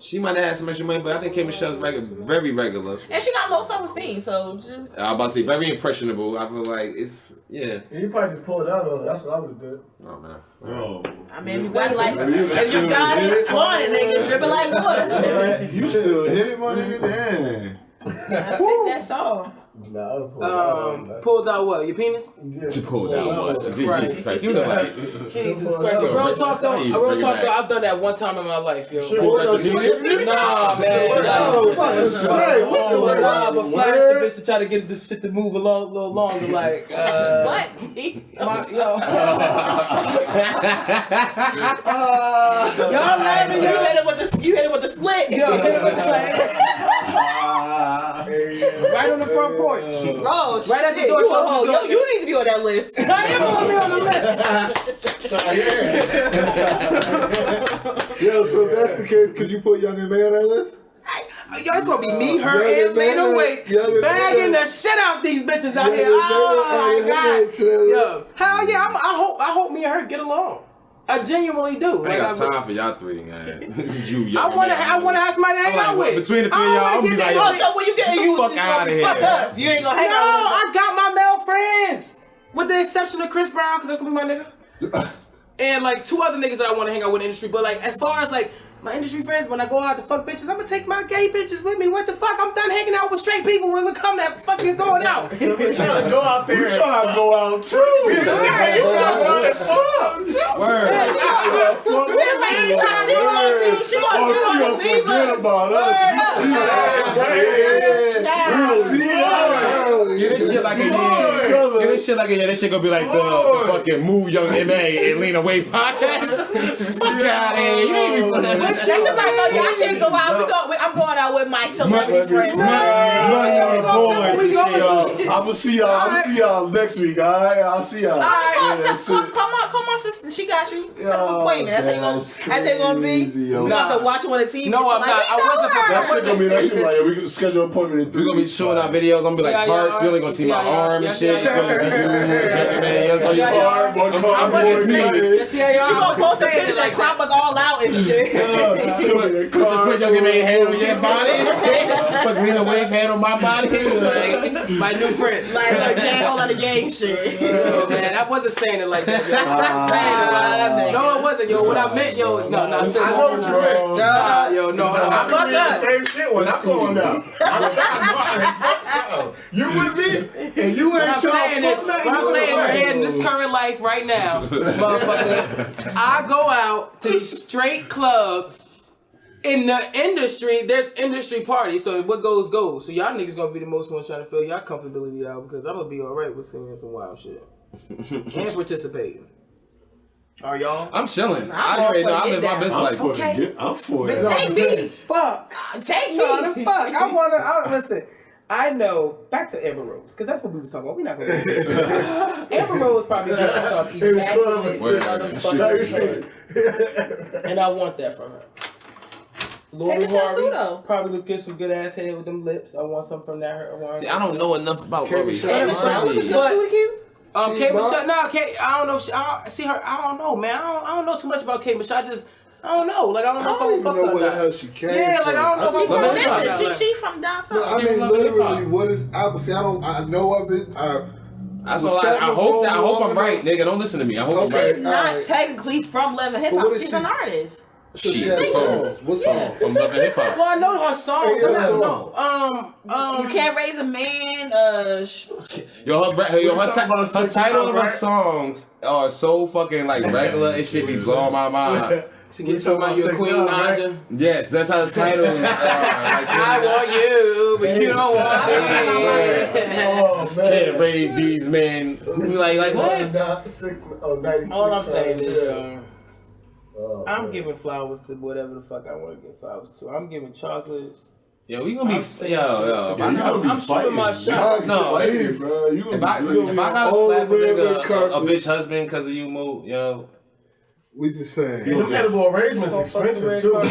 She might have had some extra money, but I think K. Michelle's very regular. And she got low self-esteem, so just... I was about to say very impressionable. I feel like it's Yeah, you probably just pull it out on it. That's what I would have done. Oh man. Oh. I mean, you got like, You if you got it, flaunt it, nigga, dripping like water. You still hit it, my nigga? Damn. That's it, that's all. Nah, I would pull it out. Pulled out what? Your penis? Yeah. To pull down what? Jesus Jesus Christ. You know like Jesus Christ. Real talk though, I've done that one time in my life, yo. pull that shit. Nah, man. I was about to say, what the word? But flash the bitch to try to get this shit to move a little longer, like, What? yo. Y'all laughing, you hit it with the split. Right on the front porch. Oh, Right at the shit. door, You, shut oh, the yo, door. you need to be on that list. I am on the list. Yo, so if that's the case, could you put Young and May on that list? Yo, it's gonna be me, her, Young and Lena Wait Young bagging the shit out these bitches out here. Oh my god. Yo, hell yeah, I hope me and her get along. I genuinely do. I ain't got Like, time for y'all three, man. This is you, I wanna have somebody to hang I'm out like, with. between the three of y'all, I'm gonna be like, Oh, so when you get the you fuck outta here. fuck us. You ain't gonna hang No, out with us. I got my male friends. With the exception of Chris Brown, because that's gonna be my nigga. And like two other niggas that I wanna hang out with in the industry. But like as far as like my industry friends, when I go out to fuck bitches, I'm gonna take my gay bitches with me. What the fuck? I'm done hanging out with straight people when we come that fucking going out. So we're trying to go out there. We trying to go out too. You trying to go out and fuck. Word. She gonna forget about us. You see that? You see that? Get this shit like a year. Get this shit like a year. This shit gonna be like the fucking Mu, Young M.A. and Lena Wait podcast. Fuck out of here. You ain't be playing That shit like, no, y'all can't go out. I'm going out with my celebrity friends. I'm gonna see y'all next week. All right, I'll see y'all. Come on, sister. She got you. Set up an appointment. That's they gonna be. You have to watch them on the TV. No, I'm not. That shit gonna be like we can schedule an appointment in 3 We're gonna be weeks. showing our videos. I'm gonna be like, Parks, you only gonna see my arm and shit. It's gonna just So you She gonna post a picture that crop us all out and shit. just put your hand on your body and shit. Put Lena Wave hand on my body. My new friend. Like gang, all of the gang shit. Yo, man, I wasn't saying it like that. Yo. No, it wasn't. Yo, what I meant, yo, no. I know what you meant. Yo, no. I'm doing the same shit when I'm going out. I'm trying. You with me? And you ain't I'm saying it. What I'm saying right here in this current life right now, motherfucker. I go out to these straight clubs. In the industry, there's industry parties, so what goes goes. So y'all niggas gonna be the most ones trying to feel y'all comfortability out because I'm gonna be alright with singing some wild shit and participating. Are y'all? I'm chilling. I already know. I live my best life. I'm for it. Take me. Fuck. Take me. Fuck. I wanna. Listen. I know. Back to Amber Rose, because that's what we were talking about. We're not gonna. Amber Rose probably got some immaculate motherfucking, and I want that from her. Lori Harvey probably look good, some good ass head with them lips. I want some from that. See, I don't know enough about Lori. K. Michelle, no, K. I don't know. I see her. I don't know, man. I don't know too much about K. Michelle. I don't know. Like I don't know if I don't even know where the hell she came from. Yeah, like I don't know if I'm from She from down south. No, I mean, literally, what is? Obviously, I know of it. That's all I hope I'm right, nigga. Don't listen to me. I hope I'm right. She's not technically from Love and Hip Hop. She's an artist. So she has songs. What song? From Love and Hip Hop. Well, I know her songs. You Can't Raise a Man. Her title of her songs are so fucking like regular. It should be blowing my mind. She gets talking about your Queen Naja. Yes, that's how the title is. I want you, but you don't want me. Can't raise these men. Like what? All I'm saying is, I'm giving flowers to whatever the fuck I want to give flowers to. I'm giving chocolates. Yo, we gonna be I'm shooting my shot. No, bro. If I gotta slap a bitch husband because of you, Mo, yo. We just saying. The edible arrangement's expensive too. I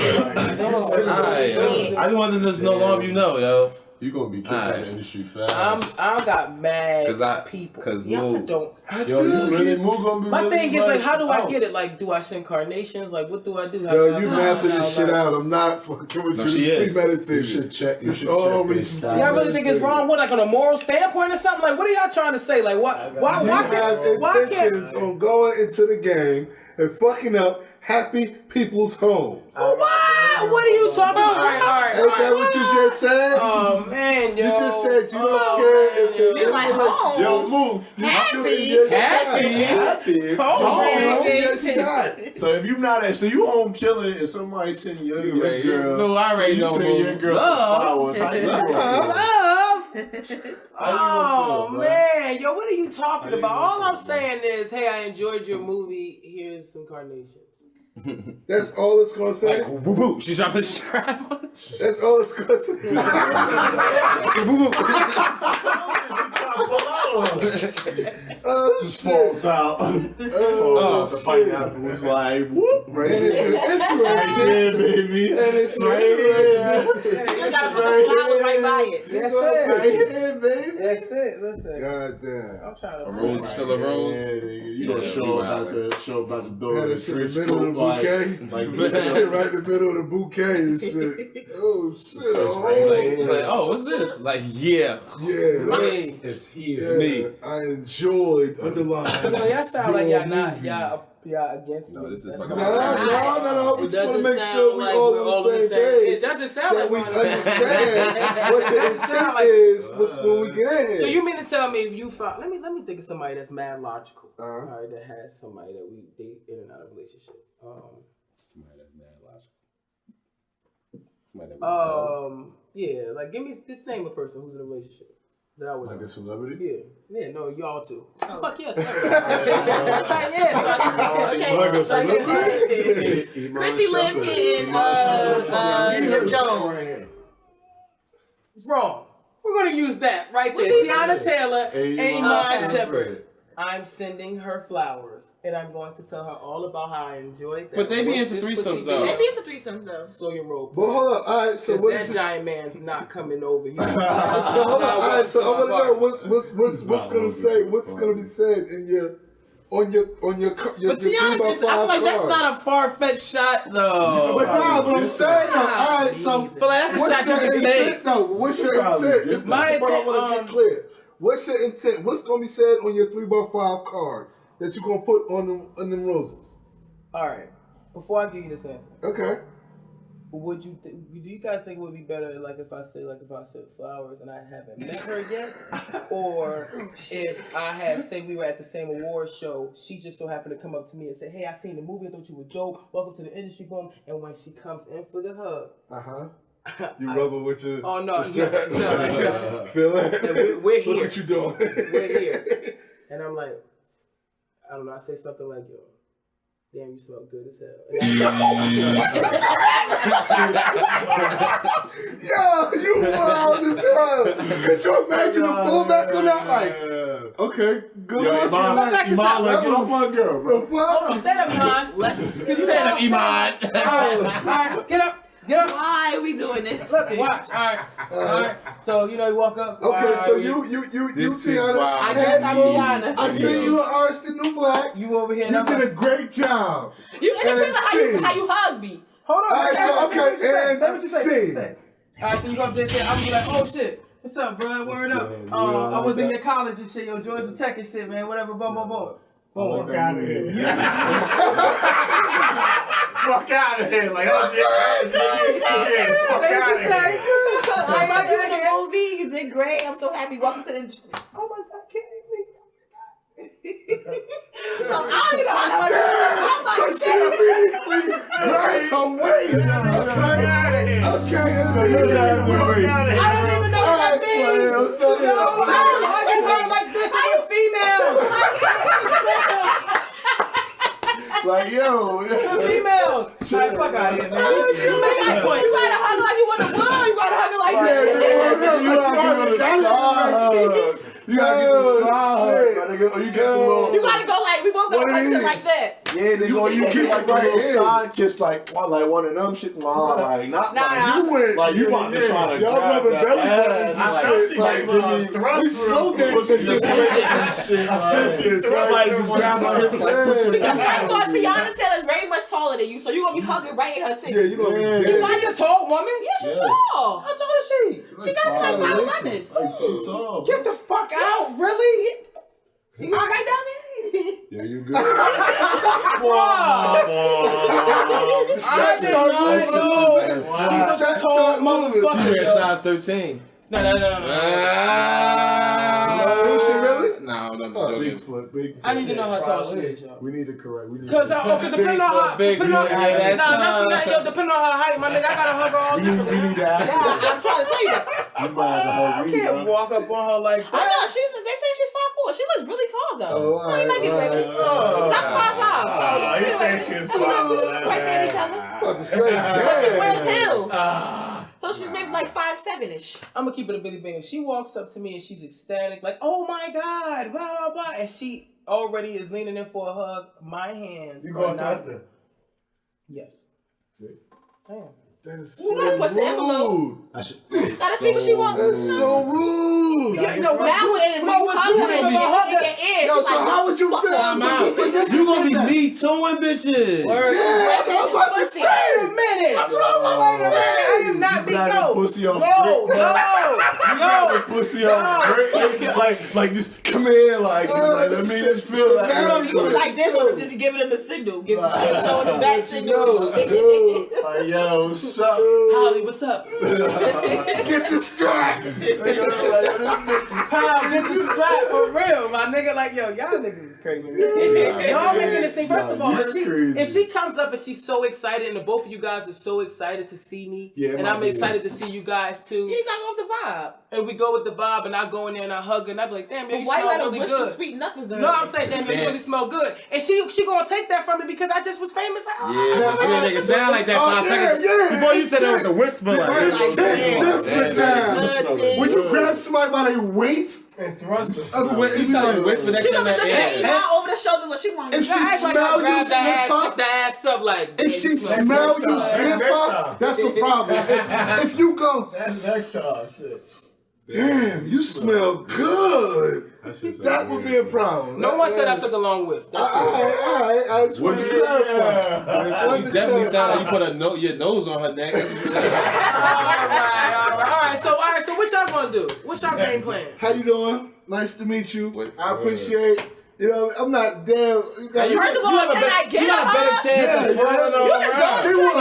just wanted to know long you know, yo. You gonna be kicked out of the industry fast. I got mad people. Cause y'all don't. Yo, you really Mu gonna be. My thing is like, how do I get it? Like, do I send carnations? Like, what do I do? Yo, you mapping this shit out. I'm not fucking with you. She is. Premeditated. You should check. It's all reasonable. Y'all really think it's wrong? What, like on a moral standpoint or something? Like, what are y'all trying to say? Like, why have intentions on going into the game and fucking up happy people's homes? What are you talking about? All right. Ain't that what you just said? Oh man, yo. You just said you don't care if You're like home. Yo, Mu. Happy. So if you not so you home chilling and somebody send your girl. No, I already know. Send your girl some flowers. How you Oh man, yo, what are you talking about? All I'm saying is, hey, I enjoyed your movie. Here's some carnations. That's all it's gonna say. Like, boo boo. She's dropping the strap. That's all it's gonna say. Just falls out. The pineapple was like, whoop, right here. It's right here, baby. And it's right here. It's right by it. That's Right it. here, baby. That's it. Listen. God damn. I'm trying to. A rose is still a rose. You gonna show about the door. Had that shit in the middle of the bouquet. That shit right in the middle of the bouquet and shit. Oh shit. Like, oh, what's this? Like, yeah. Yeah. It's me. I enjoyed underlying. No, y'all sound like y'all not y'all against me. No, this is That's fucking. No. We It just want to doesn't make sound sure we like all we're on all the same page. It doesn't sound that like we we're on the same understand what the intent is when we get in here. So you mean to tell me if you find? Let me think of somebody that's mad logical. All right, that has somebody that we date in and out of a relationship. Somebody that's mad logical. Yeah, like give me just name a person who's in a relationship that I would like know. a celebrity. Yeah, no, y'all too. Oh. Fuck yes, Okay. Like a celebrity. Chrissy Limpkin and Jim Jones. Wrong. We're gonna use that right there. Tiana Taylor and Iman Shepherd. I'm sending her flowers, and I'm going to tell her all about how I enjoyed that. But they be into threesomes, though. They be into threesomes, though. So your role. But hold up, all right. So what that is giant man's not coming over here. So hold up, all right. So I want to know what's gonna be said in your on your But to be honest, I feel like that's not a far-fetched shot, though. But nah, but I'm saying though, all right. So but that's a shot you can take. Though, what's your intent? My But I intent, want to get clear. What's your intent? What's gonna be said on your 3x5 card that you're gonna put on them roses? All right. Before I give you this answer, Okay. would you do you guys think it would be better like if I said flowers and I haven't met her yet, or if I had say we were at the same awards show, she just so happened to come up to me and say, "Hey, I seen the movie. I thought you were dope. Welcome to the industry, boom." And when she comes in for the hug, You rub it with your. oh no, Feel it? we're here. Look what you doing. We're here. And I'm like, I don't know, I say something like, yo, damn, you smell good as hell. Yo, you wild as hell. Could you imagine the pullback on that? Like, okay, good luck. Get off my girl, bro. The fuck? Hold on, stand up, Iman. Stand up, Iman. All right, get up. Get up. Why are we doing this? Look, watch. All right. So, you walk up. Okay, so you This see is how wild. I guess I'm Tiana. I see you an artist in New Black. You over here. You did a great job. You can And feel it's how you hug me. Hold on. All right, so, okay, Say what you say. sing. All right, so you go up there and say, I'm gonna be like, oh shit. What's up, bro? Word up. I was in your college and shit, yo, Georgia Tech and shit, man. Whatever, boom. Fuck out of here. Fuck out of here. Like, oh, yeah. Fuck out of here. I love you in the movie. You did great. I'm so happy. Welcome to the industry. Oh my God, can't So I don't know how to So she immediately grabbed her waist. Okay. I don't even know what that means. Why you going like this with females? Like, yo. Females. Like, fuck out of here, man. You gotta hug like you want to woo. You gotta hug it like this. You gotta give it a side hug. You gotta get the side hug. Or you get the little. You gotta go like, we both go like that. Yeah, they go. You keep like the little side kiss, like one of them shit. Like not Nah. You went. like you about to try to Y'all grab rubbing that belly ass. buttons and shit. Like, we slow dancing this shit. Like just grab my hips like push it Because first of all, down. Tiana Taylor's very much taller than you, so you're gonna be hugging right in her titty. Yeah, you gonna be. You like a tall woman? Yeah, she's Yes. tall. How tall is she? She got me like 5'11". She tall. Get the fuck out, really? You going right down there? Yeah, you good. I did not know. She's a tall motherfucker. She wears size 13. No. Is she really? No. Big. I need to know how tall she is, yo. We need to correct. Cause depending on how, big, depending on, yeah, that's depending on her height, my nigga, I gotta hug her all We different. need to act. Yeah, I'm trying to tell you that. You might have to I hug me, can't bro. walk up on her like I that. know, they say she's 5'4". She looks really tall though. Oh, all you might be right, ready. all I'm 5'5". So you said she was right there at each other. About to say, She damn. wears heels. So she's maybe like 5'7"-ish. I'm gonna keep it a Billy Bang. If she walks up to me and she's ecstatic, like, oh my God, blah, blah, blah, and she already is leaning in for a hug, my hands You are going not... to her? Yes. Damn. That is You gotta push the envelope. rude. Gotta see what she wants. That is so rude. Yeah, you know, Now when you hug her and she get your ear, Yo, she's so like, how would you feel? Time out. You gonna be me tooing bitches. Word. Yeah, I was about to Wait a say. minute. That's what I'm about to say. I am not big. got Yo, a pussy on no, brick, no. Pussy on brick, like just come here, like let me just feel that. now you do like this one, just giving them the signal, showing them that signal. Like, yo, what's up? Holly, what's up? Get the strap. How get the strap for real, my nigga? Like, yo, y'all niggas is crazy. Man. Y'all making this thing. First of all, you're crazy. if she comes up and she's so excited, and the both of you guys are so excited to see me, and I'm excited to see you guys too. You gotta go with the vibe. And we go with the vibe, and I go in there and I hug her, and I be like, damn, man, you Why you smell gotta really whisper good. sweet nothings? No, I'm saying, damn, you really smell good. And she gonna take that from me because I just was famous. Yeah, but you didn't make it sound like that 5 seconds. Before you said it with the whisper, like, When you grab somebody by their waist And thrust you sound like whisper next She time gonna look at that you over the shoulder like she want and to. she smell you Grab slip up. the ass up like. If she smell you slip up, that's a problem. If you go, That's next time. Shit. damn, you smell good. That would be a problem. No one said I took a long whiff. That's All right. I just want to clarify. You definitely sound like you put your nose on her neck. That's what you said. All right. So what y'all gonna do? What's y'all game plan? How you doing? Nice to meet you. I appreciate. You know, I'm not there. You got First of all, can I get You got a better chance of twirling her around. She would,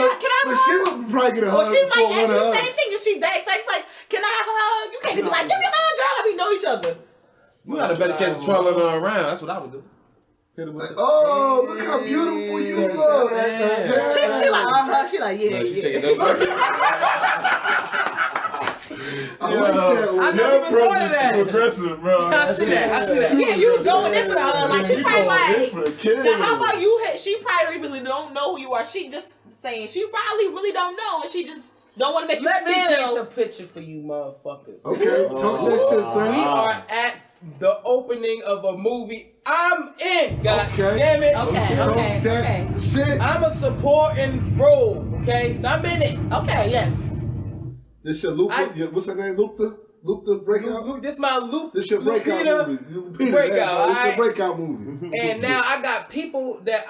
but she would probably get a hug Well, she before might ask one you of the us. same thing if she's that excited. Like, can I have a hug? You can't be like, give me a hug, girl. Like, we know each other. You got a better chance of twirling her around. That's what I would do. Hit her with Like, oh, look how beautiful you look. She like, she like, yeah, She yeah. taking notes. I like that one. I never even thought of that. Too aggressive, bro. I see that. Yeah, you going in for the hug. Like, she probably like, for the kid. now how about you? She probably really don't know who you are. She just saying she probably really don't know, and she just don't want to make Let me you paint feel. the picture for you, motherfuckers. Okay, talk that shit, son. We are at the opening of a movie I'm in. God Okay. damn it. Okay, So okay, that okay. shit. I'm a supporting role. Okay, so I'm in it. Okay, yes. This your Luther. What's her name? Luther. Luther breakout. This my loop. This your breakout movie. Lupita, breakout, This your alright? breakout movie. And now I got people that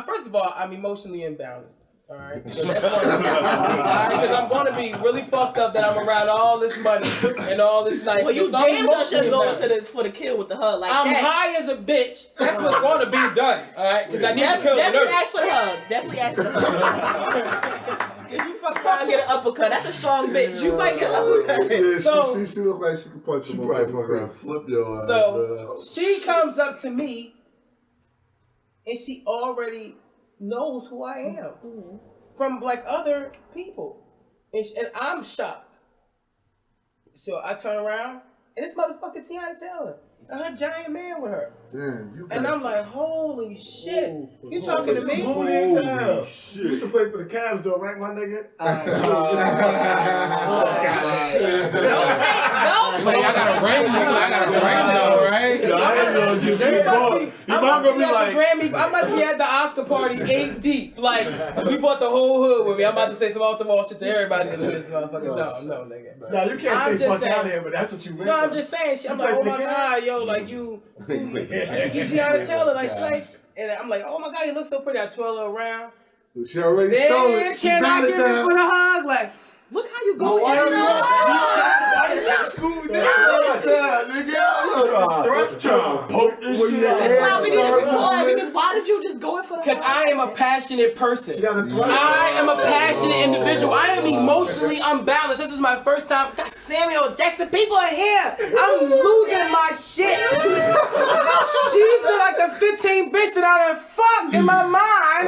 first of all, I'm emotionally imbalanced. All right, so that's one thing. Because I'm going to be really fucked up that I'm around all this money and all this nice. Well, you So I'm damn sure emotionally should go imbalanced. into for the kill with the hug like I'm that. high as a bitch. That's what's going to be done. All right, because I need to kill the Definitely nerve. ask for the hug. Definitely ask for the hug. If you fuck around and get an uppercut, that's a strong bitch. You might get an uppercut. Yeah, So- she look like she can punch him. Right, flip your ass. So she comes up to me, and she already knows who I am from like other people, and I'm shocked. So I turn around, and this motherfucker Tiana Taylor, and her giant man with her, Damn, you and I'm like, holy shit, you talking to me? Holy as hell. You used to play for the Cavs though, right, my nigga? It's like, I got a ring, though, right? He might be like, Grammy, I must be at the Oscar party 8 deep. Like, we bought the whole hood with me. I'm about to say some off the wall shit to everybody in this motherfucker. No, nigga. No, you can't I'm say just fuck out saying- here, but that's what you meant. No, I'm just saying. I'm like, oh my god, yo, like you Tiana Taylor, like, and I'm like, oh my god, you look so pretty. I twirl her around. She already stole Then it. She's can I out give of it there. for the hug? Like, Look how you go in. thrust trying to poke this shit That's why out. we need to record, because why did you just go in for the because hug? I am a passionate person. You gotta thrust. I am a passionate individual. I am emotionally unbalanced. This is my first time. God, Samuel Jackson, people are here. I'm losing my shit. She's like the 15 bitch that I done fucked in my mind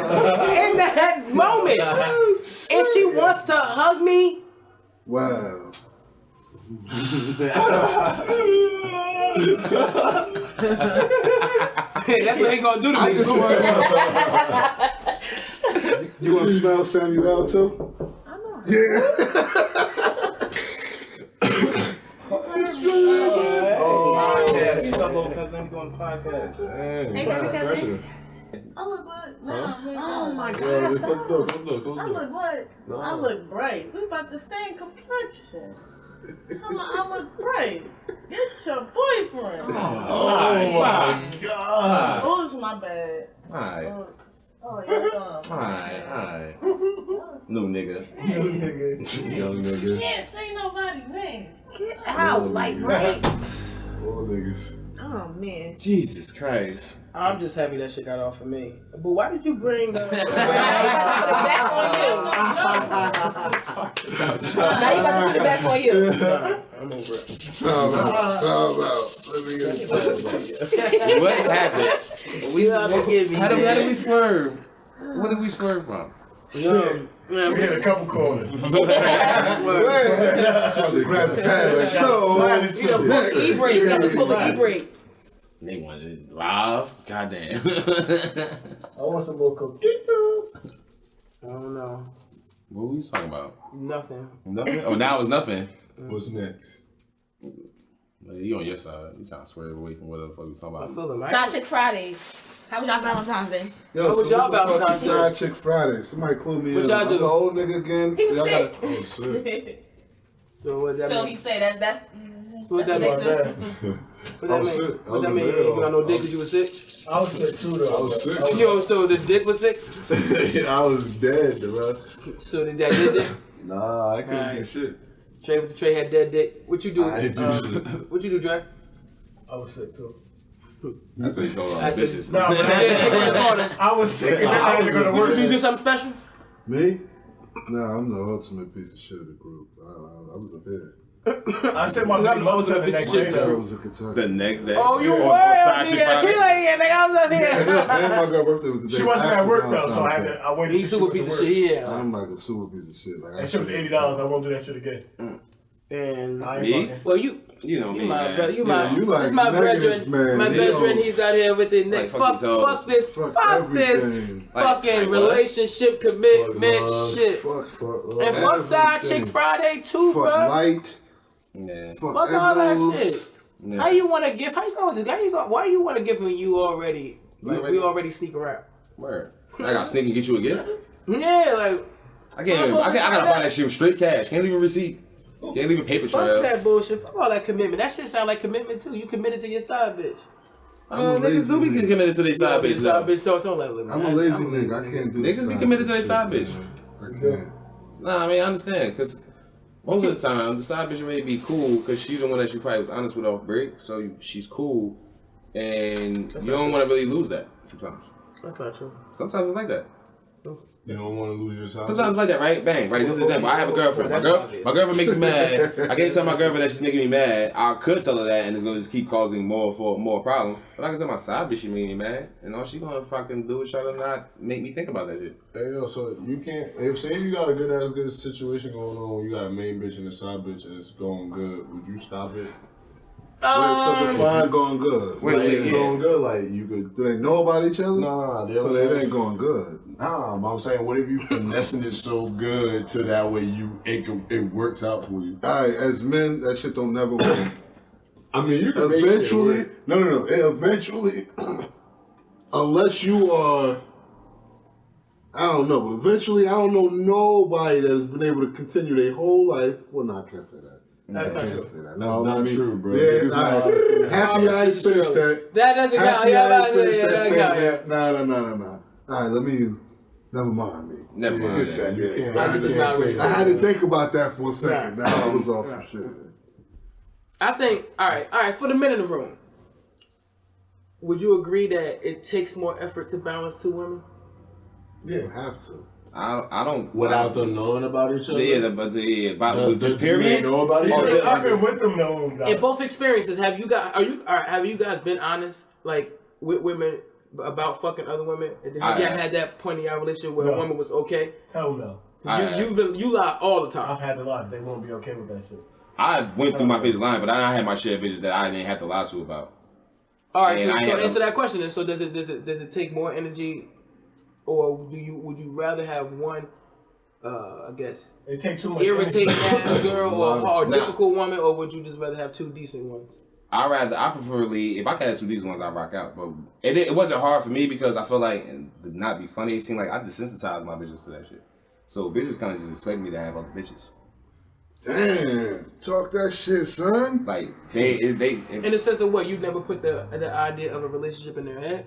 in that moment. And she wants to hug me. Wow. That's what they gonna do to I me. just want You want to smell Samuel too? I know. Yeah. Podcast. What's up, little cousin? We doing a podcast. Hey, baby cousin. I look good. Oh my God. Let's Stop. look. I look what? I look bright. We about the same complexion. I look bright. Get your boyfriend. Oh my god. Oh, it's my bad. Alright. Oh, yeah. Alright. New nigga. Young nigga. Can't say nobody name. Out, like, right? Old niggas. Oh, Oh man. Jesus Christ. I'm just happy that shit got off of me. But why did you bring Now you about to put it back on you. I'm over it. Time out. Let me get it. What happened? How did we swerve? What did we swerve from? Shit. We hit a couple corners. Grab the pad. So, E-brake. You got to pull the e-brake. They wanted it live. Goddamn. I want some more coquito. I don't know. What were you talking about? Nothing. Nothing? Oh, now it's nothing. What's next? You on your side. You trying to swerve away from whatever the fuck you talking I about. feel it, Side Chick Fridays. How was y'all Valentine's Day? Yo, How was y'all Valentine's Day? Side Chick Friday. Somebody clue me What in. y'all I'm do? the old nigga again. He's So y'all sick. gotta- Oh, shit. So what that So mean? he said that's. So what that that's mean? what they do. What I that was mean? sick. I What was that in mean? bed. You got no dick because you was sick? I was sick too though. I was sick. Yo, so the dick was sick? I was dead, bro. So did that dead dick? Nah, I couldn't do Alright. shit. Trey with the Trey had dead dick. What you do? I ain't do shit. What you do, Trey? I was sick too. That's what you told all the That's bitches. No, but I was sick and then I had to go to work. Did you do something special? Me? Nah, I'm the ultimate piece of shit of the group. I was a bit. I sent my I'm baby the Moses ultimate the next piece of day. shit. I though. was a Kentucky. The next day. Oh, you On were? Side Chick Friday. He like, yeah, nigga, I was up And here. my girl birthday was the day She wasn't after at work though, Valentine's so I Day. waited. He's super piece of shit, yeah. I'm like a super piece of shit. Like That shit was $80. I won't do that shit again. And I ain't Me? fucking. well, you You know me, my man. brother, you my, you like this my negative, brethren, man. my Yo. brethren. He's out here with the Like, fuck, fuck fuck these this, Fuck fuck this, everything. fucking Like what? relationship commitment love. shit. Fuck And fuck Side everything. Chick Friday too, Fuck bro. light. Yeah. Fuck Fuck all that Eggos. shit. Yeah. How you want to give? How you going to? How you go? Why you want to give when you already? Like already- we already sneak around. Word. I gotta sneak and get you a gift. Yeah, like I gotta buy that shit with straight cash. Can't leave a receipt. Can't leave a paper fuck trail. that bullshit. Fuck all that commitment. That shit sound like commitment too. You committed to your side bitch. I'm a Niggas lazy do be nigga. committed to their side Your bitch. side though. bitch. Don't let me. I'm a lazy nigga. I can't do Niggas be committed to their side bitch. I can't. Nah, I mean, I understand. Because most of the time, the side bitch may be cool because she's the one that you probably was honest with off break. So she's cool. And you don't want to really lose that sometimes. That's not true. Sometimes it's like that. You don't want to lose your side. Sometimes it's like that, right? Bang, right? This is example. I have a girlfriend. My girlfriend makes me mad. I can't tell my girlfriend that she's making me mad. I could tell her that, and it's gonna just keep causing more problem. But I can tell my side bitch she making me mad, and all she gonna fucking do is try to not make me think about that shit. Hey, yo, so you can't, if say you got a good situation going on, you got a main bitch and a side bitch and it's going good, would you stop it? Wait, so define going good. Like, it's going good, like you could. Do they know about each other? Nah, So they ain't going good. Nah, but I'm saying, what if you finessing it so good to that way it works out for you? Alright, as men, that shit don't never work. I mean, you can make shit Eventually, work. no. Eventually, unless you are, I don't know, but eventually, I don't know nobody that's been able to continue their whole life. Well, no, I can't say that. That's I not can't true. say that. That's No, not I mean, true, bro. Yeah, Niggas know how to finish. happy I ain't finished that. That doesn't count. Happy Yeah, I ain't finished that that doesn't count. statement. No. Alright, never mind me. Never mind, Get yeah. that, You yeah. can't- I had you to- can't say I had to think about that for a second. Nah. Now I was off some shit. I think. All right. For the men in the room, would you agree that it takes more effort to balance two women? You have to. I don't. Without them knowing about each other? About just Just period. know about each Oh, other? I've been with them though. In both experiences, have you guys been honest, like with women about fucking other women? Have you had that point in your relationship where a woman was okay? Hell no. You lie all the time. I've had to lie. They won't be okay with that shit. I went through my phase of lying, but I had my share of bitches that I didn't have to lie to about. All right, And I so had answer that question. Then. So does it take more energy, or would you rather have one? I guess It takes too much. irritating ass girl or Nah. difficult woman, or would you just rather have two decent ones? I preferably, if I could have two decent ones, I'd rock out. But it wasn't hard for me because I feel like, and to not be funny, it seemed like I desensitized my bitches to that shit. So bitches kind of just expect me to have other bitches. Damn, talk that shit, son. Like In the sense of what, you never put the idea of a relationship in their head?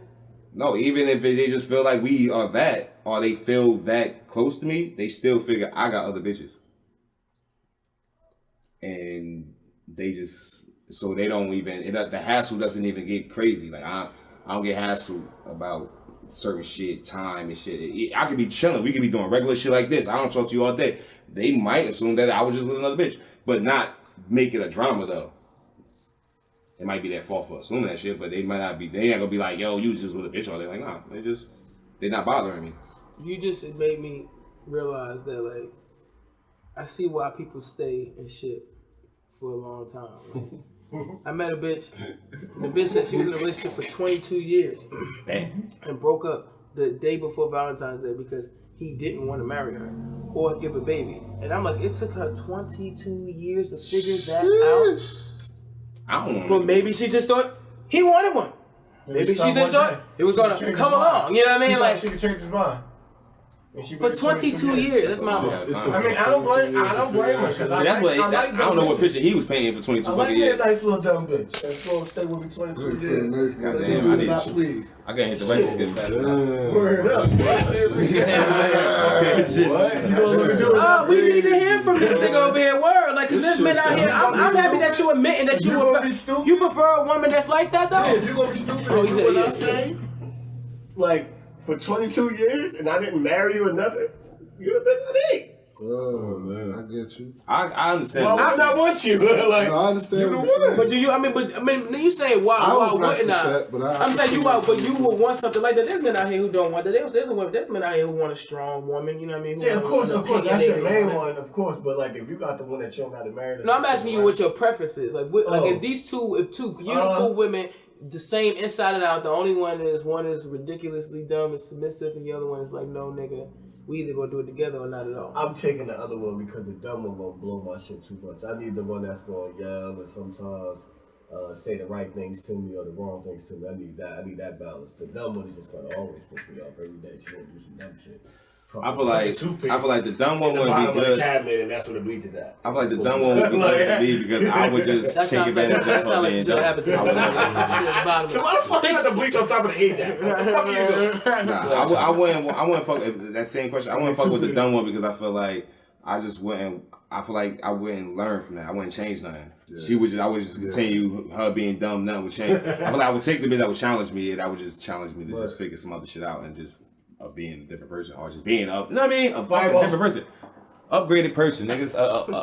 no, even if they just feel like we are that, or they feel that close to me, they still figure I got other bitches. And they just so they don't even, the hassle doesn't even get crazy. Like I don't get hassled about certain shit, time and shit. I could be chilling. We could be doing regular shit like this. I don't talk to you all day. They might assume that I was just with another bitch, but not make it a drama though. It might be their fault for assuming that shit, but they might not be. They ain't gonna be like, yo, you was just with a bitch all day. Like, nah, they're not bothering me. You just made me realize that, like, I see why people stay in shit for a long time. Like, I met a bitch, and the bitch said she was in a relationship for 22 years and broke up the day before Valentine's Day because he didn't want to marry her or give a baby. And I'm like, it took her 22 years to figure that out. I don't know. But maybe she just thought he wanted one. Maybe she just thought it was going to come along. You know what I mean? Like, she could change his mind. For 22 years, that's my I mean, I don't blame her. I don't know what picture he was painting for 22 fucking years. I like a nice little dumb bitch that's going to stay with me 22 years. Goddamn, I can't hit the record skip fast enough. Word up. What? We need to hear from this nigga over here. Word. Like, cause this man out here, I'm happy that you admitting that you prefer a woman that's like that though. Yeah, you're going to be stupid and do what I say. Like, for 22 years and I didn't marry you or nothing, you're the best I ain't. Oh man, I get you. I understand. Why would I want you? Like, I understand. You the woman. But do you? I mean, you say why wouldn't I? I'm saying but you would want something like that. There's men out here who don't want that. There's men out here who want a strong woman. You know what I mean? Yeah, of course. That's your main one, of course. But like, if you got the one that you don't got to marry, no, I'm asking you what your preference is. Like, if two beautiful women, the same inside and out. The only one is ridiculously dumb and submissive, and the other one is like, no, nigga, we either gonna do it together or not at all. I'm taking the other one because the dumb one gonna blow my shit too much. I need the one that's gonna yell and sometimes say the right things to me or the wrong things to me. I need that balance. The dumb one is just gonna always piss me off every day. She gonna do some dumb shit. I feel like the dumb one would be good. Cabinet, and that's where the bleach is at. I feel like the dumb one would be good for me because I would just take advantage of that. Sounds like shit happened to me. So why the fuck is the bleach on top of the Ajax? What the fuck are you doing? I wouldn't fuck that same question. I wouldn't fuck with the dumb one because I feel like I feel like I wouldn't learn from that. I wouldn't change nothing. Yeah. I would just continue her being dumb. Nothing would change. I feel like I would take the bitch that would challenge me, and I would just challenge me to just figure some other shit out and just being a different person or just being up. You know what I mean? A different person. Upgraded person, niggas.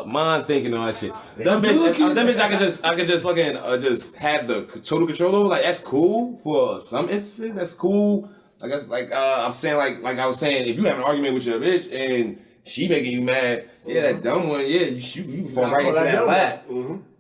Mind thinking all that shit. Them bitch I could just fucking just have the total control over. Like, that's cool for some instances. That's cool. I guess I'm saying like I was saying, if you have an argument with your bitch and she making you mad, that dumb one, you fall right into that lap.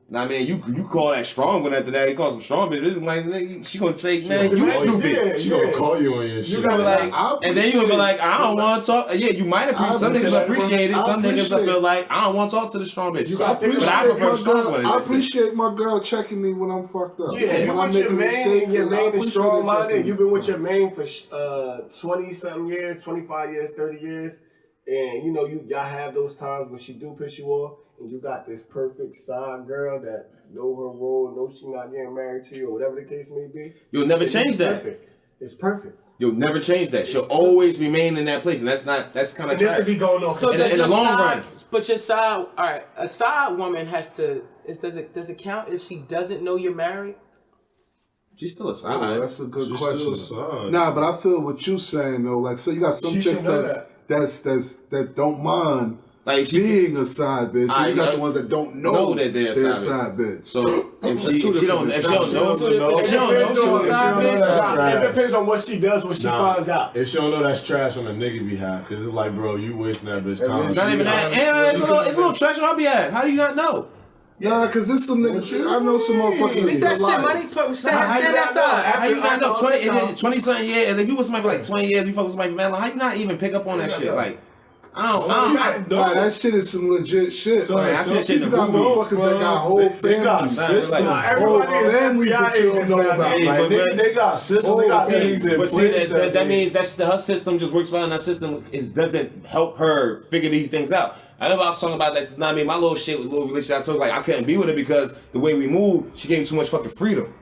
Now, I mean, you call that strong one after that. You call some strong bitch. Like, she gonna say, man, you stupid. She gonna call you on your shit. You gonna be like, and then you gonna be like, I don't want to talk. Yeah, you might appreciate. Some niggas appreciate it. Some niggas feel like I don't want to talk to the strong bitch. But I prefer the strong one. I appreciate my girl checking me when I'm fucked up. Yeah, you with your main. Your main is strong minded. You've been with your main for 20-something years, 25 years, 30 years, and you know y'all have those times when she do piss you off. And you got this perfect side girl that know her role, knows she's not getting married to you, or whatever the case may be. You'll never change that. It's perfect. You'll never change that. She'll always remain in that place, and that's kind of trash. This will be going on. So in the long run. But your side, all right, a side woman has to. Does it count if she doesn't know you're married? She's still a side. Oh, that's a good question. Still a nah, but I feel what you saying though. Like, so you got some chicks that don't mind. Like being a side bitch, you got the ones that don't know that they're a side bitch. So if she don't know she's a side bitch, it depends on what she does when she finds out. If she don't know, that's trash on the nigga behalf, because it's like, bro, you wasting that bitch time. It's not even that. Yeah, it's a little trash on our behalf. How do you not know? Yeah, because there's some niggas. I know some motherfuckers. Speak that shit, money. Stand outside. How you not know 20-something years? And if you with somebody for like 20 years, you fuck with somebody for man, how you not even pick up on that shit? Like. That shit is some legit shit. So I said shit in the got motherfuckers that got whole families. Whole families that you don't know about. They got systems. They got things in place. That means her system just works fine. That system doesn't help her figure these things out. I remember I was talking about that. I mean, my little shit with little relationship. I told her, like, I couldn't be with her because the way we moved, she gave me too much fucking freedom.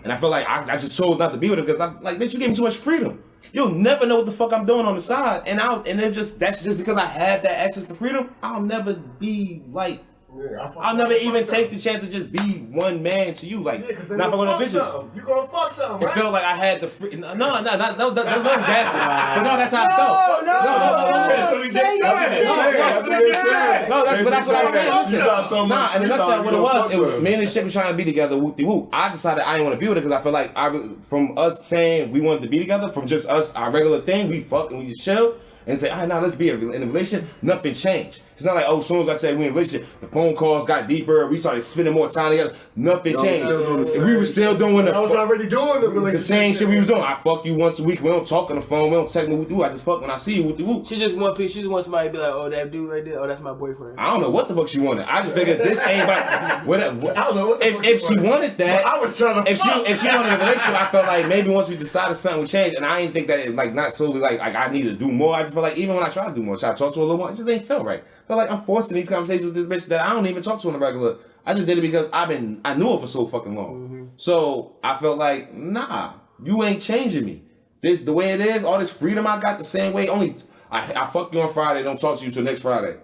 And I feel like I just chose not to be with her because I'm like, bitch, you gave me too much freedom. You'll never know what the fuck I'm doing on the side, and that's just because I have that access to freedom. I'll never be like Yeah, I'll never even take the chance to just be one man to you. Like, not for one of the bitches. You gonna fuck something, right? It felt like I had the free. No, gassing. But no, that's how I felt. No, that's what I said. Nah, in a nutshell, what it was me and this shit was trying to be together, whoop-de-whoop. I decided I didn't want to be with it because I feel like from us saying we wanted to be together, from just us, our regular thing, we fuck and we just chill and say, all right, now let's be in a relationship. Nothing changed. It's not like, oh, as soon as I said we in a relationship, the phone calls got deeper, we started spending more time together. Nothing changed. We were still doing I was already doing the relationship. The same shit we was doing. I fuck you once a week. We don't talk on the phone. We don't text me what do. I just fuck when I see you. What do? She just want somebody to be like, oh, that dude right there. Oh, that's my boyfriend. I don't know what the fuck she wanted. I just figured this ain't about whatever. I don't know what the fuck if she wanted that. I was trying to. If she wanted a relationship, I felt like maybe once we decided something would change, and I didn't think that it, like not solely like I need to do more. I just felt like even when I try to do more, try to talk to her a little more, it just ain't feel right. I feel like I'm forcing these conversations with this bitch that I don't even talk to on a regular. I just did it because I knew her for so fucking long. Mm-hmm. So I felt like, nah, you ain't changing me. This the way it is. All this freedom I got the same way. Only I fuck you on Friday, don't talk to you till next Friday.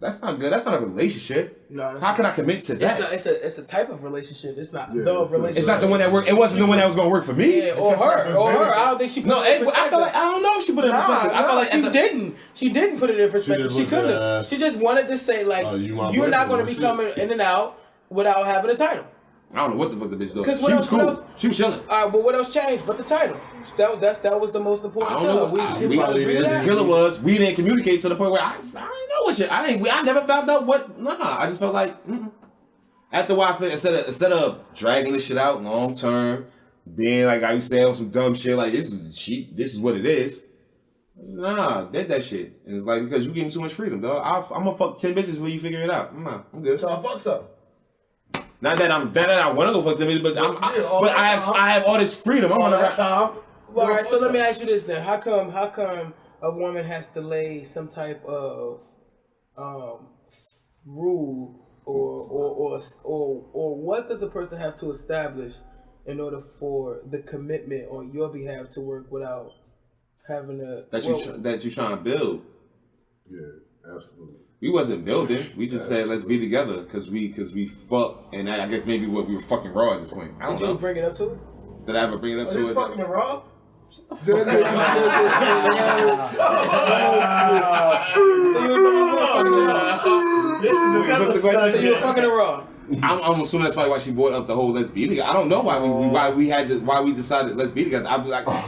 That's not good. That's not a relationship. No, how can I commit to that? It's a type of relationship. It's not the relationship. It's not the one that worked. It wasn't the one that was gonna work for me. Yeah, or her. I don't think she put it in perspective. I don't know if she put it in perspective. I feel like she didn't. She didn't put it in perspective. She couldn't. She just wanted to say like, you're not gonna be coming in and out without having a title. I don't know what the fuck the bitch doing. She was cool. She was chilling. All right, but what else changed but the title? That was the most important. I don't know. The killer was we didn't communicate to the point where I didn't know what shit. I never found out what. Nah, I just felt like after a while, instead of dragging this shit out long term, being like I used to say on some dumb shit like this is what it is. Nah, did that shit. And it's like because you give me too much freedom, dog. I'm gonna fuck 10 bitches when you figure it out. Nah, I'm good. So I fuck some. Not that I want to go fuck 10 bitches, but I have all this freedom. I'm gonna rap. All right, so let me ask you this then: How come a woman has to lay some type of rule or what does a person have to establish in order for the commitment on your behalf to work without having a that you trying to build? Yeah, absolutely. We wasn't building. We just said let's be together because we fuck, and I guess maybe we were fucking raw at this point. I don't know. Did you bring it up to her? Did I ever bring it up to her? Fucking raw. You were fucking raw. I'm assuming that's probably why she brought up the whole let's be together. I don't know why we decided let's be together.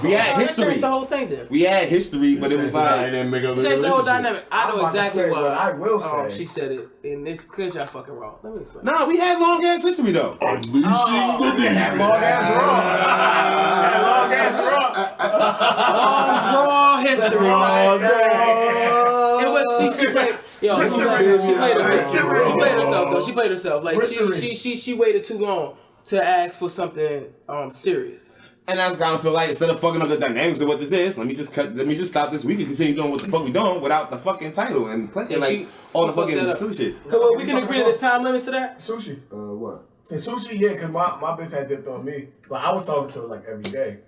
We had history. Changed the whole thing then. We had history, but it was like changed the whole dynamic. I know exactly why. I will say she said it, and it's because y'all fucking raw. Let me explain. Nah, we had long ass history though. Long ass raw history. It was she played. Yo, she played herself though. She played herself. Like she waited too long to ask for something serious. And I was kind of feel like instead of fucking up the dynamics of what this is, let me just stop this week and continue doing what the fuck we doing without the fucking title and playing like all the fucking silly shit. Well, we can agree that there's time limits to that. Sushi. What? The sushi, yeah, cause my bitch had dipped on me, but I was talking to her like every day.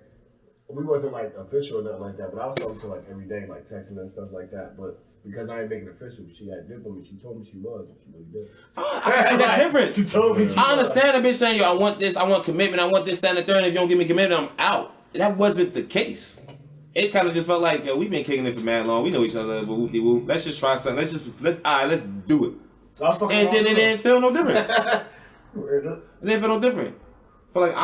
We wasn't like official or nothing like that, but I was talking to her like every day, like texting her and stuff like that. But because I ain't making it official, she had dipped on me. She told me she was, and she really did. That's different. She told me. I understand a bitch saying, "Yo, I want this, I want commitment, I want this, that, and the third. And if you don't give me commitment, I'm out." That wasn't the case. It kind of just felt like, yo, we've been kicking it for mad long. We know each other, but whoop-de-whoop. Let's just try something. Let's do it. And then it didn't feel no different. It didn't feel no different. I feel like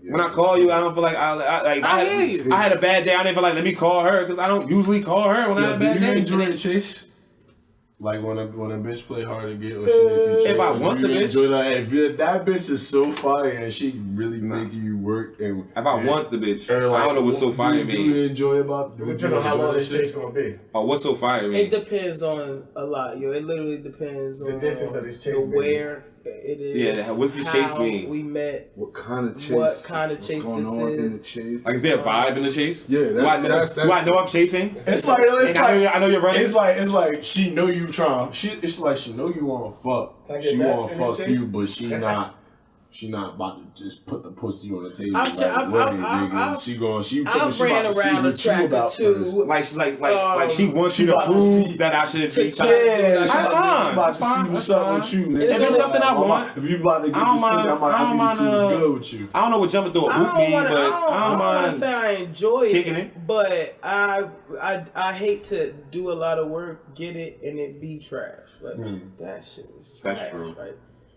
when I call you, I don't feel like I had a bad day. I didn't feel like let me call her because I don't usually call her when I have a bad day. Do you enjoy chase? Like when a bitch play hard to get, or she if I want the bitch, if that bitch is so fire and she really making you work, and if I want the bitch, I don't know what's so fire mean. Do you enjoy about? Depends on how long this chase gonna be. Oh, what's so fire mean? It depends on a lot, yo. It literally depends on the distance of this chase, where it is. Yeah, what's the chase mean? We met. What kind of chase? What kind of chase going this on is? in the chase? Like, is there a vibe in the chase? Yeah, do I know I'm chasing? It's like I know you're running. It's like she know you trying. It's like she know you want to fuck. She want to fuck you, but she not She not about to just put the pussy on the table. I've ran around a tracker too. Like she wants you to prove that I should be. Yeah, that's fine. About to see what's up with you, nigga. If it's something I want, if you about to get this pussy, I need to see what's good with you. I don't know what jumping through a hoop mean, but I don't mind. I say I enjoy kicking it, but I hate to do a lot of work, get it, and it be trash. Like that shit was trash. That's true, right?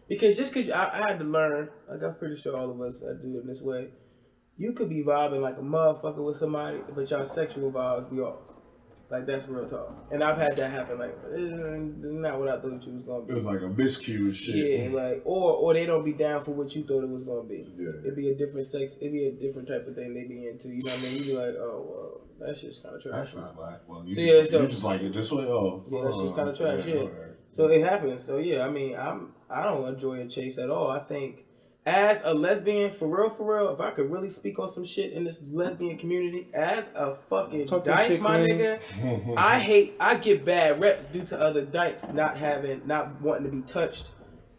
Because I had to learn, like I'm pretty sure all of us that do it in this way, you could be vibing like a motherfucker with somebody, but y'all sexual vibes be off. Like that's real talk. And I've had that happen. Like, not what I thought you was gonna be. It was like a miscue shit. Yeah, like or they don't be down for what you thought it was gonna be. Yeah. It'd be a different sex. It'd be a different type of thing they be into. You know what I mean? You be like, oh well, that shit's kind of trash. That's not like, well, you just like it this way. Oh, yeah, that shit's kind of trash. Yeah. So it happens. So yeah, I mean, I don't enjoy a chase at all. I think as a lesbian, for real, if I could really speak on some shit in this lesbian community, as a fucking dyke, my nigga, I get bad reps due to other dykes not wanting to be touched,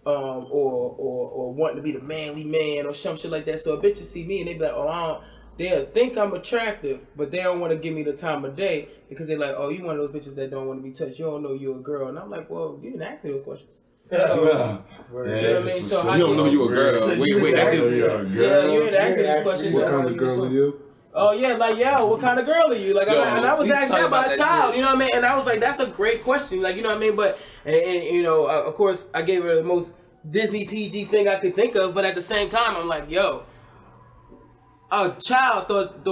or wanting to be the manly man or some shit like that. So a bitch will see me and they be like, they'll think I'm attractive, but they don't want to give me the time of day because they're like, oh, you one of those bitches that don't want to be touched. You don't know you're a girl. And I'm like, well, you didn't ask me those questions. So, you know what I mean? So you don't know you a girl. Wait, that's just yeah, you didn't ask me these questions. What kind of girl are you? Oh yeah, like what kind of girl are you? Like, and I was asked that by a child. You know what I mean? And I was like, that's a great question. Like, you know what I mean? But and you know, of course, I gave her the most Disney PG thing I could think of. But at the same time, I'm like, a child thought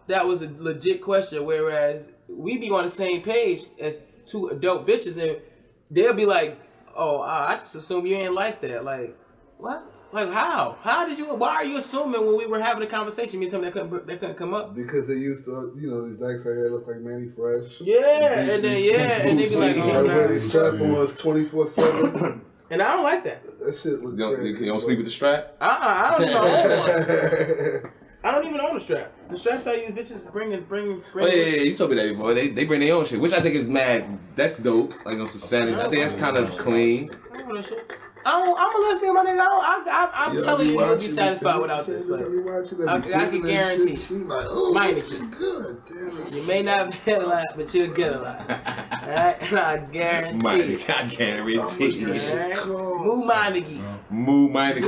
that was a legit question, whereas we be on the same page as two adult bitches, and they'll be like, "Oh, I just assume you ain't like that." Like, what? Like, how? Why are you assuming when we were having a conversation? You mean something that couldn't come up? Because they used to, these dykes right here look like Manny Fresh. Yeah, and then they be like, "Oh, no." They strap on us 24/7. And I don't like that. That shit look great. You don't sleep with the strap? I don't even own one. I don't even own a strap. The straps I use, bitches bring. Oh yeah, you told me that before. They bring their own shit, which I think is mad. That's dope. Like on some sanity. I think that's kind of clean. I don't want that shit. I'm a lesbian, my nigga. I'm telling you, you'll be satisfied without this. Like, I can guarantee. Like, oh, Meineke. Good, damn. You may not get a lot, but you'll get a lot. Alright? And I guarantee. Meineke, I guarantee. Alright? Mu&Money. Mu&Money.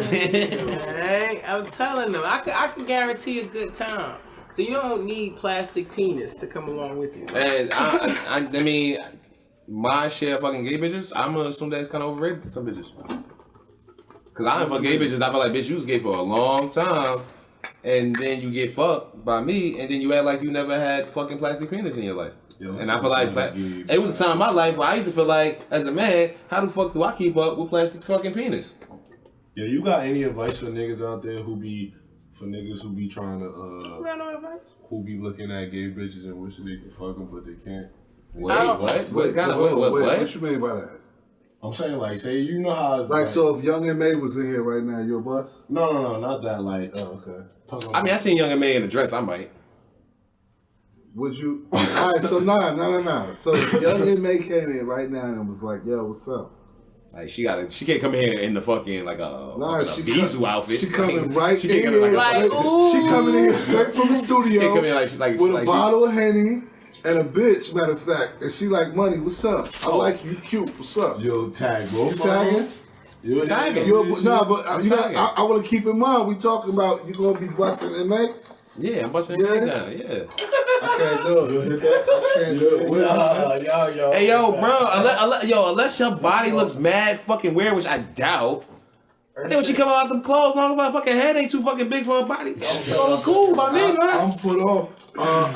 Alright? I'm telling them. I can guarantee a good time. So you don't need plastic penis to come along with you. And I mean, my share of fucking gay bitches, I'm gonna assume that it's kind of overrated to some bitches. Cause I don't fuck gay bitches. I feel like, bitch, you was gay for a long time, and then you get fucked by me, and then you act like you never had fucking plastic penis in your life. And I feel like it was a time in my life where I used to feel like, as a man, how the fuck do I keep up with plastic fucking penis? Yeah, you got any advice for niggas out there who be trying to who be looking at gay bitches and wishing they could fuck them but they can't? What? What you mean by that? I'm saying, like, say, you know how it's like, so if Young and May was in here right now, you're a bust? No, not that, like, oh, okay. I mean, I seen Young and May in a dress, I might. Would you? Alright, so nah. So Young and May came in right now and was like, yo, what's up? Like, she can't come here in the fucking, like, a Visu outfit. She coming right she in here. She coming in here straight from the studio she come in like with a bottle of Henny. And a bitch, matter of fact, and she like, Money, what's up? I like you, cute, what's up? Yo, tag, bro. You tagging? You tagging? I want to keep in mind, we talking about you gonna be busting MA? Yeah, I'm busting MA down, yeah. I can't do it. You hit that? I can't do it. Yo. Hey, yo, bro, unless your body looks mad fucking weird, which I doubt. I think when she come out them clothes, long as my fucking head ain't too fucking big for her body. It's all cool by me, man. I'm put off. I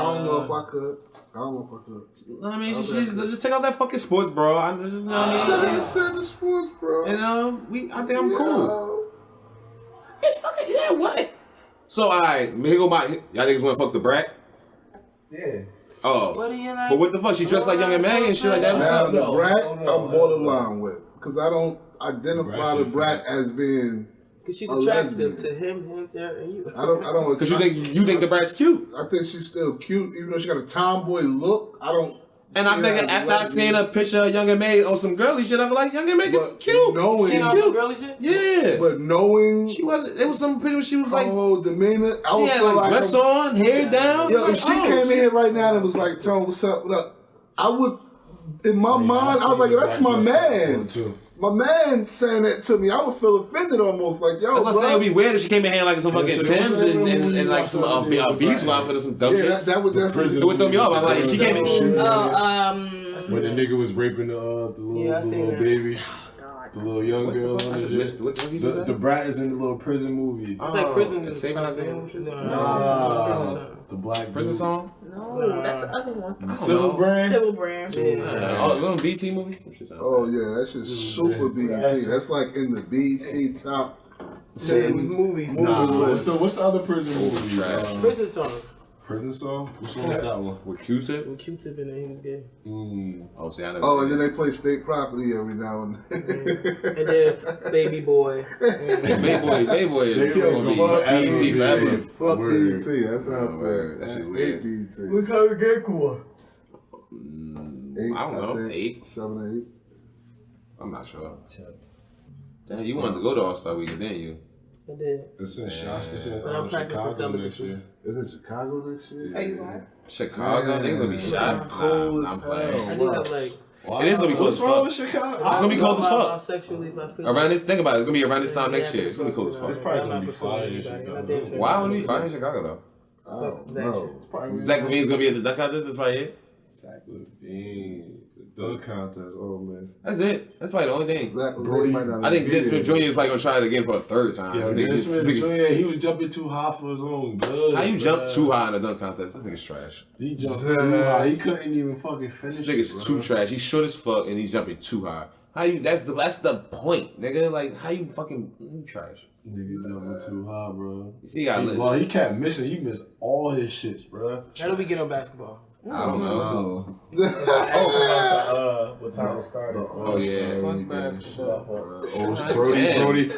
don't know if I could. I don't know if I could. I mean, just take out that fucking sports bra. I just know. I said the sports bra. And I think I'm cool. It's fucking what? So alright, here go y'all niggas want to fuck the brat? Yeah. Oh. What do you like? But what the fuck? She dressed like Young and May and shit like that. Now the brat, I'm borderline with, because I don't identify the brat as being. Because she's attractive to him, and you. I don't. Because you think the brat's cute. I think she's still cute, even though she got a tomboy look. I don't And I think after I seen a picture of Young and May on some girly shit, I was like, Young and May cute. Seen on some girly shit? Yeah. But knowing she wasn't. It was some picture where she was like whole demeanor. She had like dress on, hair down. Yo, if she came in here right now and was like, Tone, what's up? What up? I would, in my mind, I was like, that's my man. My man saying that to me, I would feel offended almost. Like, yo, that's what I'm saying. It'd be weird if she came in here like some fucking Timbs and like some V's outfit or some dumb shit. That would definitely. It would throw me off. I'm like, if she came in. When the nigga was raping the little baby. The little young girl on the shit. The brat is in the little prison movie. It's like prison. The black prison song? No, that's the other one. Civil Brand? Civil Brand. Oh, BT movie? Oh, yeah, that shit's super BT. That's like in the BT top 10 movies. So what's the other prison movie? Prison Song. Prison Song? Which one was that one? With Q-Tip? With Q-Tip in there, he was gay. Oh, see, I never. Oh, and then they play State Property every now and then. And then Baby Boy. Baby Boy is BT forever. Fuck BT, that's how I feel. That shit's weird. BT. What time you get cool? 8, I don't know, 8? 7 or 8. I'm not sure. Damn, you wanted to go to All-Star Weekend, didn't you? I did. It's in Chicago next year. Is it Chicago next year? Are you right? Chicago? Niggas gonna be shot. Cold as I'm playing. hell. I do have like. It is gonna be cold as fuck. It's gonna be cold as fuck. Sexually, around this, think about it. It's gonna be around this time next year. It's gonna be cold as fuck. It's probably gonna be fire in Chicago. Why would it be fire in Chicago though? Oh, no. Zach Levine's gonna be at the dunk contest. That's probably it. Zach Levine. Dunk contest. Oh man. That's it. That's probably the only thing. I think Dennis Smith Jr. is probably gonna try it again for a third time. Yeah, Dennis Smith Jr. He was jumping too high for his own good. How you jump too high in a dunk contest? This nigga's trash. He jumped too high. He couldn't even fucking finish. This nigga's too trash. He's short as fuck and he's jumping too high. How you? That's the point, nigga. Like how you fucking trash? Nigga jumping too high, bro. You see, he kept missing. He missed all his shits, bro. How do we get on basketball? I don't know. What time it started? Oh yeah. Fuck basketball.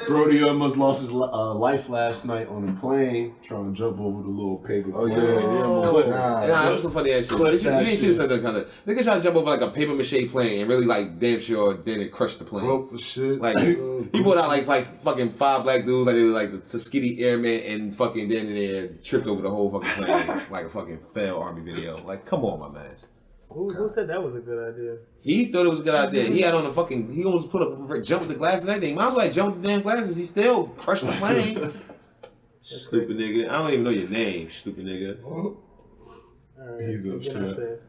Brody almost lost his life last night on a plane trying to jump over the little paper. Oh yeah. Nah, it was some funny ass shit. You didn't see this other kind of nigga trying to jump over like a paper mache plane and really like damn sure didn't crush the plane. Broke the shit. Like he brought out like fucking 5 black dudes like they were like the Tuskegee Airmen and fucking then they tripped over the whole fucking plane like a fucking failed army video. Like come on, my man. Who said that was a good idea? He thought it was a good idea. He had on the fucking. He almost put a jump with the glasses and everything. Might as well jump with the damn glasses. He still crushed the plane. Stupid nigga. I don't even know your name, stupid nigga. Right, he's upset.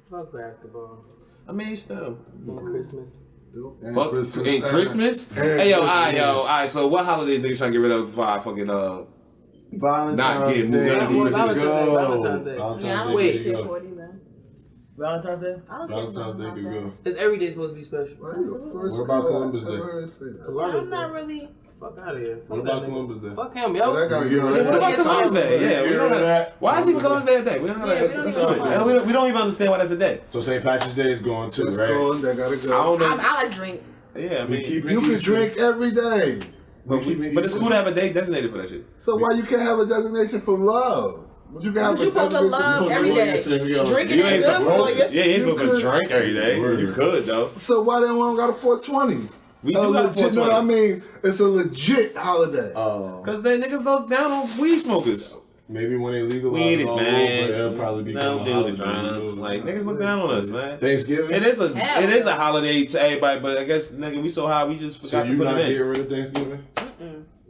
Fuck basketball. I mean, still. On Christmas. Fuck Christmas. In Christmas? Hey yo, alright. So what holidays niggas trying to get rid of before I fucking not getting moved? Valentine's Day. Yeah, I'm waiting for it. Valentine's Day? Valentine's Day could go. It's every day supposed to be special. What about Columbus Day? I'm not really. Fuck out of here. What about Columbus Day? Fuck him, yo. What about Columbus Day? Yeah, we don't know that. Why is he Columbus Day a day? We don't know that. We don't even understand why that's a day. So St. Patrick's Day is going too, right? They gotta go. I don't know. I like drink. Yeah, I mean, you can drink every day. But it's cool to have a day designated for that shit. So why you can't have a designation for love? You supposed to love every day. Drinking ain't good for you. Yeah, you ain't supposed to drink every day. You could though. So why then we don't got a 420? We do got a 420. No, I mean it's a legit holiday. Cause they niggas look down on weed smokers. Maybe when they legalize weed is man. It'll probably be no do the drugs. Like niggas look down on us, man. Thanksgiving. It is a holiday to everybody, but I guess nigga we so high we just forgot to put it in. So you not get rid of Thanksgiving?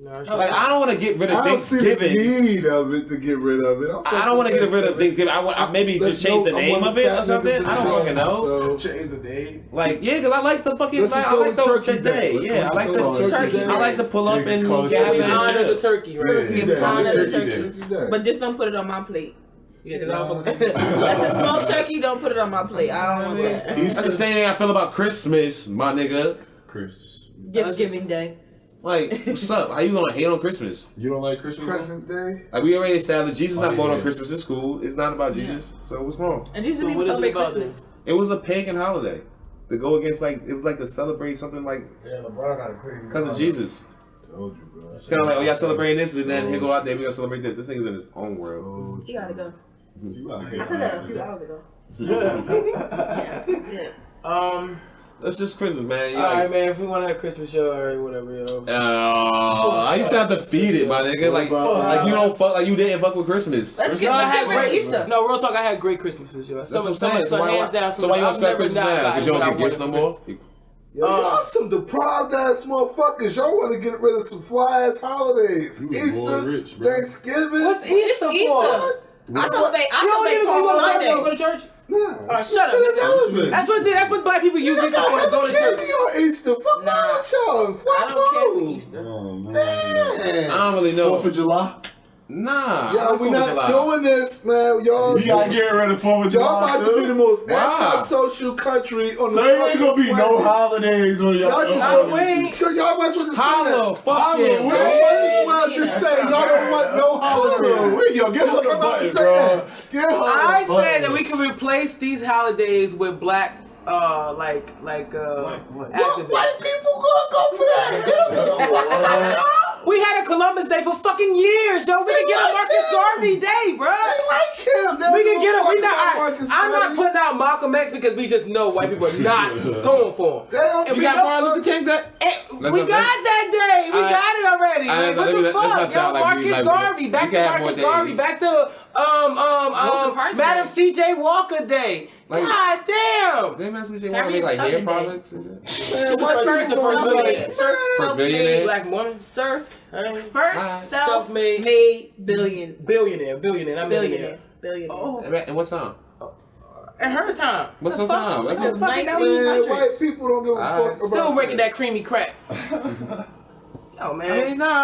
Like I don't want to get rid of Thanksgiving. I don't see the need of it to get rid of it. I don't want to get rid of Thanksgiving. I maybe just change the name of it or something. I don't fucking know. Change the name. Like yeah, cause I like the fucking. I like the day. Yeah, I like the turkey. I like to pull up and honor the turkey, right? Honor the turkey, but just don't put it on my plate. Yeah, cause I don't fuck that's a smoked turkey. Don't put it on my plate. I don't want that. That's the same thing I feel about Christmas, my nigga. Gift giving day. Like, what's up? How you gonna hate on Christmas? You don't like Christmas? Present day? Like, we already established Jesus not born on Christmas. It's cool. It's not about Jesus. So what's wrong? And Jesus didn't even celebrate Christmas. It was a pagan holiday. To go against, like, it was like to celebrate something like... Yeah, LeBron got a crazy... Because of Jesus. Told you, bro. It's kind of like, oh, y'all celebrating this, and then here go out there, we gotta celebrate this. This thing's in his own world. You gotta go. I said that a few hours ago. Yeah. That's just Christmas, man. Alright, man. If we want to have a Christmas show, alright, whatever, yo. I used to have to feed it, my nigga. Like you don't fuck, like you didn't fuck with Christmas. Let's get rid of Easter. No, real talk. I had great Christmases, yo. That's what I'm saying. So why you don't spend Christmas now? Because you don't get gifts no more. Yo, y'all some deprived ass motherfuckers. Y'all want to get rid of some fly ass holidays. Easter, rich, Thanksgiving. What's Easter for? I celebrate Palm Sunday. Go to church? Nah, shut up. That's what black people use Easter for, to go to church. On Easter. Fuck Nah. with y'all. I don't care for Easter. Man. I don't really know. 4th of July? Nah. Y'all, we not doing this, man. Y'all, You gotta get rid of 4th of y'all July. about to be the most Why? antisocial country on the So there ain't gonna be no planet. holidays on y'all. Y'all just Halloween. So y'all might as well just say Holla, that. fuck yeah, Y'all might as well just say y'all don't want no holiday. Wait, yo, get Just her the come out button, and say bro. that. Get her I the said button. that we can replace these holidays with black, What? activists. White people gonna go for that. They don't give a fuck. We had a Columbus Day for fucking years, yo. We can get a Marcus Garvey Day, bro. They like him. We can get it. We not. Marcus I'm not Garvey. putting out Malcolm X because we just know white people are not going for him. They don't And You we got know- Martin Luther King Day? We got that day. We got it already. I- What the let's not fuck? sound Yo, like we- Marcus like we- Garvey. we Back can to have Marcus more Garvey. days. Back to Parks Madam Day. C.J. Walker Day. Like- God damn. They message they want to Harriet make like hair Tubman Day. products and shit. Man, white First people millionaire. don't like. First millionaire. Black woman. First Self-made. self-made billionaire. Billionaire. Not millionaire. Billionaire. Oh, And what time? at her time. What's The the fuck? time? That's What what- the fuck? That was Man, 1800s. white people don't give a Alright. fuck about Still working that. that creamy crack. Oh man. I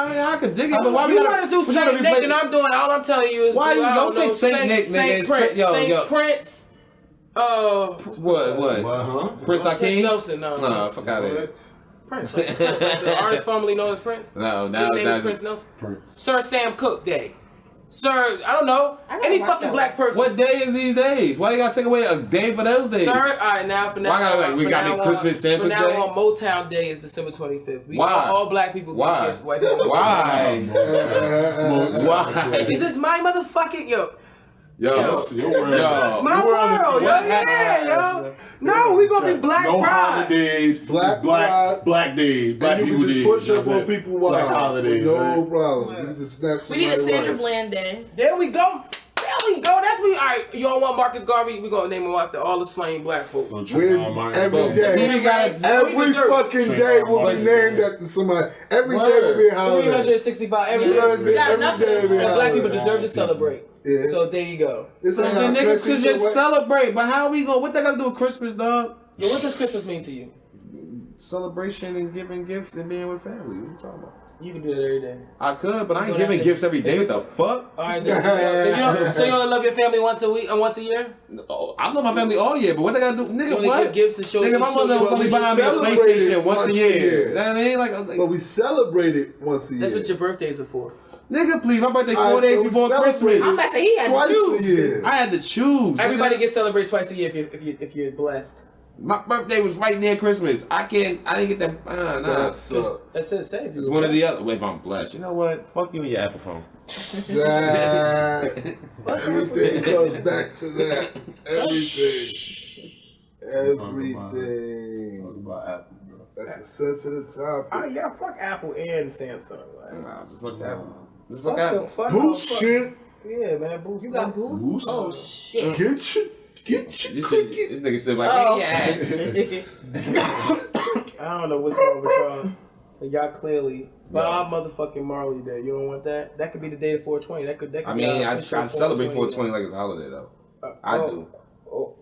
mean, I could dig it, but why we You gotta want to do we gotta Saint Nick replace- and I'm doing, all I'm telling you is Why do, you I don't say know, Saint Nick, nigga? Saint It's Prince, yo, Saint yo. Prince, What? Prince Prince Hakeem? Nelson, no. Fuck out of here. Prince, the artist formerly known as Prince. No, now His name is Prince Nelson. Sir Sam Cooke Day. Sir, I don't know. I gotta Any watch fucking that black person. What day is these days? Why you gotta take away a day for those days? Sir, alright, now for now. Why gotta, like, we for got now any on- Christmas Santa For now Day? on, Motown Day is December 25th. We Why? all black people. Why? Gifts, white people. Why? Why? Is this my motherfucking yo? Yo, It's my world, yo, yeah, yo. No, we gonna be black No pride. holidays. Black pride. Black days. Black And you people can days. just push up That's on it. people Black wild. holidays. No right? problem. You can snap We need somebody a Sandra right. Bland Day. There we go. That's me. All right, you don't want Marcus Garvey? We gonna name him after all the slain black folks. So With Martin every Luther day. We got Every fucking day will be named after somebody. Every day will be a holiday. 365 every You know what I'm day. saying? got Every nothing. day will be a And black people holiday. deserve to celebrate. Yeah. So there you go. This So ain't the our niggas country, could so just what- celebrate, but how we going? What they gotta do with Christmas, dog? Yo, what does Christmas mean to you? Celebration and giving gifts and being with family. What you talking about? You can do that every day. I could, but I ain't You don't giving have to- gifts every day. What the fuck? All right, then. So you only love your family once a week and once a year? Oh, I love my family all year, but what they gotta do, You nigga? only What? give gifts to show. Nigga, my to show mother you was what only we buying me a celebrate PlayStation it once a once a year. year. You know what I mean? Like But we celebrate it once a year. That's what your birthdays are for. nigga, please, my birthday 4 Alright, days so we before celebrate Christmas. I'm about to say he had to twice choose. a year. I had to choose. Everybody nigga. gets celebrated twice a year if you're blessed. My birthday was right near Christmas. I didn't get that. Nah. That sucks. That's it. Safe. It's one or the other. Wait, if I'm blessed. You know what? Fuck you and your Apple phone. That everything comes back to that. Everything. Everything. Talk about Apple, bro. That's a sensitive topic. Oh yeah, fuck Apple and Samsung. Like, Nah, just fuck Apple. Just fuck fuck them. Apple. Fuck Bullshit. Yeah, man. Boost. You got boost? Boost? Oh shit. Get your This shit, this nigga said like, Oh. yeah. I don't know what's wrong with y'all, but y'all clearly Bob motherfucking Marley Day. You don't want that? That could be the day of 420. That could. I be mean, our I official celebrate 420 like it's a holiday though. I do. Oh,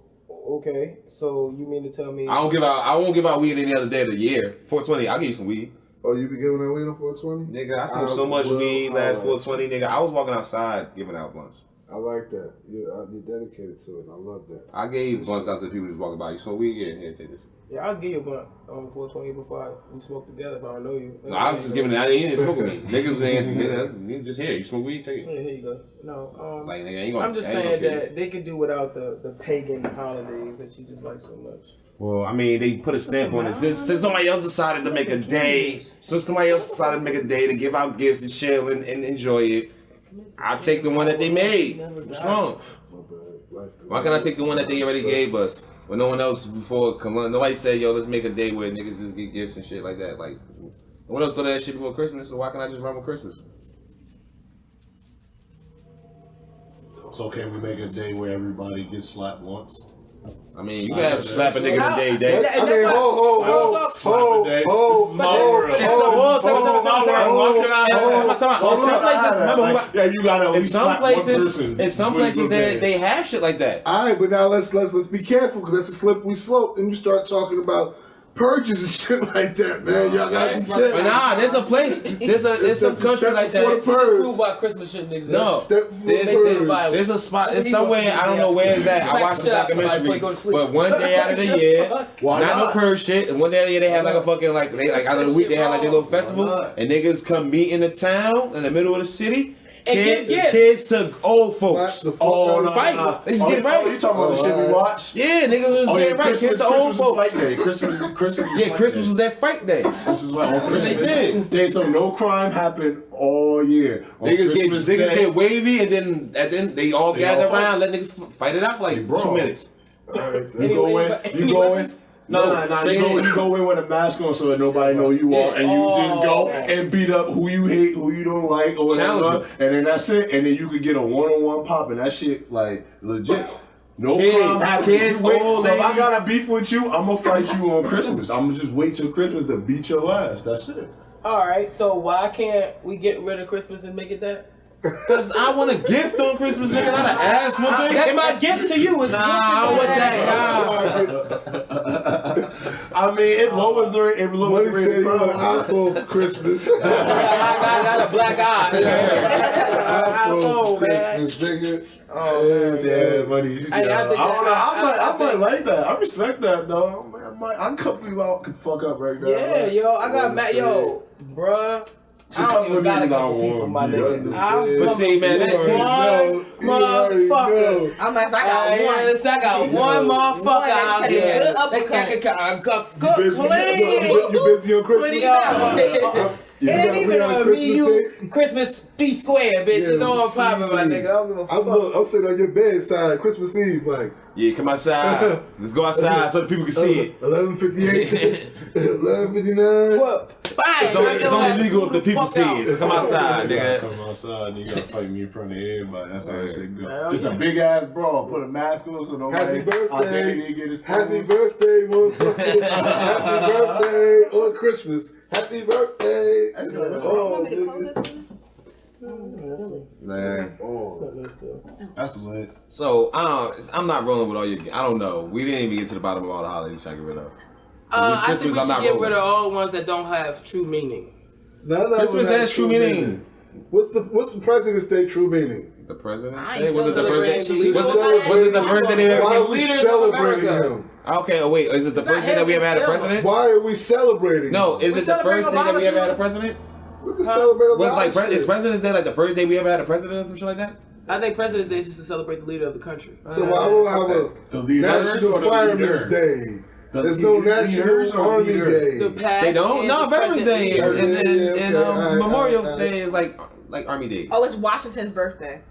okay. So you mean to tell me? I won't give out weed any other day of the year. 420, I'll give you some weed. Oh, you be giving that weed on 420? Nigga, I smoked so much weed last 420, nigga. I was walking outside giving out blunts. I like that. You're dedicated to it. I love that. I gave blunts out to people just walking by. You smoke weed? Yeah, here, take this. Yeah, I'll give you a blunt on 420 before we smoke together if I don't know you. No, I was just giving it. I didn't smoke with me. Niggas ain't just here. You smoke weed? Take Yeah, it. here you go. No, Like, nigga, ain't gonna. I'm just ain't saying gonna that they could do without the pagan holidays that you just like so much. Well, I mean, they put a stamp on it. Since nobody else decided to make a day, to give out gifts and chill and enjoy it, I'll take the one that they made. What's wrong? Why can't I take the one that they already gave us? When no one else before, nobody said, yo, let's make a day where niggas just get gifts and shit like that. Like, no one else do that shit before Christmas, so why can't I just run with Christmas? So can we make a day where everybody gets slapped once? I mean, you can have slap a nigga the day. I mean, in some places they have shit like that. All right, but now let's be careful because that's a slippery slope. Then you start talking about purges and shit like that, man. Y'all gotta be careful. But nah, there's a place. There's some country like that. Prove why Christmas shouldn't exist. No, there's a spot. It's somewhere. I don't know where it's at. I watched the documentary, but one day out of the year, not no purge shit. And one day out of the year, they have like a fucking out of the week they have like their little festival, and niggas come meet in the town in the middle of the city. Kids to old folks. Fight. They just get right. You talking about the shit we watch? Yeah, niggas was getting right. Kids to old folks. Fight day. Christmas was that fight day. Christmas. So no crime happened all year. Niggas get wavy, and then they all gather around, let niggas fight it out for like 2 minutes. You go in. No. You go in with a mask on so that nobody know you are, and you just go and beat up who you hate, who you don't like, or whatever, and then that's it. And then you could get a one-on-one pop, and that shit like legit. No crime happens. If I got a beef with you, I'm gonna fight you on Christmas. I'm gonna just wait till Christmas to beat your ass. That's it. All right. So why can't we get rid of Christmas and make it that? Because I want a gift on Christmas, nigga, not an ass whooping. That's my gift to you. I want that. I mean, it lowers the rate. Money said he want an iPhone for Christmas. I got a black eye. iPhone for Christmas, nigga. Oh, man. Yeah, buddy. I might like that. I respect that, though. I'm company about can fuck up right now. Yeah, yo. I got bruh. I don't even got a couple people, my nigga. But see, man, that's one motherfucker. I got one motherfucker out here. Good clean. You busy on Christmas? It ain't even on me, you. Christmas B square, bitch. It's all popping, my nigga. I don't give a fuck. I'm sitting on your bedside Christmas Eve, like. Yeah, come outside. Let's go outside so the people can see it. 11:58, 11:59. What? It's only legal if the people see it. So come outside, nigga. Come outside, nigga. You gotta fight me in front of everybody. That's how that shit go. Just a big ass brawl. Put a mask on so nobody. Happy birthday. Get his Happy birthday, motherfucker. Happy birthday on Christmas. Happy birthday. Man. That's lit. So I'm not rolling with all your. I don't know. We didn't even get to the bottom of all the holidays you're trying to get rid of. I think we should get rid of all the ones that don't have true meaning. Christmas has true meaning. What's the President's Day true meaning? The President's Day? Was it the first day they ever Why are we celebrating him? Okay, wait. Is it the first day that we ever had a president? Why are we celebrating? No, is it the first day that we ever had a president? We can celebrate a lot of shit. Is President's Day like the first day we ever had a president or some shit like that? I think President's Day is just to celebrate the leader of the country. So why don't I have a National Fireman's Day? There's no National Army Day. They don't? No, Veterans Day and Memorial Day is like Army Day. Oh, it's Washington's birthday.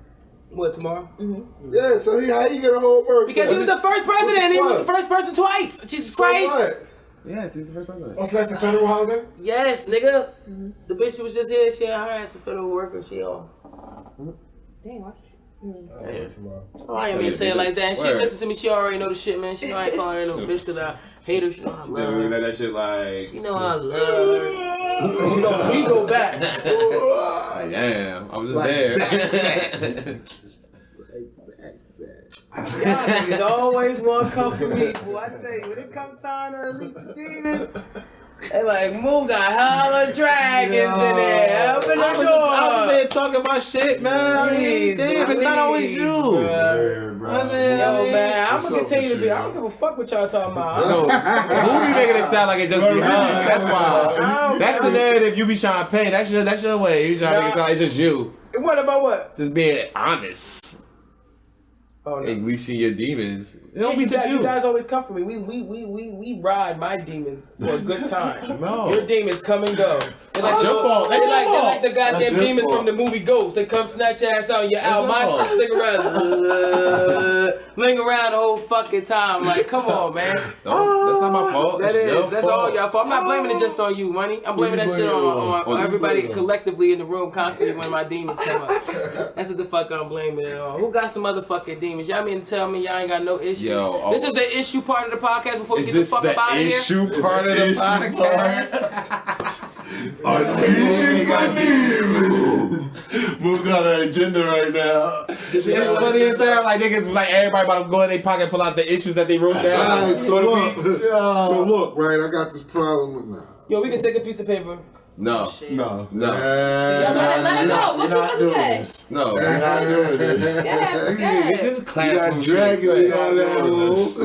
What, tomorrow? Mm-hmm. Yeah, so how you get a whole birthday? Because he was the first president and he was the first person twice. Jesus Christ. What? Yes, he's the first president. Oh, so that's a federal holiday? Yes, nigga. Mm-hmm. The bitch was just here. She had her ass a federal worker. She all. Dang, watch. Oh, I ain't even say it like that. And she listen to me. She already know the shit, man. She know I ain't calling her no bitch because I hate her. She know I love her. That shit like. She know I love her. He go back. Damn, I was just there. Y'all niggas always want to come for me, boy. I tell you, when it comes time to release the demons, they like, Mu got hella dragons in there. Open the door. I was there talking my shit, man. Damn, it's not always you. Yo, man, I'm gonna continue to be. I don't give a fuck what y'all talking about. No, who be making it sound like it just be her? That's why. That's the narrative you be trying to paint. That's your way. You trying to make it sound like it's just you. What about what? Just being honest. Oh, no. Unleashing your demons. It don't Yeah, be you, just guys, you guys always come for me. We ride my demons for a good time. No. Your demons come and go. They're like, That's your fault. That's your they're fault. like the goddamn That's your demons fault. from the movie Ghost. They come snatch your ass out and you're out. your My fault. shit cigarette. Linger around the whole fucking time. Like, come on, man. No, that's not my fault. That That's your is. That's fault. all y'all fault. I'm not blaming it just on you, Money. I'm blaming that shit on everybody collectively in the room constantly when my demons come up. That's what the fuck I'm blaming it on. Who got some motherfucking demons? Y'all mean to tell me y'all ain't got no issues? Yo, This is the issue part of the podcast before we Is get the this fuck the up out of here. issue part of the podcast? Unleashing my demons. We got an agenda right now. It's funny as hell. Like niggas, like everybody about to go in their pocket, pull out the issues that they wrote down. Alright, so look, right? I got this problem with now. Yo, we can take a piece of paper. No, No. no, Let it go. What We're not you doing say? this. no. We're not doing this. Go ahead. This is You classroom got dragging me down that hole. This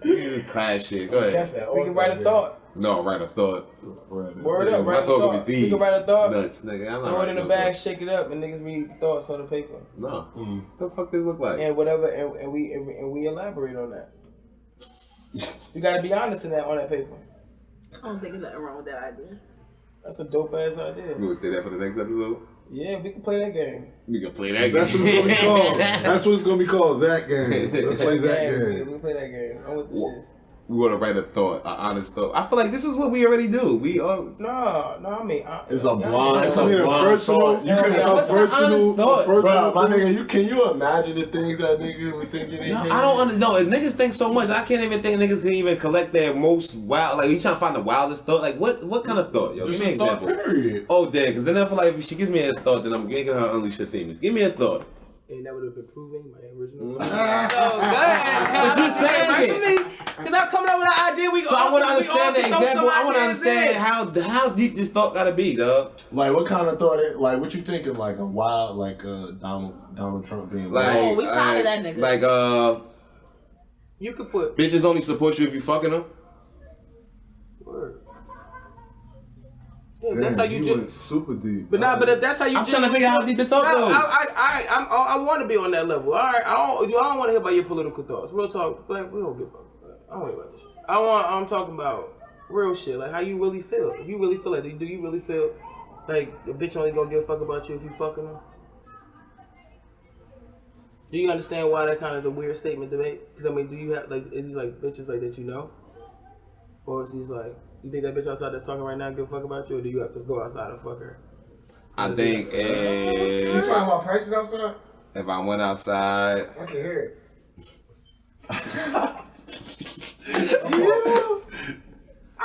is class shit. Go Catch ahead. that. We can write a thought. No, write a thought. Word up, My write a thought thought. could be We these. can write a thought. Nuts, nigga. I'm not Throw it in writing the no bag, thought. shake it up, and niggas read thoughts on the paper. No. What the fuck does it look like? And whatever, and we elaborate on that. You gotta be honest in that on that paper. I don't think there's nothing wrong with that idea. That's a dope ass idea. You would say that for the next episode? Yeah, we can play that game. We can play that That's what it's gonna be game. called. That's what it's gonna be called. That game. Let's play that Yeah, we game. can play that game. I'm with the shits. We want to write a thought, an honest thought. I feel like this is what we already do. We are. No, I mean, It's a y'all- blind, it's a I mean, a blind personal- thought. You can What's the honest thought? Bro, my nigga, can you imagine the things that nigga would think in their head? I don't know. If niggas think so much, I can't even think niggas can even collect their most wild. Like, you trying to find the wildest thought? Like, what kind of thought? Yo, Just give me an a thought, example. period. Oh, damn, because then I feel like if she gives me a thought, then I'm getting her unleash her demons. Give me a thought. And that would have been proving my original. Ah. So good. But you saying it. Because I'm coming up with an idea. So I want to understand the we all can throw example. some I want to ideas understand in. how deep this thought gotta be, dog. Like, what kind of thought? Like, what you thinking? Like a wild, like Donald Trump being Like, Oh, we tired of that nigga. Like, You could put. bitches only support you if you fucking them. Word. Yeah, that's how you went just. super deep. But nah, but if that's how you I'm just. trying to figure out how deep the thought goes. I want to be on that level. All right, I don't want to hear about your political thoughts. Real talk, like we don't give a fuck. I don't worry about this shit. I'm talking about real shit, like how you really feel. If you really feel like, do you really feel like a bitch only gonna give a fuck about you if you fucking her? Do you understand why that kind of is a weird statement to make? Because I mean, do you have like, is he like bitches like that you know, or is he like? You think that bitch outside that's talking right now give a fuck about you, or do you have to go outside and fuck her? I think You talking about prices outside? if I went outside, I can hear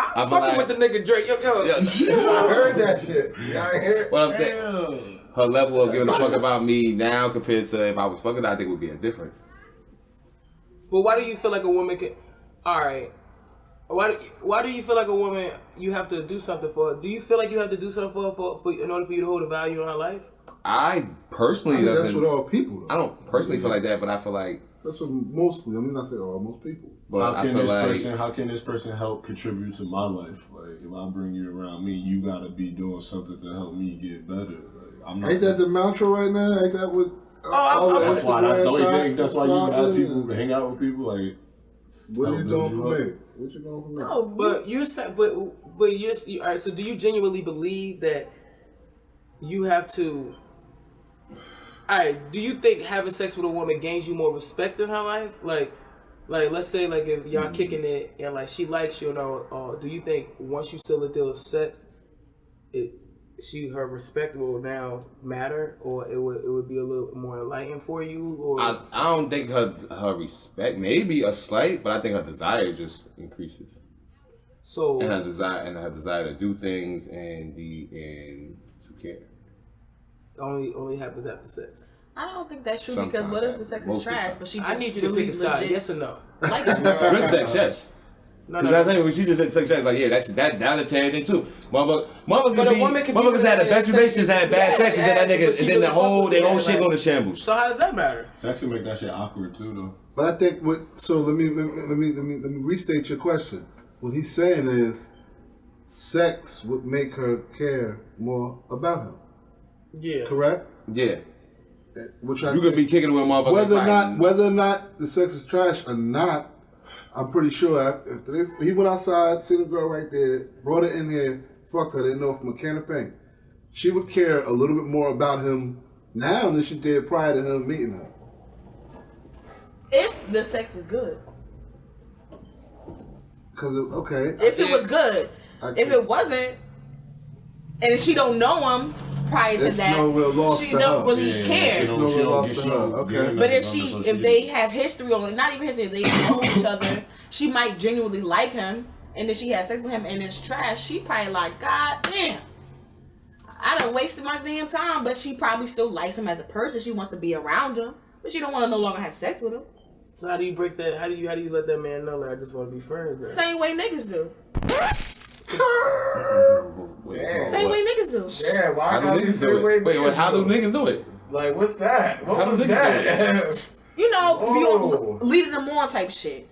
I feel Fucking like with the nigga Drake, yo. it. I heard that shit. Y'all ain't hear it? what I'm saying, her level of giving a fuck about me now compared to if I was fucking, I think would be a difference. But why do you feel like a woman can? All right. Why do you feel like a woman you have to do something for her? Do you feel like you have to do something for in order for you to hold a value in her life? I personally I mean, that's doesn't. with all people. I don't personally feel like that, but I feel like. That's what mostly. I mean, not say all, most people. But How I can feel this like person? How can this person help contribute to my life? Like, if I bring you around me, you gotta be doing something to help me get better. Like, I'm not. Ain't that the mantra right now? Ain't that what? That's why. Instagram That's why you thoughts have and people hang out with people. Like, What are you I'll doing build you for up. me? What you doing for me? No, but you're saying, but you're all right. So do you genuinely believe that you have to? All right. Do you think having sex with a woman gains you more respect in her life? Like let's say like if y'all kicking it and like she likes you, do you think once you seal a deal of sex, her respect will now matter, or it would be a little more enlightening for you? Or I don't think her respect, maybe a slight, but I think her desire just increases. so And her desire to do things and to care. only happens after sex. I don't think that's true Sometimes because what if the happens. sex Most is of the trash, time. but she just I need you to really pick a side, legit yes or no? likes you? Good sex, yes. No, Because I think when she just said sex, like, yeah, that down to 10 thing too. Motherfuckers had the best relationships, had bad sex, and then that nigga, and then their whole shit go to shambles. So how does that matter? sex will make that shit awkward too, though. But I think so let me restate your question. What he's saying is, sex would make her care more about him. Yeah. Correct? Yeah. which You could be kicking with a motherfucker. whether or not the sex is trash or not, I'm pretty sure if he went outside, seen a girl right there, brought her in here, fucked her, didn't know from a can of paint, she would care a little bit more about him now than she did prior to him meeting her. If the sex was good. If it was good. If it wasn't, and she don't know him prior to that, no real loss she to don't her. really care. It's no real loss to her. Okay. But if they have history, or not even history, they know each other, she might genuinely like him, and then she has sex with him and it's trash, she probably like, God damn, I done wasted my damn time. But she probably still likes him as a person. She wants to be around him, but she don't want to no longer have sex with him. So how do you break that? How do you let that man know that I just want to be friends? Man? Same way niggas do. Yeah. Same way niggas do. Yeah, why How do niggas do it? Wait, how do niggas do it? Like, what's that? What How do was niggas that? You know, Oh. leading them on type shit.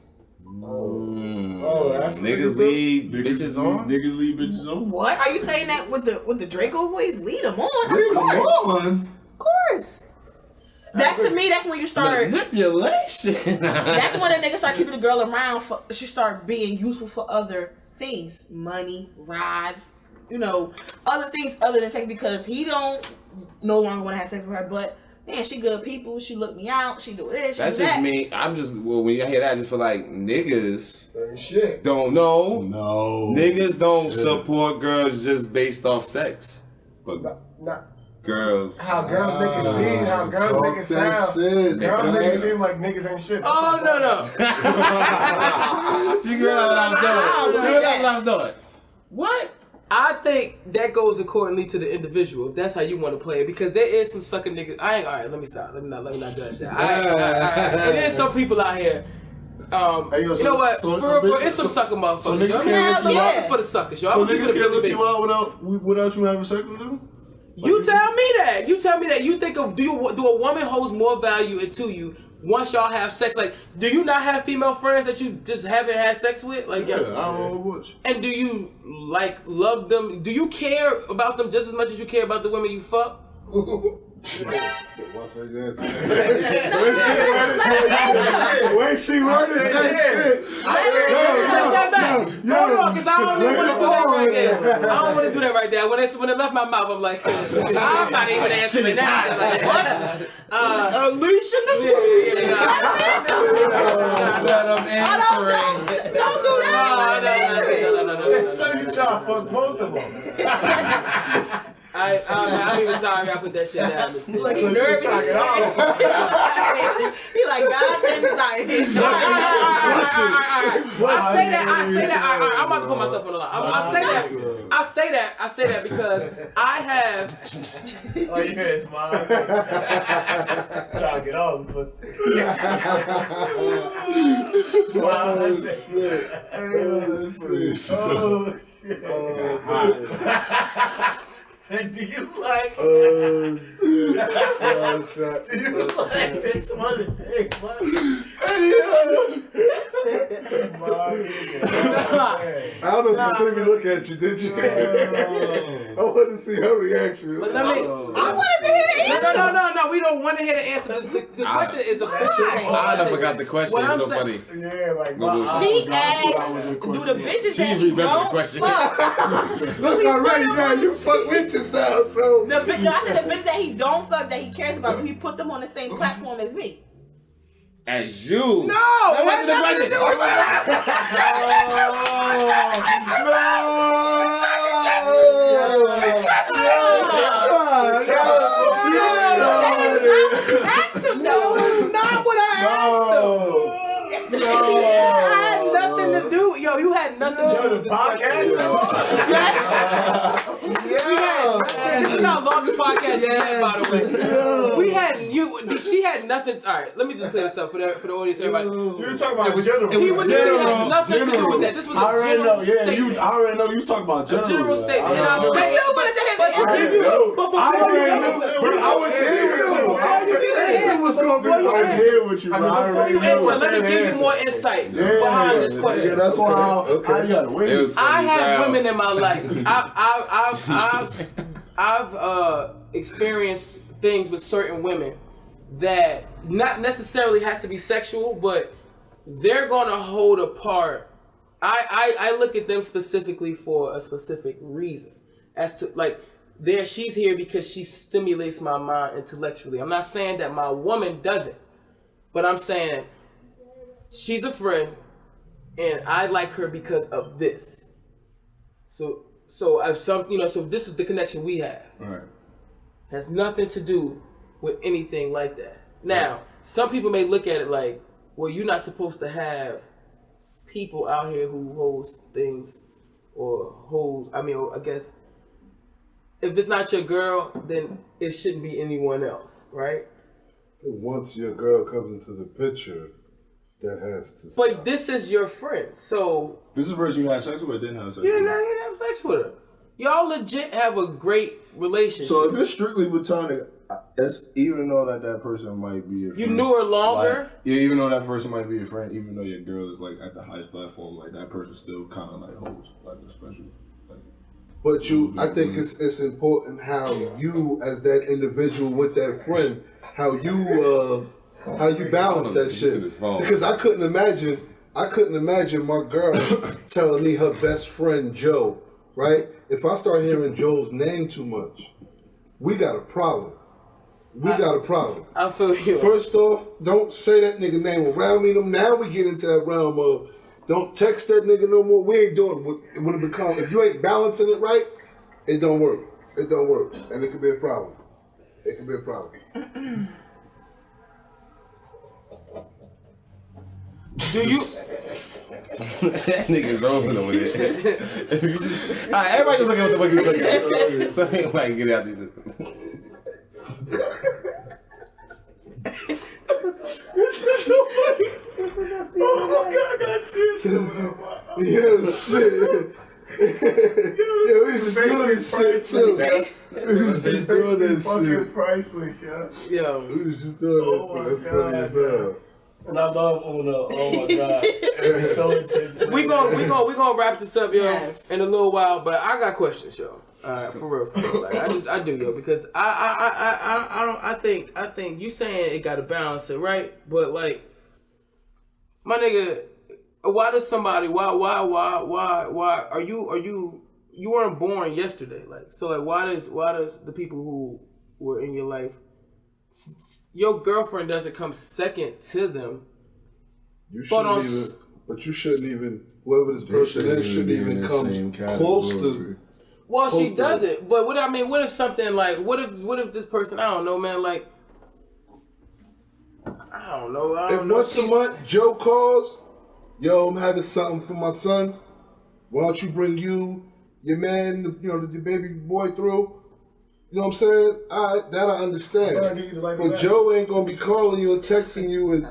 Oh, that's what Niggas lead bitches on. Niggas leave bitches on. What are you saying that with the Draco voice? Lead them on. Lead Of 'em course. on? Of course. That to me, that's when you start. Manipulation. That's when a nigga start keeping the girl around. She start being useful for other things, money, rides, you know, other things other than sex, because he don't no longer want to have sex with her. But man, she good people. She look me out. She do this. She That's do just that. me. I'm just when I hear that, I just feel like niggas shit. don't know. No. Niggas don't support girls just based off sex, but Not girls. how girls make it seem, how girls make it sound. Girls make it seem like niggas ain't shit. Oh no. You heard what I'm doing. You heard what I'm doing. What? I think that goes accordingly to the individual, if that's how you want to play it, because there is some sucker niggas. Alright, let me stop. Let me not judge that. There is some people out here. Hey, yo, you know what? so For bitches- it's some sucker motherfuckers. so niggas yo. can't look you out? It's for the suckers, yo. So I'm gonna niggas keep it can't really look big. you out without you having sex with them? You tell me that. You tell me that. You think of do a woman holds more value into you once y'all have sex? Like, do you not have female friends that you just haven't had sex with? Like, Yeah, I don't know what. and do you like love them? Do you care about them just as much as you care about the women you fuck? Watch her dance. Wait, she running that shit. Hold on, because I don't even want to do that right there. I don't want to do that right there. When it left my mouth, I'm like, I'm not even answering that. Like, what? Alicia, That I'm answering. don't do that. No. So you try to fuck both of them. I'm even sorry I put that shit down. Like, So you nervous. try to get out. He like, God damn it, I say that. I'm about to put myself on the line. I say that because I have. Oh, you hear his mom? Try to get all the pussy. Oh, shit. Say, do you like? Do you like this one to say what? I don't know if you see me look at you, did you? I wanted to see her reaction. But let me. I wanted to hear the answer. No. We don't want to hear the answer. The question is official. I never got the question. What It's I'm so saying- funny. Yeah, like She asked, do the bitches She that remembered the don't question. fuck? Look already now, you fuck witches now, so. No, I said the bitch that he don't fuck, that he cares about, do he put them on the same platform as me? As you. No, That wasn't the nothing to do with Asked him though. It's not what I asked him. I had nothing to do. Yo, you had nothing to do with this question. This is our longest podcast yet, by the way. We had you. She had nothing. All right, let me just clear this up for the audience, everybody. You were talking about general. She has nothing to do with that. This was a general statement. I already know you talking about A general statement. And I I still wanted to hear the answer. but before you I was here with you. I was here with you, bro. I already answer, knew. let me give you more insight behind this question. Yeah, that's why I gotta wait. It was funny I as have hell. women in my life. I've experienced things with certain women that not necessarily has to be sexual, but they're gonna hold apart. I look at them specifically for a specific reason. As to like, she's here because she stimulates my mind intellectually. I'm not saying that my woman doesn't, but I'm saying she's a friend, and I like her because of this. So I've so this is the connection we have. Right. Has nothing to do with anything like that. Now, some people may look at it like, well, you're not supposed to have people out here who holds things I guess if it's not your girl, then it shouldn't be anyone else, right? Once your girl comes into the picture, that has to stop. But this is your friend, so This is the person you had sex with or didn't have sex you with? didn't have sex with her. Y'all legit have a great relationship. So if it's strictly platonic, that's even though that person might be your friend. You knew her longer? Like, yeah, even though that person might be your friend, even though your girl is like at the highest platform, like that person still kind of like holds like a special. Like, but I think it's important how you, as that individual with that friend, how you balance that shit. Because I couldn't imagine my girl telling me her best friend Joe, right? If I start hearing Joe's name too much, we got a problem. I feel you. First off, don't say that nigga name around me. Now we get into that realm of don't text that nigga no more. We ain't doing it. When it becomes, if you ain't balancing it right, it don't work. It don't work. And it could be a problem. Do you? That nigga's rolling over there. Alright, everybody just looking at what the fuck he's looking at. So anybody can get out these. Oh my God, I got tears. Yeah, shit. Yeah, we was just doing this shit too. We was just doing this Fucking shit. priceless, yeah. Yo. We was just doing Oh this. my That's funny as hell. And I love Uno. Oh my God. It's so intense. We gonna wrap this up, yo, Yes. in a little while. But I got questions, yo. For real. Like, I do, yo, because I think you saying it got to balance it, right? But like, my nigga, why does somebody? Why are you weren't born yesterday? Like, so like, why does the people who were in your life, your girlfriend doesn't come second to them? You shouldn't even. But you shouldn't even. Whoever this person is shouldn't even come close to. Well, she does it, but what if something like, what if this person, I don't know, man, like, I don't know. If once a month Joe calls, yo, I'm having something for my son. Why don't you bring your man, the baby boy through? You know what I'm saying? That I understand. But Joe ain't gonna be calling you and texting you at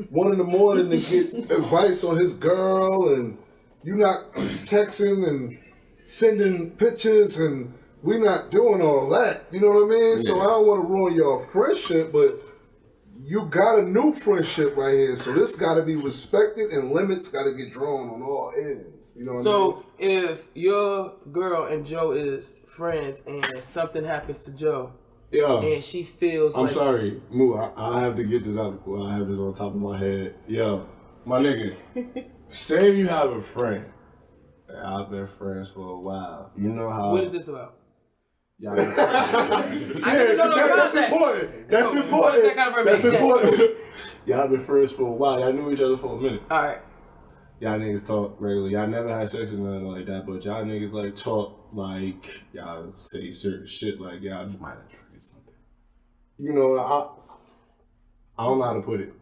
1 in the morning to get advice on his girl, and you not texting and sending pictures, and we not doing all that. You know what I mean? Yeah. So I don't want to ruin your friendship, but you got a new friendship right here. So this got to be respected, and limits got to get drawn on all ends. You know what I mean? So if your girl and Joe is friends, and something happens to Joe, and she feels I'm sorry, Mu, I have to get this out. Well, I have this on top of my head. Yo, my nigga, say you have a friend. I've been friends for a while. You know how? What is this about? Y'all that's important. That's important. That's important. Y'all been friends for a while. Y'all knew each other for a minute. All right. Y'all niggas talk regularly. Y'all never had sex or nothing like that, but y'all niggas like talk like y'all say certain shit like y'all might have tried something. You know, I don't know how to put it.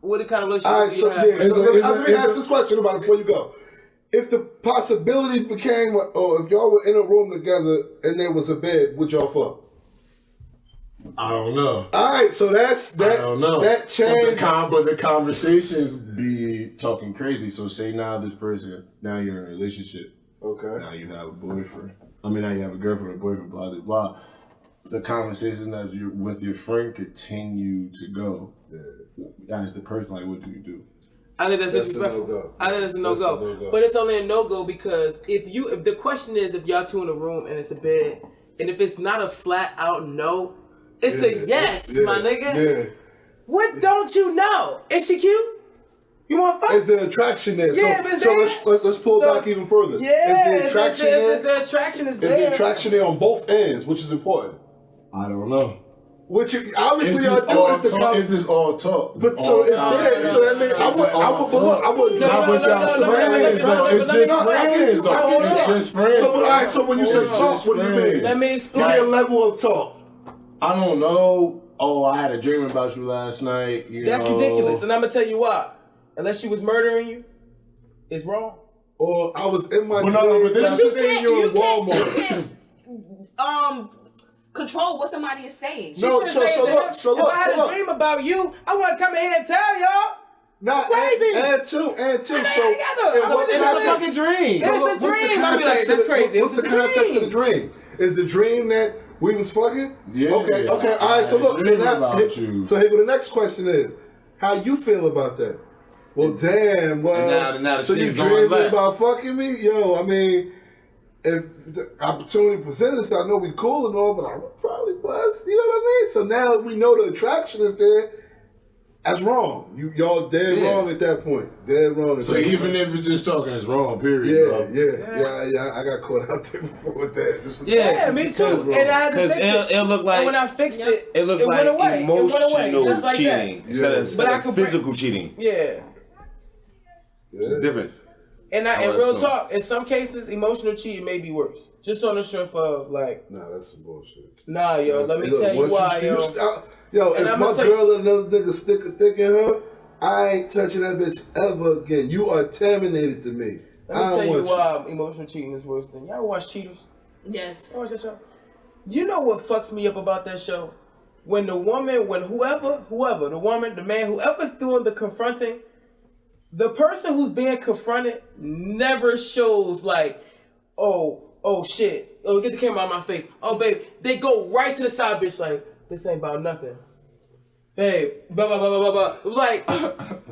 What kind of relationship? All right, let me ask this question about it before you go. If the possibility became, or if y'all were in a room together and there was a bed, would y'all fuck? I don't know. All right, so I don't know. That changed. But the conversations be talking crazy. So say now this person, now you're in a relationship. Okay. Now you have a boyfriend. Now you have a girlfriend or boyfriend, blah, blah, blah. The conversations as you're with your friend continue to go. As the person, like, what do you do? I think that's disrespectful. I think that's a no-go. But it's only a no-go because if the question is if y'all two in a room and it's a bed, and if it's not a flat-out no, It's a yes, my nigga. Yeah. What don't you know? Is she cute? You want to fuck? Is the attraction there? Yeah, so let's pull back even further. Yeah, is the attraction there? The attraction is Is there. the attraction there on both ends, which is important? I don't know. Which obviously It's I just do all at the talk. It's just all talk. But so it's there. So that means I would. Not with y'all friends though. It's just friends though. It's just friends. So all right. So when you say talk, what do you mean? Let me Give explain. me a level of talk. I don't know. Oh, I had a dream about you last night. That's ridiculous, and I'm gonna tell you why. Unless she was murdering you, it's wrong. Or I was in my Well, no, but this I'm is- seeing you in Walmart. You can't control what somebody is saying. She should've said that. If I had a dream about you, I want to come in here and tell y'all. Not crazy. And two. So together. It's a fucking dream. It's a dream. I'd be like, that's crazy. What's the context of the dream? Is the dream that we was fucking? Yeah. Okay. All right. So look. Dream about you. So here, the next question is, how you feel about that? Well, damn. Well, now the so you shit's going dreaming left. about fucking me? Yo, I mean, if the opportunity presented itself, I know we cool and all, but I would probably bust. You know what I mean? So now we know the attraction is there. That's wrong. Y'all dead wrong at that point. Dead wrong. At So that even point. if it's just talking, it's wrong. Period. Yeah. I got caught out there before with that. Yeah, me too. And I had to fix it. It look like and when I fixed it, it looks it like went away. emotional Just like cheating that. instead But I of could physical cheating. Yeah. There's a difference. And I in would real assume. talk, in some cases, emotional cheating may be worse. Just on the strength of like, Nah, that's some bullshit. nah, yo, let me Look, tell you once why, yo, And if I'ma my tell girl and another nigga stick a dick in her, I ain't touching that bitch ever again. You are terminated to me. Let me I tell don't you want why emotional cheating is worse than y'all watch Cheaters. Yes. Y'all watch that show. You know what fucks me up about that show? When the woman, whoever, the woman, the man, whoever's doing the confronting, the person who's being confronted never shows like, oh shit, oh get the camera out of my face, oh babe, they go right to the side bitch like, this ain't about nothing. Babe, blah blah blah blah blah blah. Like,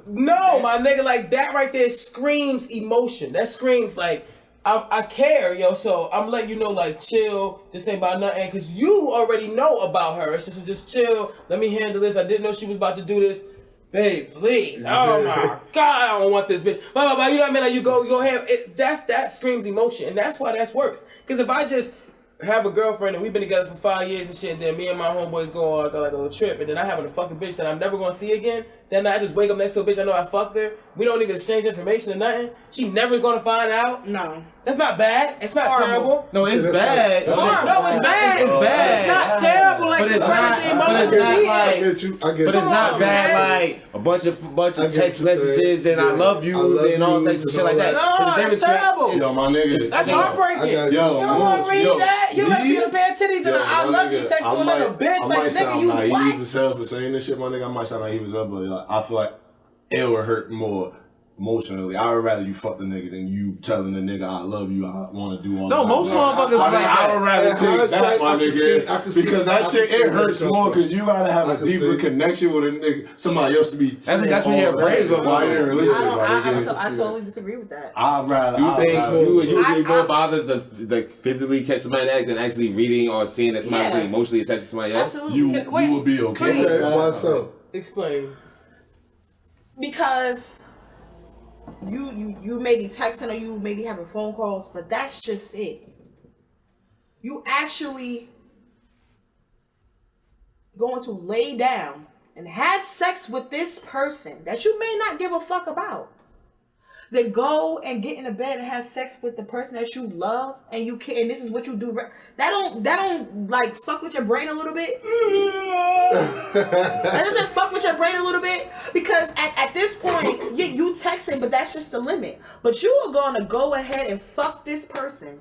no, my nigga, like that right there screams emotion. That screams like I care, yo. So I'm letting you know, like, chill. This ain't about nothing, cause you already know about her. It's just chill. Let me handle this. I didn't know she was about to do this. Babe, please. Oh my God, I don't want this bitch. Blah blah blah. You know what I mean? Like you go ahead. That screams emotion, and that's why that's worse. Cause if I just have a girlfriend and we've been together for 5 years and shit, and then me and my homeboys go on like a little trip, and then I having a fucking bitch that I'm never gonna see again, then I just wake up next to a bitch I know I fucked her. We don't even exchange information or nothing. She never gonna find out. No. That's not bad. It's not horrible. terrible. No, it's bad. No, it's bad. It's bad. It's not terrible. Like But it's right not- at the but it's emotion. not like- I get you. But it's not bad like a bunch of I get text what you're messages saying. and I Yeah. love I yous love and all yous types of and shit all like that. that. No, But the it's difference terrible. Yo, my nigga. That's I heartbreaking. got you. Yo, You don't want to read that? You ever see a pair of titties and I love you text to another bitch? I Like, might nigga, sound you naive what? as hell for saying this shit, my nigga. I might sound naive as hell, but like, I feel like it would hurt more emotionally. I would rather you fuck the nigga than you telling the nigga I love you, I want to do all No, that. most motherfuckers I like mean, I would that. rather In take that, hindsight, my I can see- I can nigga, see- because I that can shit, see it where hurts you're more, coming because you gotta have I a can deeper see. connection with a nigga, somebody else to be saying That's when all your that. brains are While you're in a blowing. relationship, my nigga. I totally disagree with that. I'd rather. You I'd think rather- you would be I- more bothered to physically catch somebody that than actually reading or seeing that somebody's Yeah. emotionally attached to somebody else? Absolutely. you Wait, would be okay. please. with Okay, that. why so? Explain. Because you may be texting or you may be having phone calls, but that's just it. You actually going to lay down and have sex with this person that you may not give a fuck about. Then go and get in the bed and have sex with the person that you love and you can, and this is what you do. That don't like fuck with your brain a little bit. That doesn't fuck with your brain a little bit, because at this point you texting, but that's just the limit. But you are gonna go ahead and fuck this person.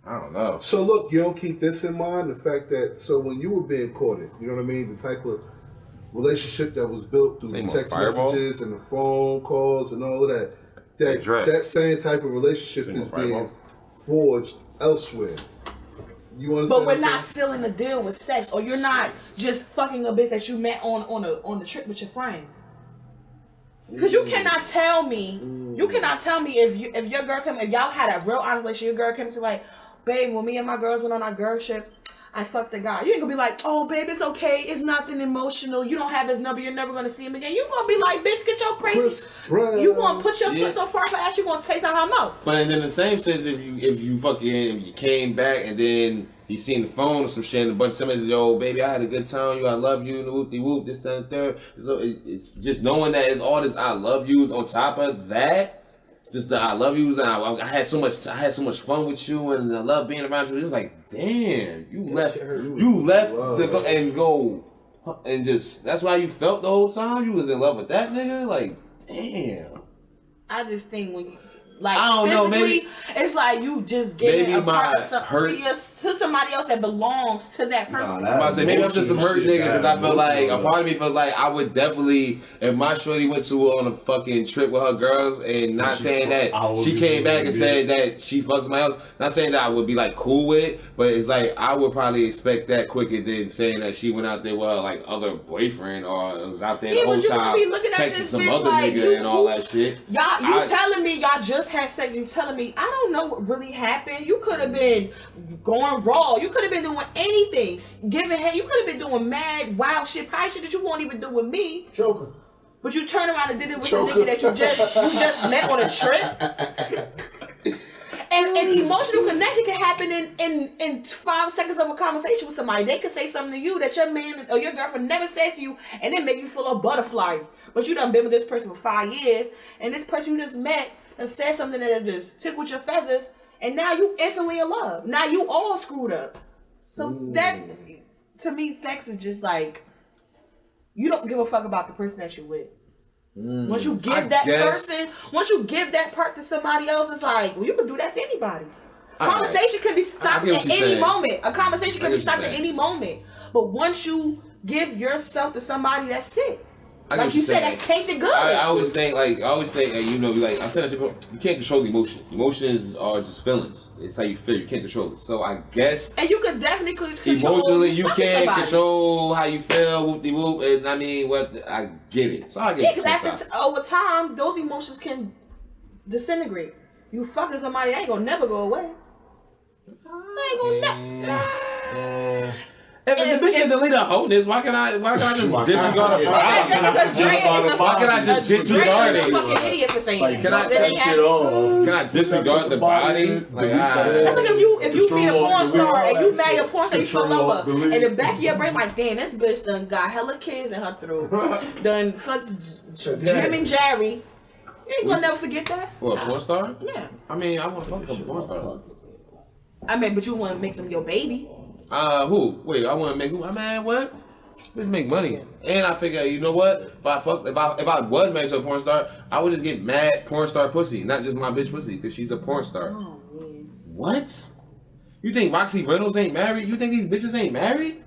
I don't know. So look, you don't keep this in mind, the fact that, so when you were being courted, you know what I mean, the type of relationship that was built through Same the on text Fireball? messages and the phone calls and all of that, That's right. that same type of relationship Same is on Fireball? being forged elsewhere. You understand? But we're what I'm not saying? sealing the deal with sex, or you're not just fucking a bitch that you met on the trip with your friends. Because you cannot tell me, if your girl come, if y'all had a real honest relationship, your girl came to like, babe, when me and my girls went on our girl trip, I fucked the guy. You ain't gonna be like, oh, babe, it's okay. It's nothing emotional. You don't have his number. You're never gonna see him again. You gonna be like, bitch, get your crazy. You gonna put your foot so far for ass, you gonna taste out her mouth. But then in the same sense, if you fucking you came back and then he seen the phone or some shit and a bunch of somebody says, yo, baby, I had a good time. You, I love you. Whoop-de-whoop, this, that, and third. It's just knowing that it's all this I love yous on top of that. Just the I love yous and I had so much fun with you and I love being around you. It's like, damn, you left and go and just that's why you felt the whole time? You was in love with that nigga? Like, damn. I just think when you like I don't know, maybe it's like you just giving a part to somebody else that belongs to that person. I'm about to say, maybe I'm just some hurt nigga because I feel like a part of me feels like I would definitely, if my shorty went on a fucking trip with her girls and not saying that she came back and said that she fucked somebody else, not saying that I would be like cool with it, but it's like I would probably expect that quicker than saying that she went out there with her like other boyfriend or was out there the whole time texting some other nigga and all that shit. You telling me y'all just had sex, you telling me I don't know what really happened. You could have been going raw. You could have been doing anything. Giving head. You could have been doing mad, wild shit. Probably shit that you won't even do with me. Choker. But you turn around and did it with some nigga that you just met on a trip. And emotional connection can happen in 5 seconds of a conversation with somebody. They could say something to you that your man or your girlfriend never said to you, and then make you feel a butterfly. But you done been with this person for 5 years, and this person you just met and said something that just tickled your feathers, and now you instantly in love. Now you all screwed up. So that, to me, sex is just like, you don't give a fuck about the person that you're with. Once you give once you give that part to somebody else, it's like, well, you can do that to anybody. Conversation can be stopped at any moment. A conversation can be stopped at any moment. But once you give yourself to somebody, that's it. Like you said, that's tainted good. I always say, you know, like I said, you can't control emotions. Emotions are just feelings. It's how you feel. You can't control it. So I guess. And you could definitely control emotionally. You can't control how you feel. Whoop de whoop. And I mean, I get it. So I get it. Yeah, because over time, those emotions can disintegrate. You fucking somebody, they ain't gonna never go away. They ain't gonna never. If the bitch can delete her wholeness, why can I just disregard it? Why can I just disregard it? Fucking idiot for saying like, can I disregard the body? Like, that's like if you be a porn star and you marry a porn star, you fall over, and the back of your brain like, damn, this bitch done got hella kids in her throat, done fuck Jim and Jerry. You ain't gonna never forget that. What, a porn star? Yeah. I mean, I want to fuck a couple porn stars. I mean, but you want to make them your baby. Who? Wait, I want to make who? I mean, what? Let's make money. And I figure, you know what? If I was married to a porn star, I would just get mad porn star pussy, not just my bitch pussy, because she's a porn star. Oh, man. What? You think Roxy Reynolds ain't married? You think these bitches ain't married?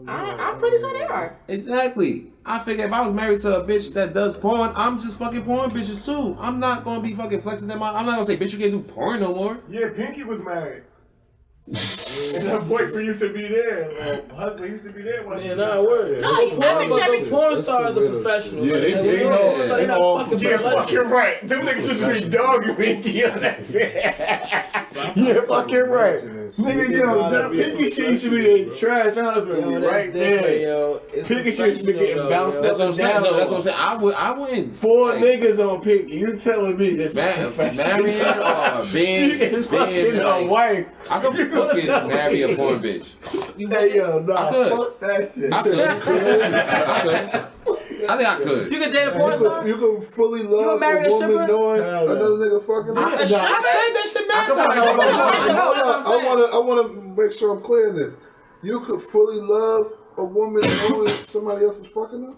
I'm pretty sure they are. Exactly. I figure if I was married to a bitch that does porn, I'm just fucking porn bitches too. I'm not gonna be fucking flexing them out. I'm not gonna say, bitch, you can't do porn no more. Yeah, Pinky was married. And her boyfriend used to be there. Husband used to be there. Yeah, nah, word. No, porn stars are professional. Yeah, they know. They all Yeah, fucking right. Them niggas used to be dogging Pinky on that shit. Yeah, fucking right. Nigga, yo, that Pinky shit used to be a trash husband right there. Pinky shit used to be getting bounced up and down. That's what I'm saying. I wouldn't. 4 niggas on Pinky. You telling me this marrying or being a wife. I could fucking marry a porn bitch. Hey, yo, nah, fuck that shit. I think I could. You could date a porn star? You could fully love a woman knowing another nigga fucking her? I said that shit mad times. I want to make sure I'm clear in this. You could fully love a woman knowing somebody else is fucking her?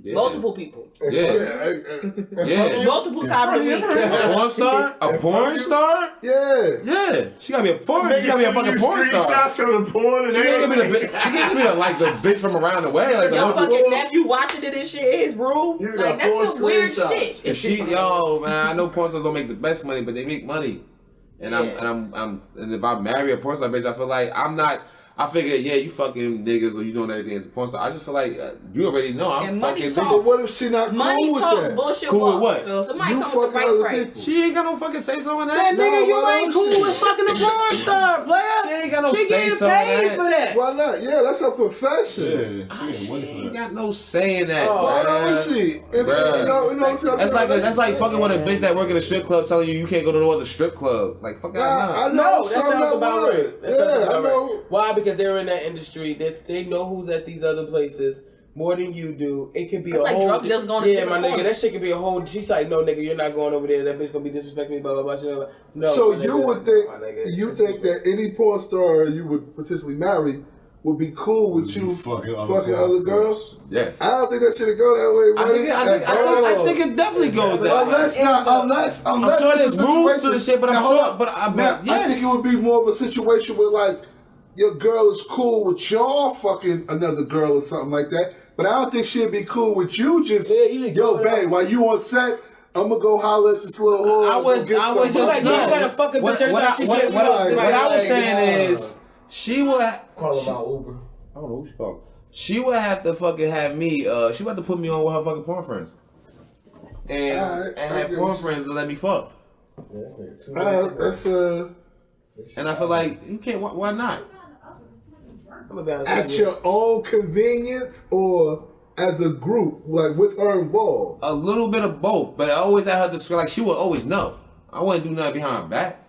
Yeah. Multiple people. Yeah. Multiple times a week. A porn star? A porn star? Yeah. She gotta be a porn. She gotta be a fucking porn star. Shots from the porn. She can't give me the bitch from around the way. Like your fucking nephew watching it and shit in his room. Like that's some weird shit. If man, I know porn stars don't make the best money, but they make money. And and if I marry a porn star bitch, I feel like I figured, yeah, you fucking niggas or you doing everything as a porn star. I just feel like you already know I'm And fucking money bitches. So what if she not Money cool with talks that? bullshit. Cool with walk. what? So somebody You come with the fucking other right price. people. She ain't got no fucking say so in That that. nigga, you why ain't don't cool she? with fucking a porn star, player. She ain't got no She say getting so in paid that. for that. Why not? Yeah, that's her profession. Yeah, She she ain't ain't money got no say in that. Oh, Why bruh. don't she? If y'all That's like fucking with a bitch that work in a strip club telling you can't go to no other strip club. Like fuck out. I know. No, that some sounds about would. right. That sounds Yeah, I about know. right. Why? Because they're in that industry. They know who's at these other places more than you do. It could be It's a like whole. drug dealers going to yeah, my different nigga, that corners. shit could be a whole. She's like, no, nigga, you're not going over there. That bitch gonna be disrespecting me. Blah blah blah. blah. No. So my you nigga, would think my nigga, you it's think that any porn star you would potentially marry would be cool with you fucking other girls? Yes. I don't think that should go that way. Buddy. I think it definitely goes that way. Unless I'm sure it's there's a rules to situation- the shit, but Now, I'm hold sure. up. But Now, yes. I think it would be more of a situation where like your girl is cool with y'all fucking another girl or something like that. But I don't think she'd be cool with you just yo, babe, while you on set, I'm gonna go holler at this little whore. I would just like, you no. gotta fuck a bitch What every time she get I fucked. was saying is she would Call him out Uber. I don't know who she called. she would have to fucking have me. She would have to put me on with her fucking porn friends, and Alright, and I have get porn what friends to let me fuck. That's And I feel like you can't. Why not? I'm gonna be honest at with you. your own convenience or as a group, like with her involved. A little bit of both, but I always at her to like she would always know. I wouldn't do nothing behind her back.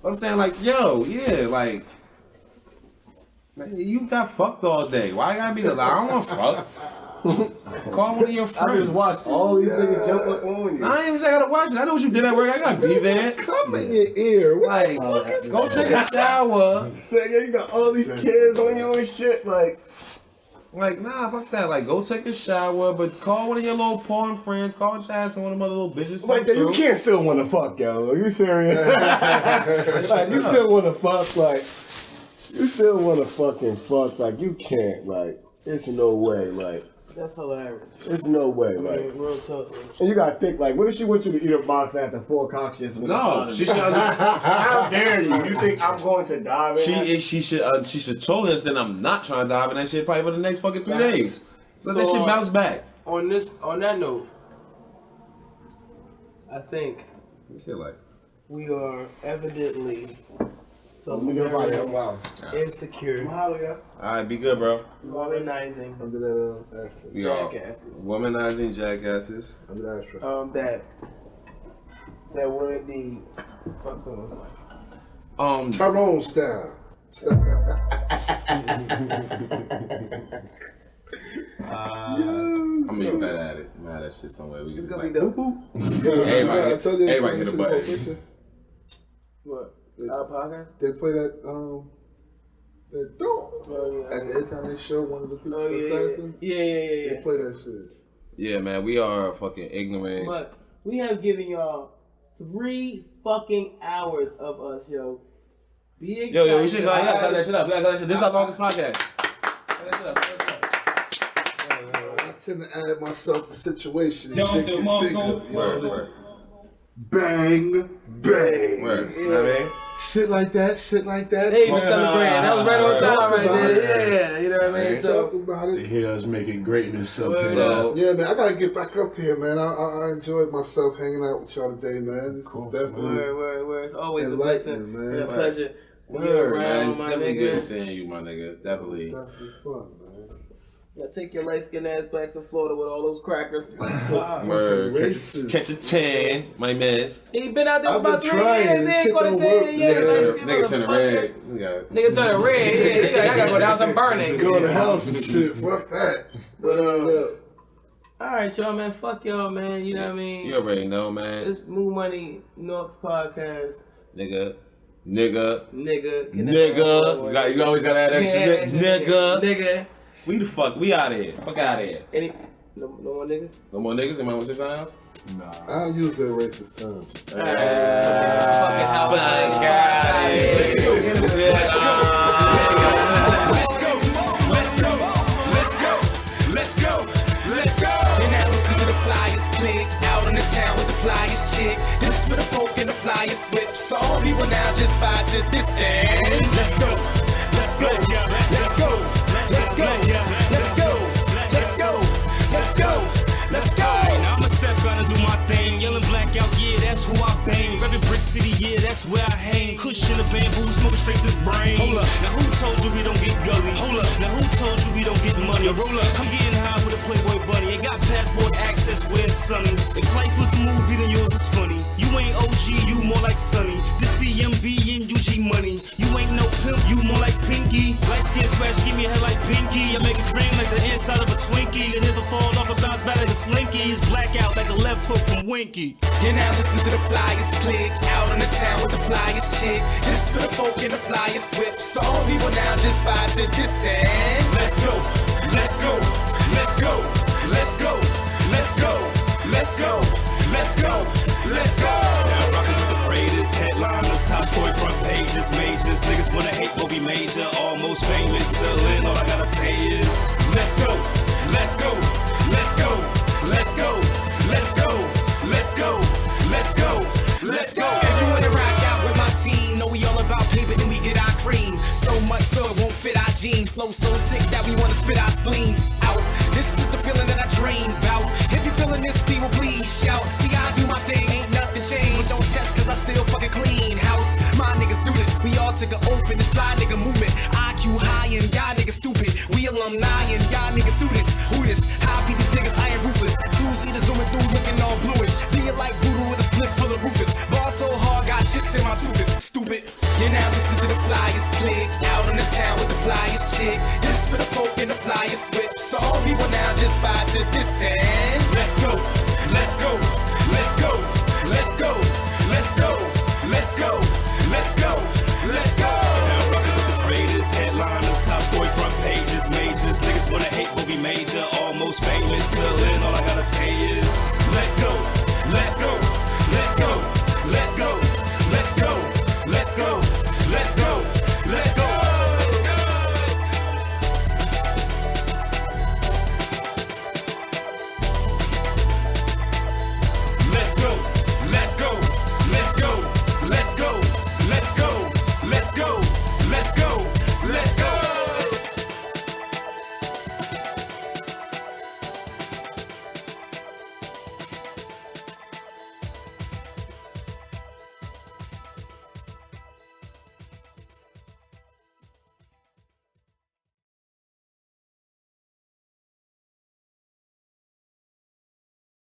But I'm saying like, yo, yeah, like. Man, you got fucked all day. Why I gotta be the lie? I don't want to fuck. Call one of your I friends. just watch all these niggas jump up on you. I ain't even say I gotta watch it. I know what you did at work. I gotta be there. Come in your ear. What Like, the fuck is go that? take a shower. Say, yeah, you got all these kids on you and shit. Like, nah, fuck that. Like, go take a shower, but call one of your little porn friends. Call Chaz and one of them other little bitches. Like that, you can't still want to fuck, yo. Are you serious? Like, you still want to fuck, like, you still want to fucking fuck, like, you can't, like, it's no way, like, That's hilarious. there's no way, like. Real talk. And you gotta think, like, what if she wants you to eat a box after 4 cock shits? No, she should understand. How dare you? You think I'm going to dive in? She should totally understand I'm not trying to dive in that shit probably for the next fucking 3 days. So that shit bounce back. On that note, I think Shit like. we are evidently some Wow. insecure, Alright, be good, bro. womanizing Under that ashtray. We are jackasses. womanizing jackasses. Under that ashtray. That would indeed fuck someone's life. Tyrone style. I'm gonna get better at it. Man, that shit somewhere. We It's can gonna like, be dope. I told you, everybody hit a you button. should go What? Our podcast? They play that that dog. Oh yeah. At the end time they show one of the people, Oh the yeah. assassins. Yeah. They play that shit. Yeah, man, we are fucking ignorant. But we have given y'all 3 fucking hours of us, yo. Be excited. Yo, we should go. I gotta cut that shit up. We gotta cut that shit. This is our longest podcast. Cut that shit up. Cut that shit up. I tend to add myself to situations. Don't Shit do get more bigger. gold. Word. Bang, bang. Word. You know what I mean? Shit like that. They even celebrating. That was right on time right there. Yeah, you know what I mean? Talk So, about They it. hear us making greatness up Word. here. So, Yeah, man, I gotta get back up here, man. I enjoyed myself hanging out with y'all today, man. This is definitely word. It's always a blessing enlightening, man. and a pleasure. When you're word, around, man. my Definitely good nigga. seeing you, my nigga. Definitely. Definitely fun, man. Yeah, take your light skinned ass back to Florida with all those crackers. Word. Racist. Catch a 10, my mans. He been out there I've about been 3 trying. years. He ain't Shit gonna don't tell work. you. Yeah, Nigga turn red. Yeah. Nigga turn red. Yeah, nigga, I gotta go down some burning. Go in the house and shit. Fuck that. But alright, y'all, man. Fuck y'all, man. You know what I mean? You already know, man. It's Mu&Money Norks podcast. Nigga. Nigga. You always gotta add extra. Nigga. Nigga. We the fuck. We out of here. Fuck out of here. Any no more niggas? No more niggas? Anybody want to say something else? I don't use that racist term. Fucking house. Fuck out of here. Let's go. And now listen to the flyers click out in the town with the flyers chick. This is for the folk and the flyers switch. So all people now just vibe to this end. Let's go. go, let's go, let's go, let's go, let's go, let's go, let's go. I'ma step out and do my thing. Yelling blackout, yeah, that's who I bang. Reppin' Brick City, yeah, that's where I hang. Cushion the bamboo, smoking straight to the brain. Hold up, now who told you we don't get gully? Hold up, now who told you we don't get money? Roll up, I'm getting high with a Playboy bunny. Ain't got passport access where it's sunny. If life was a movie, then yours is funny. You ain't OG, you more like Sonny. This CMB and UG money. You ain't no pimp, you more like Pinky. Light skin splash, give me a head like Pinky. I make a dream like the inside of a Twinkie. And if I fall off, I bounce back like a Slinky. It's blackout like a left hook from Winky. You're now listening to the flyers click. Out in the town with the flyers chick. This for the folk in the flyers whip. So all people now just vibe to this end. Let's go, let's go, let's go, let's go, let's go, let's go, let's go, let's go. Now rockin' with the greatest headliners, top story front pages, majors. Niggas wanna hate but we major, almost famous till then. All I gotta say is let's go, let's go, let's go, let's go, let's go, let's go, let's go, let's go. If you wanna rock out with my team, know we all about paper and we get our cream. So much so it won't fit our jeans. Flow so sick that we wanna spit our spleens out. This is the feeling that I dream about. If you feeling this, people please shout. See I do my thing, ain't nothing changed. Don't test cause I still fucking clean house. My niggas do this, we all take an oath in this fly nigga movement. IQ high and y'all niggas stupid. We alumni and y'all niggas students. Who this? How be these niggas? I ain't ruthless. Two-seater zooming through looking all bluish. Be it like voodoo with a split full of Rufus. Ball so hard, got chips in my tooths. Stupid. You're now listening to the flyers click. Out in the town with the flyers chick. This is for the folk in the flyers whip. So all people now just vibe to this end. Let's go, let's go, let's go, let's go, let's go, let's go, let's go, let's go. now rockin' with the greatest headliners, top story front pages, majors. Niggas wanna hate but we major, almost famous till then. All I gotta say is let's go, let's go, let's go, let's go, let's go, let's go, let's go, let's go. Let's go, let's go, let's go, let's go, let's go, let's go, let's go.